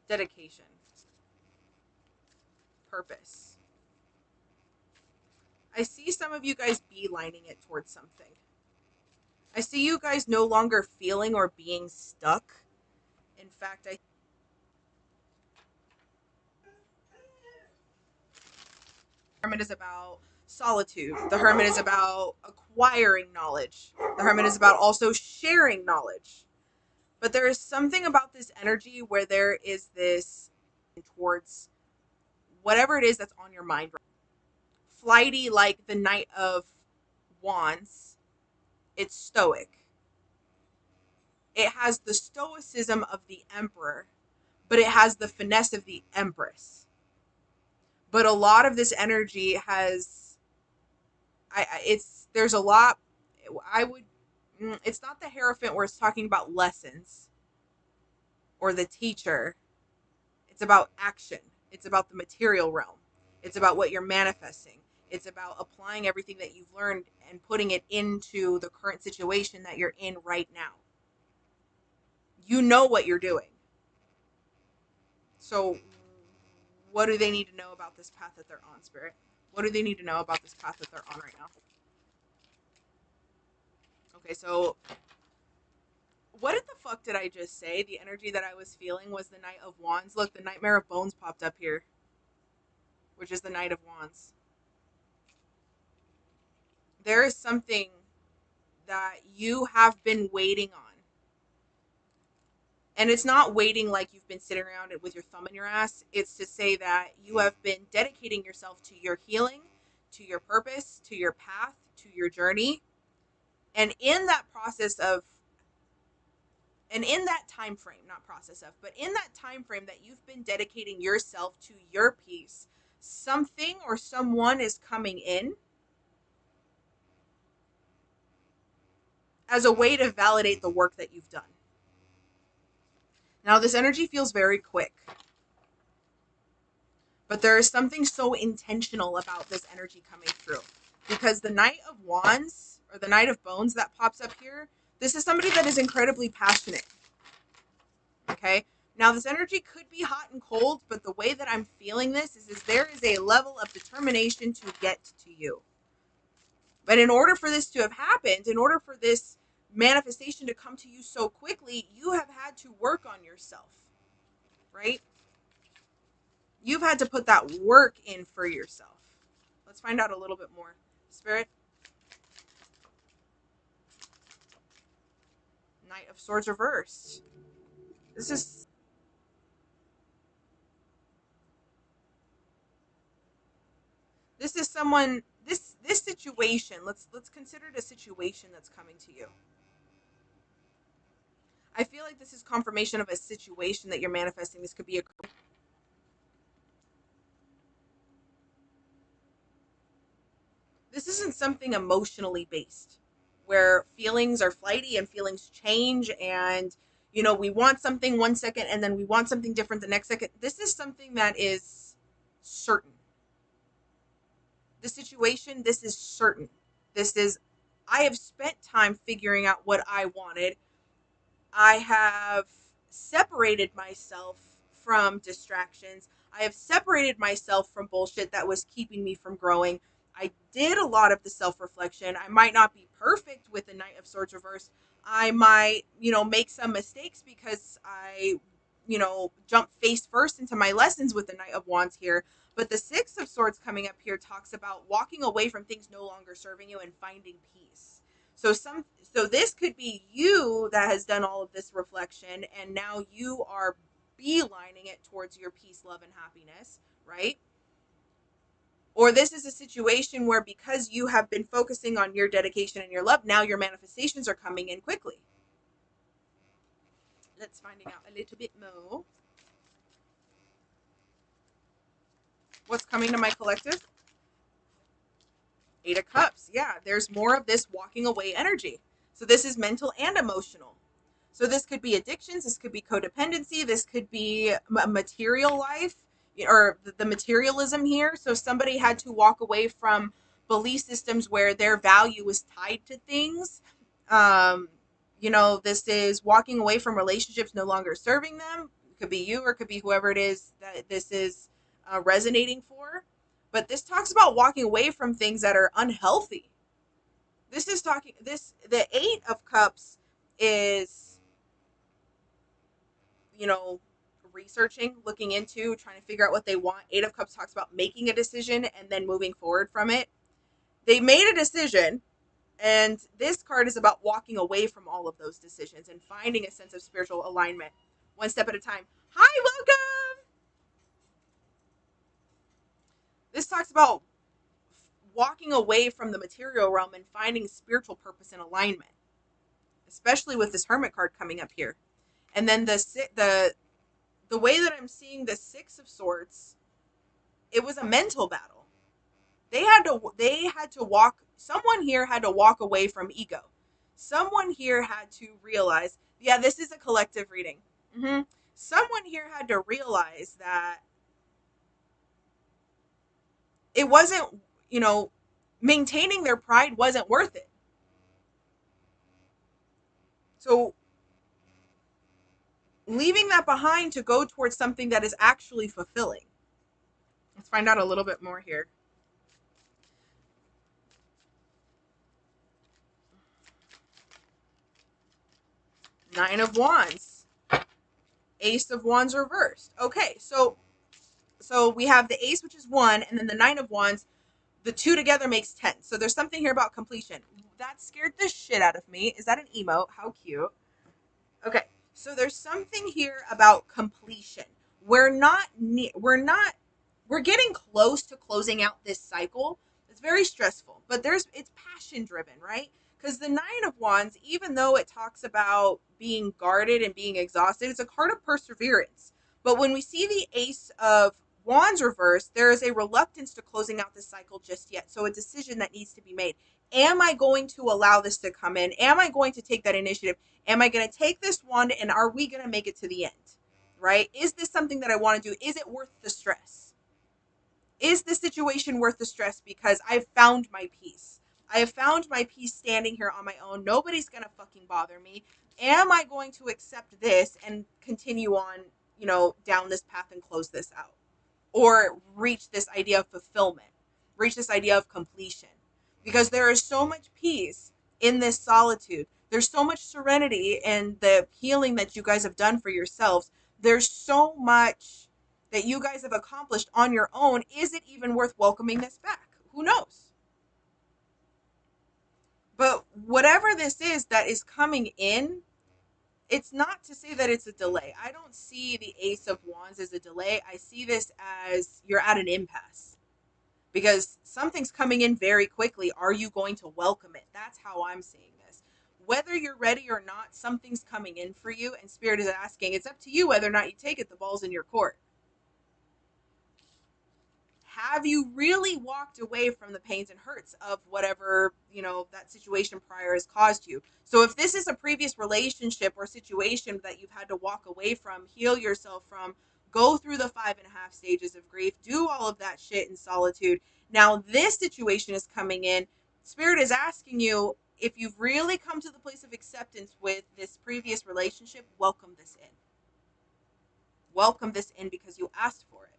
Dedication. Purpose. I see some of you guys beelining it towards something. I see you guys no longer feeling or being stuck. In fact, Hermit is about solitude. The Hermit is about acquiring knowledge. The Hermit is about also sharing knowledge. But there is something about this energy where there is this towards whatever it is that's on your mind. Flighty, like the Knight of Wands, it's stoic. It has the stoicism of the Emperor, but it has the finesse of the Empress. But a lot of this energy has, there's a lot. I would, it's not the Hierophant where it's talking about lessons or the teacher. It's about action. It's about the material realm. It's about what you're manifesting. It's about applying everything that you've learned and putting it into the current situation that you're in right now. You know what you're doing. So what do they need to know about this path that they're on, Spirit? What do they need to know about this path that they're on right now? Okay, so what the fuck did I just say? The energy that I was feeling was the Knight of Wands. Look, the Nightmare of Bones popped up here, which is the Knight of Wands. There is something that you have been waiting on. And it's not waiting like you've been sitting around with your thumb in your ass. It's to say that you have been dedicating yourself to your healing, to your purpose, to your path, to your journey. And in that process of, and in that time frame, not process of, but in that time frame that you've been dedicating yourself to your peace, something or someone is coming in as a way to validate the work that you've done. Now, this energy feels very quick, but there is something so intentional about this energy coming through, because the Knight of Wands or the Knight of Bones that pops up here, this is somebody that is incredibly passionate. Okay? Now, this energy could be hot and cold, but the way that I'm feeling this is there is a level of determination to get to you. But in order for this to have happened, in order for this manifestation to come to you so quickly, you have had to work on yourself, right? You've had to put that work in for yourself. Let's find out a little bit more. Spirit. Knight of Swords reversed. This is someone, this situation, let's consider it a situation that's coming to you. I feel like this is confirmation of a situation that you're manifesting. This could be a, this isn't something emotionally based where feelings are flighty and feelings change, and you know, we want something 1 second and then we want something different the next second. This is something that is certain. The situation, this is certain. This is, I have spent time figuring out what I wanted. I have separated myself from distractions. I have separated myself from bullshit that was keeping me from growing. I did a lot of the self-reflection. I might not be perfect with the Knight of Swords reverse. I might, you know, make some mistakes because I, you know, jump face first into my lessons with the Knight of Wands here. But the Six of Swords coming up here talks about walking away from things no longer serving you and finding peace. So this could be you that has done all of this reflection, and now you are beelining it towards your peace, love, and happiness, right? Or this is a situation where because you have been focusing on your dedication and your love, now your manifestations are coming in quickly. Let's find out a little bit more. What's coming to my collective? Eight of Cups. Yeah, there's more of this walking away energy. So this is mental and emotional. So this could be addictions, this could be codependency, this could be a material life, or the materialism here. So somebody had to walk away from belief systems where their value was tied to things. Um, you know, this is walking away from relationships no longer serving them. It could be you, or it could be whoever it is that this is resonating for. But this talks about walking away from things that are unhealthy. This is talking, the Eight of Cups is, you know, researching, looking into, trying to figure out what they want. Eight of Cups talks about making a decision and then moving forward from it. They made a decision, and this card is about walking away from all of those decisions and finding a sense of spiritual alignment one step at a time. Hi, welcome! This talks about walking away from the material realm and finding spiritual purpose and alignment, especially with this Hermit card coming up here. And then the way that I'm seeing the Six of Swords, it was a mental battle. They had to walk, someone here had to walk away from ego. Someone here had to realize, yeah, this is a collective reading. Someone here had to realize that it wasn't, maintaining their pride wasn't worth it. So leaving that behind to go towards something that is actually fulfilling. Let's find out a little bit more here. Nine of Wands. Ace of Wands reversed. Okay, so we have the Ace, which is 1, and then the Nine of Wands. The two together makes 10. So there's something here about completion. That scared the shit out of me. Is that an emote? How cute. Okay, so there's something here about completion. We're getting close to closing out this cycle. It's very stressful, but it's passion driven, right? Because the Nine of Wands, even though it talks about being guarded and being exhausted, it's a card of perseverance. But when we see the Ace of Wands reversed, there is a reluctance to closing out this cycle just yet. So a decision that needs to be made. Am I going to allow this to come in? Am I going to take that initiative? Am I going to take this wand, and are we going to make it to the end? Right? Is this something that I want to do? Is it worth the stress? Is this situation worth the stress? Because I've found my peace. I have found my peace standing here on my own. Nobody's going to fucking bother me. Am I going to accept this and continue on, down this path and close this out? Or reach this idea of fulfillment, reach this idea of completion? Because there is so much peace in this solitude. There's so much serenity in the healing that you guys have done for yourselves. There's so much that you guys have accomplished on your own. Is it even worth welcoming this back? Who knows? But whatever this is that is coming in, it's not to say that it's a delay. I don't see the Ace of Wands as a delay. I see this as you're at an impasse because something's coming in very quickly. Are you going to welcome it? That's how I'm seeing this. Whether you're ready or not, something's coming in for you, and Spirit is asking, it's up to you whether or not you take it. The ball's in your court. Have you really walked away from the pains and hurts of whatever, that situation prior has caused you? So if this is a previous relationship or situation that you've had to walk away from, heal yourself from, go through the 5.5 stages of grief, do all of that shit in solitude. Now this situation is coming in. Spirit is asking you, if you've really come to the place of acceptance with this previous relationship, welcome this in. Welcome this in because you asked for it.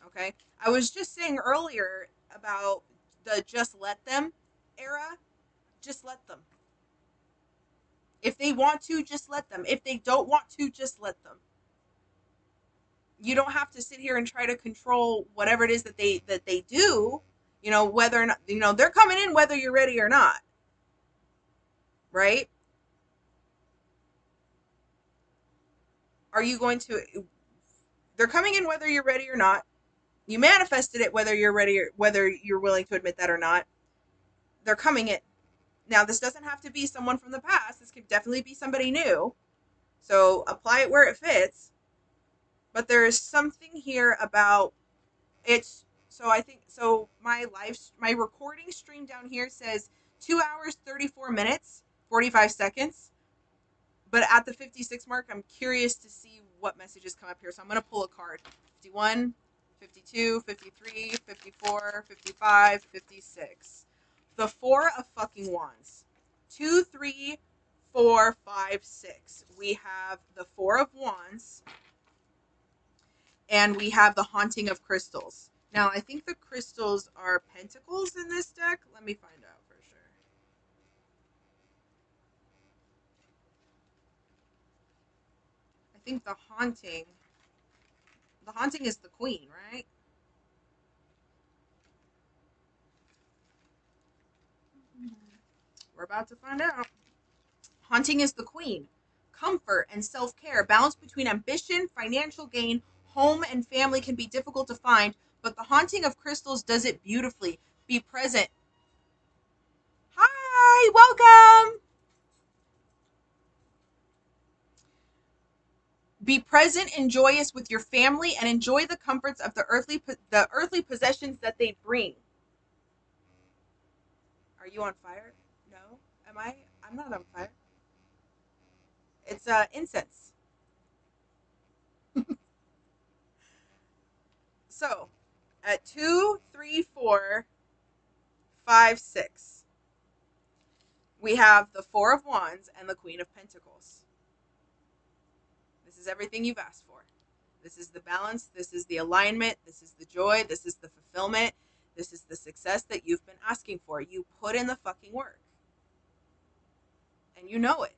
Okay, I was just saying earlier about the just let them era. Just let them. If they want to, just let them. If they don't want to, just let them. You don't have to sit here and try to control whatever it is that they do. Whether or not they're coming in whether you're ready or not. Right? Are you going to? They're coming in whether you're ready or not. You manifested it whether you're ready or whether you're willing to admit that or not. They're coming in. Now, this doesn't have to be someone from the past. This could definitely be somebody new. So apply it where it fits. But there is something here about it's. So I think so. My recording stream down here says 2 hours 34 minutes 45 seconds. But at the 56 mark, I'm curious to see what messages come up here. So I'm going to pull a card. 51, 52, 53, 54, 55, 56. The Four of fucking Wands. 2, 3, 4, 5, 6. We have the Four of Wands. And we have the Haunting of Crystals. Now, I think the crystals are pentacles in this deck. Let me find out for sure. I think the Haunting is the Queen, right? We're about to find out. Haunting is the queen. Comfort and self-care. Balance between ambition, financial gain, home, and family can be difficult to find, but the haunting of crystals does it beautifully. Be present. Hi, welcome. Be present and joyous with your family and enjoy the comforts of the earthly possessions that they bring. Are you on fire? No. Am I? I'm not on fire. It's incense. So, at 2, 3, 4, 5, 6, we have the Four of Wands and the Queen of Pentacles. This is everything you've asked for. This is the balance. This is the alignment. This is the joy. This is the fulfillment. This is the success that you've been asking for. You put in the fucking work. And you know it.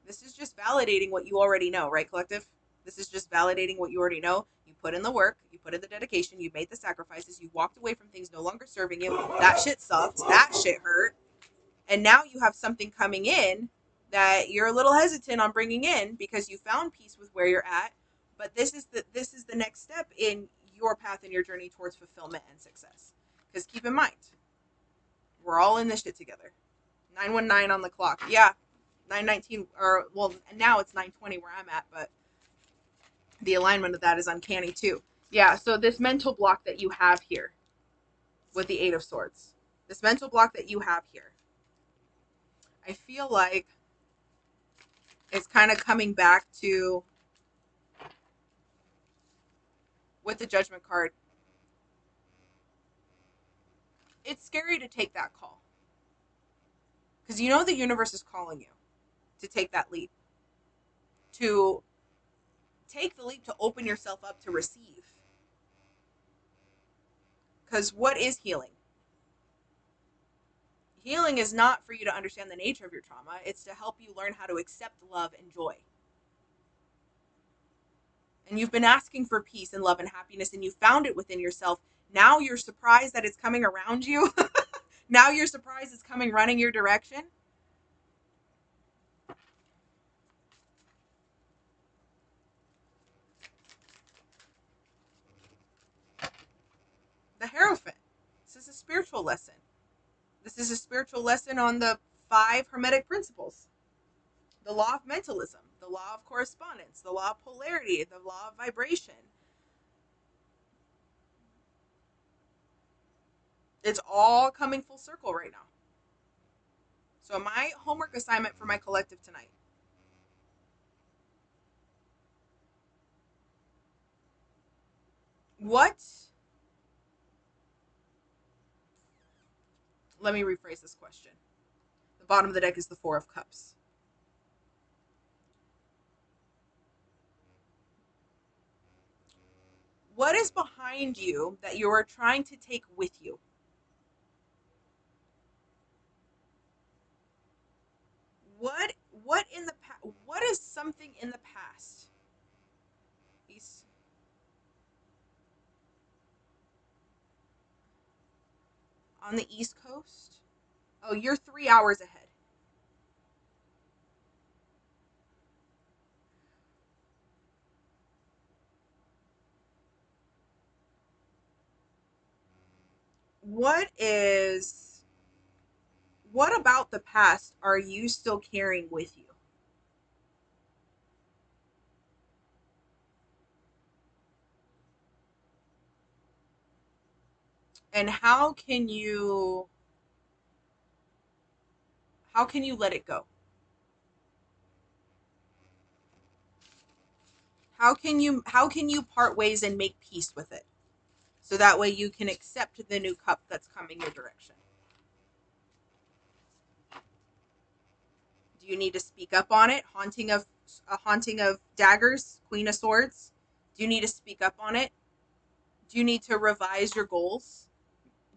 This is just validating what you already know, right, collective? This is just validating what you already know. You put in the work. You put in the dedication. You made the sacrifices. You walked away from things no longer serving you. That shit sucked. That shit hurt. And now you have something coming in that you're a little hesitant on bringing in because you found peace with where you're at. But this is the next step in your path and your journey towards fulfillment and success. Because keep in mind, we're all in this shit together. 919 on the clock. Yeah, 919, or well, now it's 920 where I'm at, but the alignment of that is uncanny too. Yeah, so this mental block that you have here with the Eight of Swords, this mental block that you have here, I feel like it's kind of coming back to, with the Judgment card, it's scary to take that call. Because you know the universe is calling you to take that leap. To take the leap to open yourself up to receive. Because what is healing? Healing is not for you to understand the nature of your trauma. It's to help you learn how to accept love and joy. And you've been asking for peace and love and happiness, and you found it within yourself. Now you're surprised that it's coming around you. Now you're surprised it's coming running your direction. The Hierophant. This is a spiritual lesson. This is a spiritual lesson on the 5 Hermetic principles. The law of mentalism, the law of correspondence, the law of polarity, the law of vibration. It's all coming full circle right now. So my homework assignment for my collective tonight. Let me rephrase this question. The bottom of the deck is the Four of Cups. What is behind you that you are trying to take with you? What is something in the past? On the East Coast? Oh, you're 3 hours ahead. What about the past are you still carrying with you? And how can you let it go? How can you part ways and make peace with it? So that way you can accept the new cup that's coming your direction. Do you need to speak up on it? A haunting of daggers, Queen of Swords. Do you need to speak up on it? Do you need to revise your goals?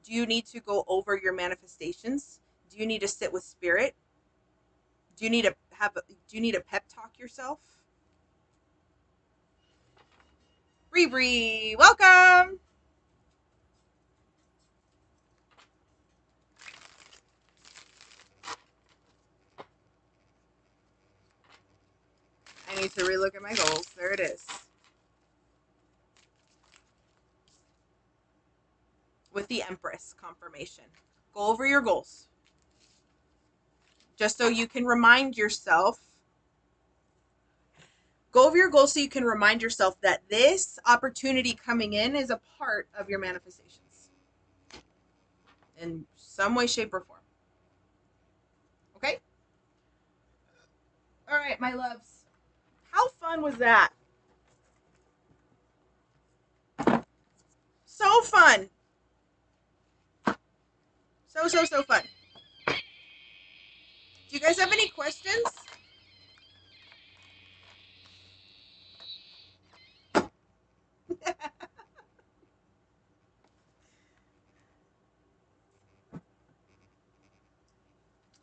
Do you need to go over your manifestations? Do you need to sit with spirit? Do you need to pep talk yourself? Bree, welcome. to relook at my goals. There it is. With the Empress confirmation. Go over your goals. Just so you can remind yourself. Go over your goals so you can remind yourself that this opportunity coming in is a part of your manifestations. In some way, shape, or form. Okay? All right, my loves. How fun was that? So fun. So fun. Do you guys have any questions?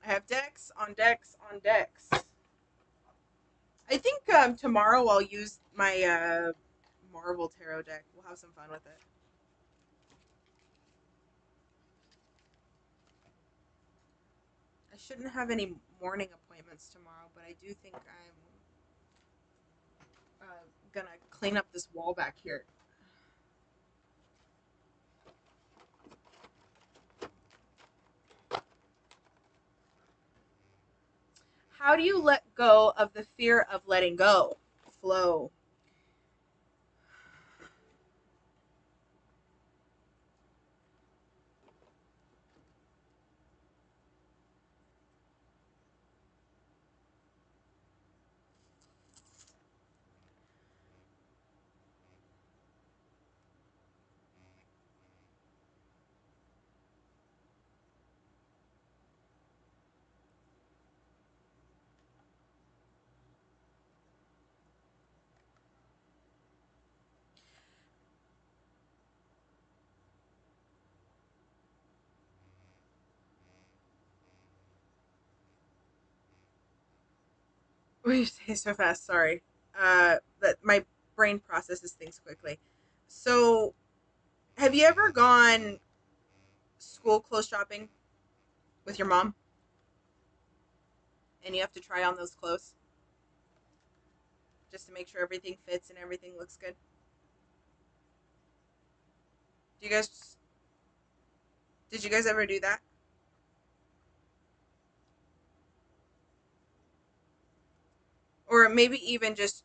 I have decks on decks on decks. I think tomorrow I'll use my Marvel Tarot deck. We'll have some fun with it. I shouldn't have any morning appointments tomorrow, but I do think I'm gonna clean up this wall back here. How do you let go of the fear of letting go? Flow. You say so fast. Sorry. That my brain processes things quickly. So, have you ever gone school clothes shopping with your mom, and you have to try on those clothes just to make sure everything fits and everything looks good? Do you guys? Did you guys ever do that? Or maybe even just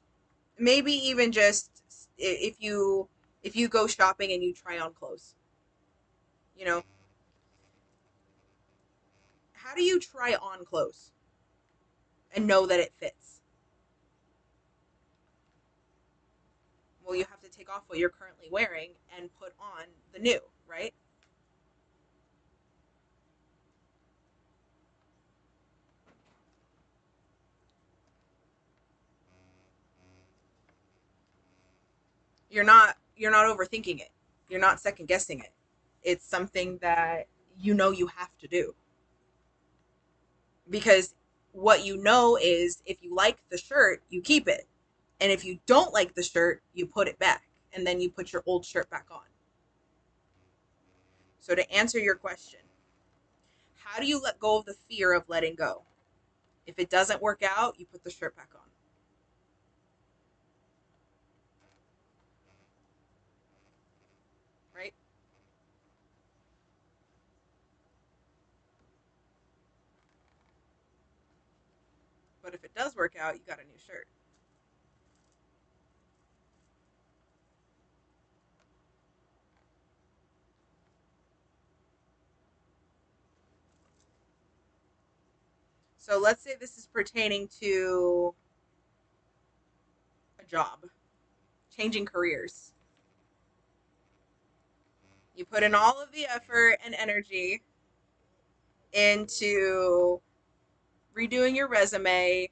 if you go shopping and you try on clothes, you know, how do you try on clothes and know that it fits? Well, you have to take off what you're currently wearing and put on the new, right? You're not overthinking it. You're not second guessing it. It's something that you have to do. Because what you know is if you like the shirt, you keep it. And if you don't like the shirt, you put it back. And then you put your old shirt back on. So to answer your question, how do you let go of the fear of letting go? If it doesn't work out, you put the shirt back on. Right? But if it does work out, you got a new shirt. So let's say this is pertaining to a job, changing careers. You put in all of the effort and energy into redoing your resume,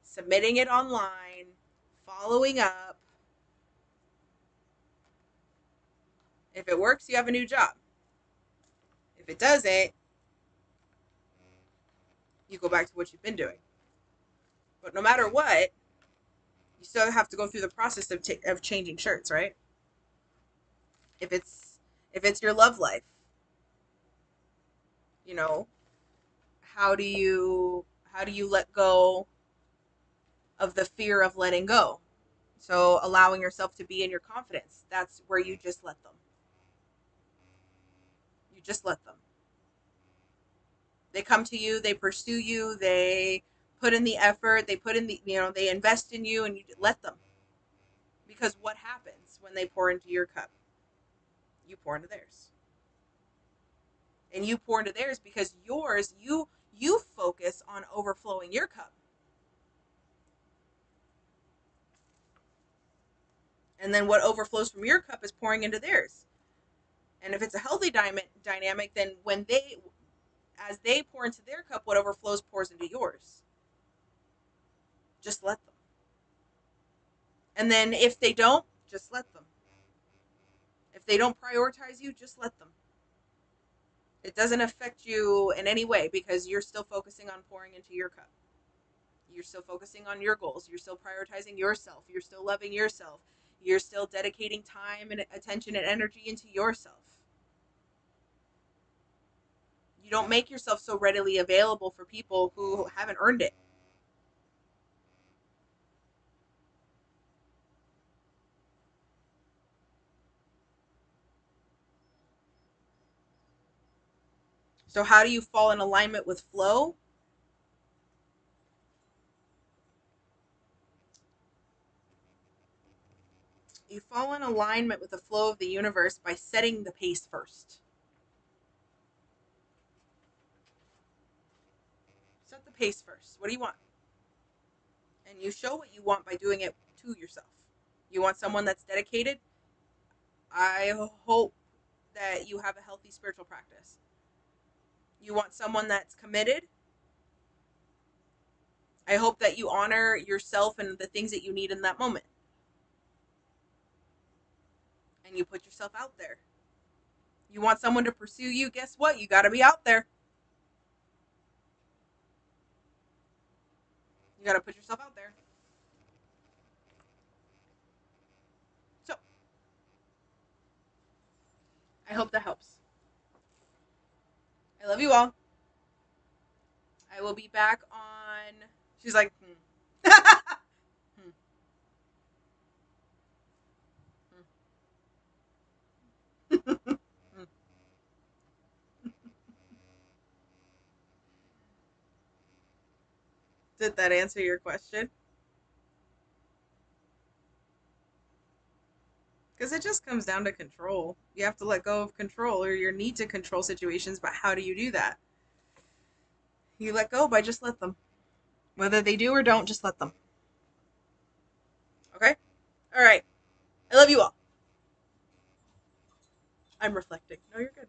submitting it online, following up. If it works, you have a new job. If it doesn't, you go back to what you've been doing. But no matter what, you still have to go through the process of changing shirts, right? If it's your love life, you know, how do you let go of the fear of letting go. So allowing yourself to be in your confidence, that's where you just let them. You just let them. They come to you, they pursue you, they put in the effort, they put in the, they invest in you, and you let them. Because what happens when they pour into your cup? You pour into theirs. And you pour into theirs because yours, you focus on overflowing your cup. And then what overflows from your cup is pouring into theirs. And if it's a healthy dynamic, then as they pour into their cup, what overflows pours into yours. Just let them. And then if they don't, just let them. If they don't prioritize you, just let them. It doesn't affect you in any way because you're still focusing on pouring into your cup. You're still focusing on your goals. You're still prioritizing yourself. You're still loving yourself. You're still dedicating time and attention and energy into yourself. You don't make yourself so readily available for people who haven't earned it. So how do you fall in alignment with flow? You fall in alignment with the flow of the universe by setting the pace first. Set the pace first. What do you want? And you show what you want by doing it to yourself. You want someone that's dedicated? I hope that you have a healthy spiritual practice. You want someone that's committed? I hope that you honor yourself and the things that you need in that moment. And you put yourself out there. You want someone to pursue you? Guess what? You got to be out there. You got to put yourself out there. So, I hope that helps. I love you all. I will be back on. She's like, Did that answer your question? Because it just comes down to control. You have to let go of control or your need to control situations, but how do you do that? You let go by just let them. Whether they do or don't, just let them. Okay? All right. I love you all. I'm reflecting. No, you're good.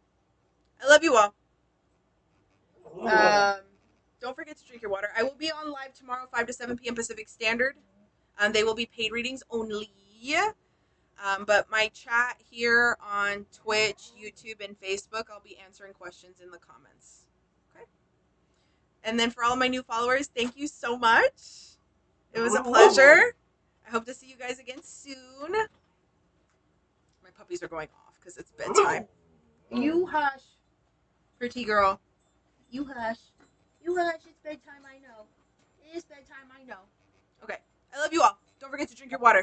I love you all. Don't forget to drink your water. I will be on live tomorrow, 5 to 7 p.m. Pacific Standard. They will be paid readings only. But my chat here on Twitch, YouTube, and Facebook, I'll be answering questions in the comments. Okay? And then for all of my new followers, thank you so much. It was a pleasure. I hope to see you guys again soon. My puppies are going off because it's bedtime. You hush. Pretty girl. You hush. You hush. It's bedtime, I know. It is bedtime, I know. Okay. I love you all. Don't forget to drink your water.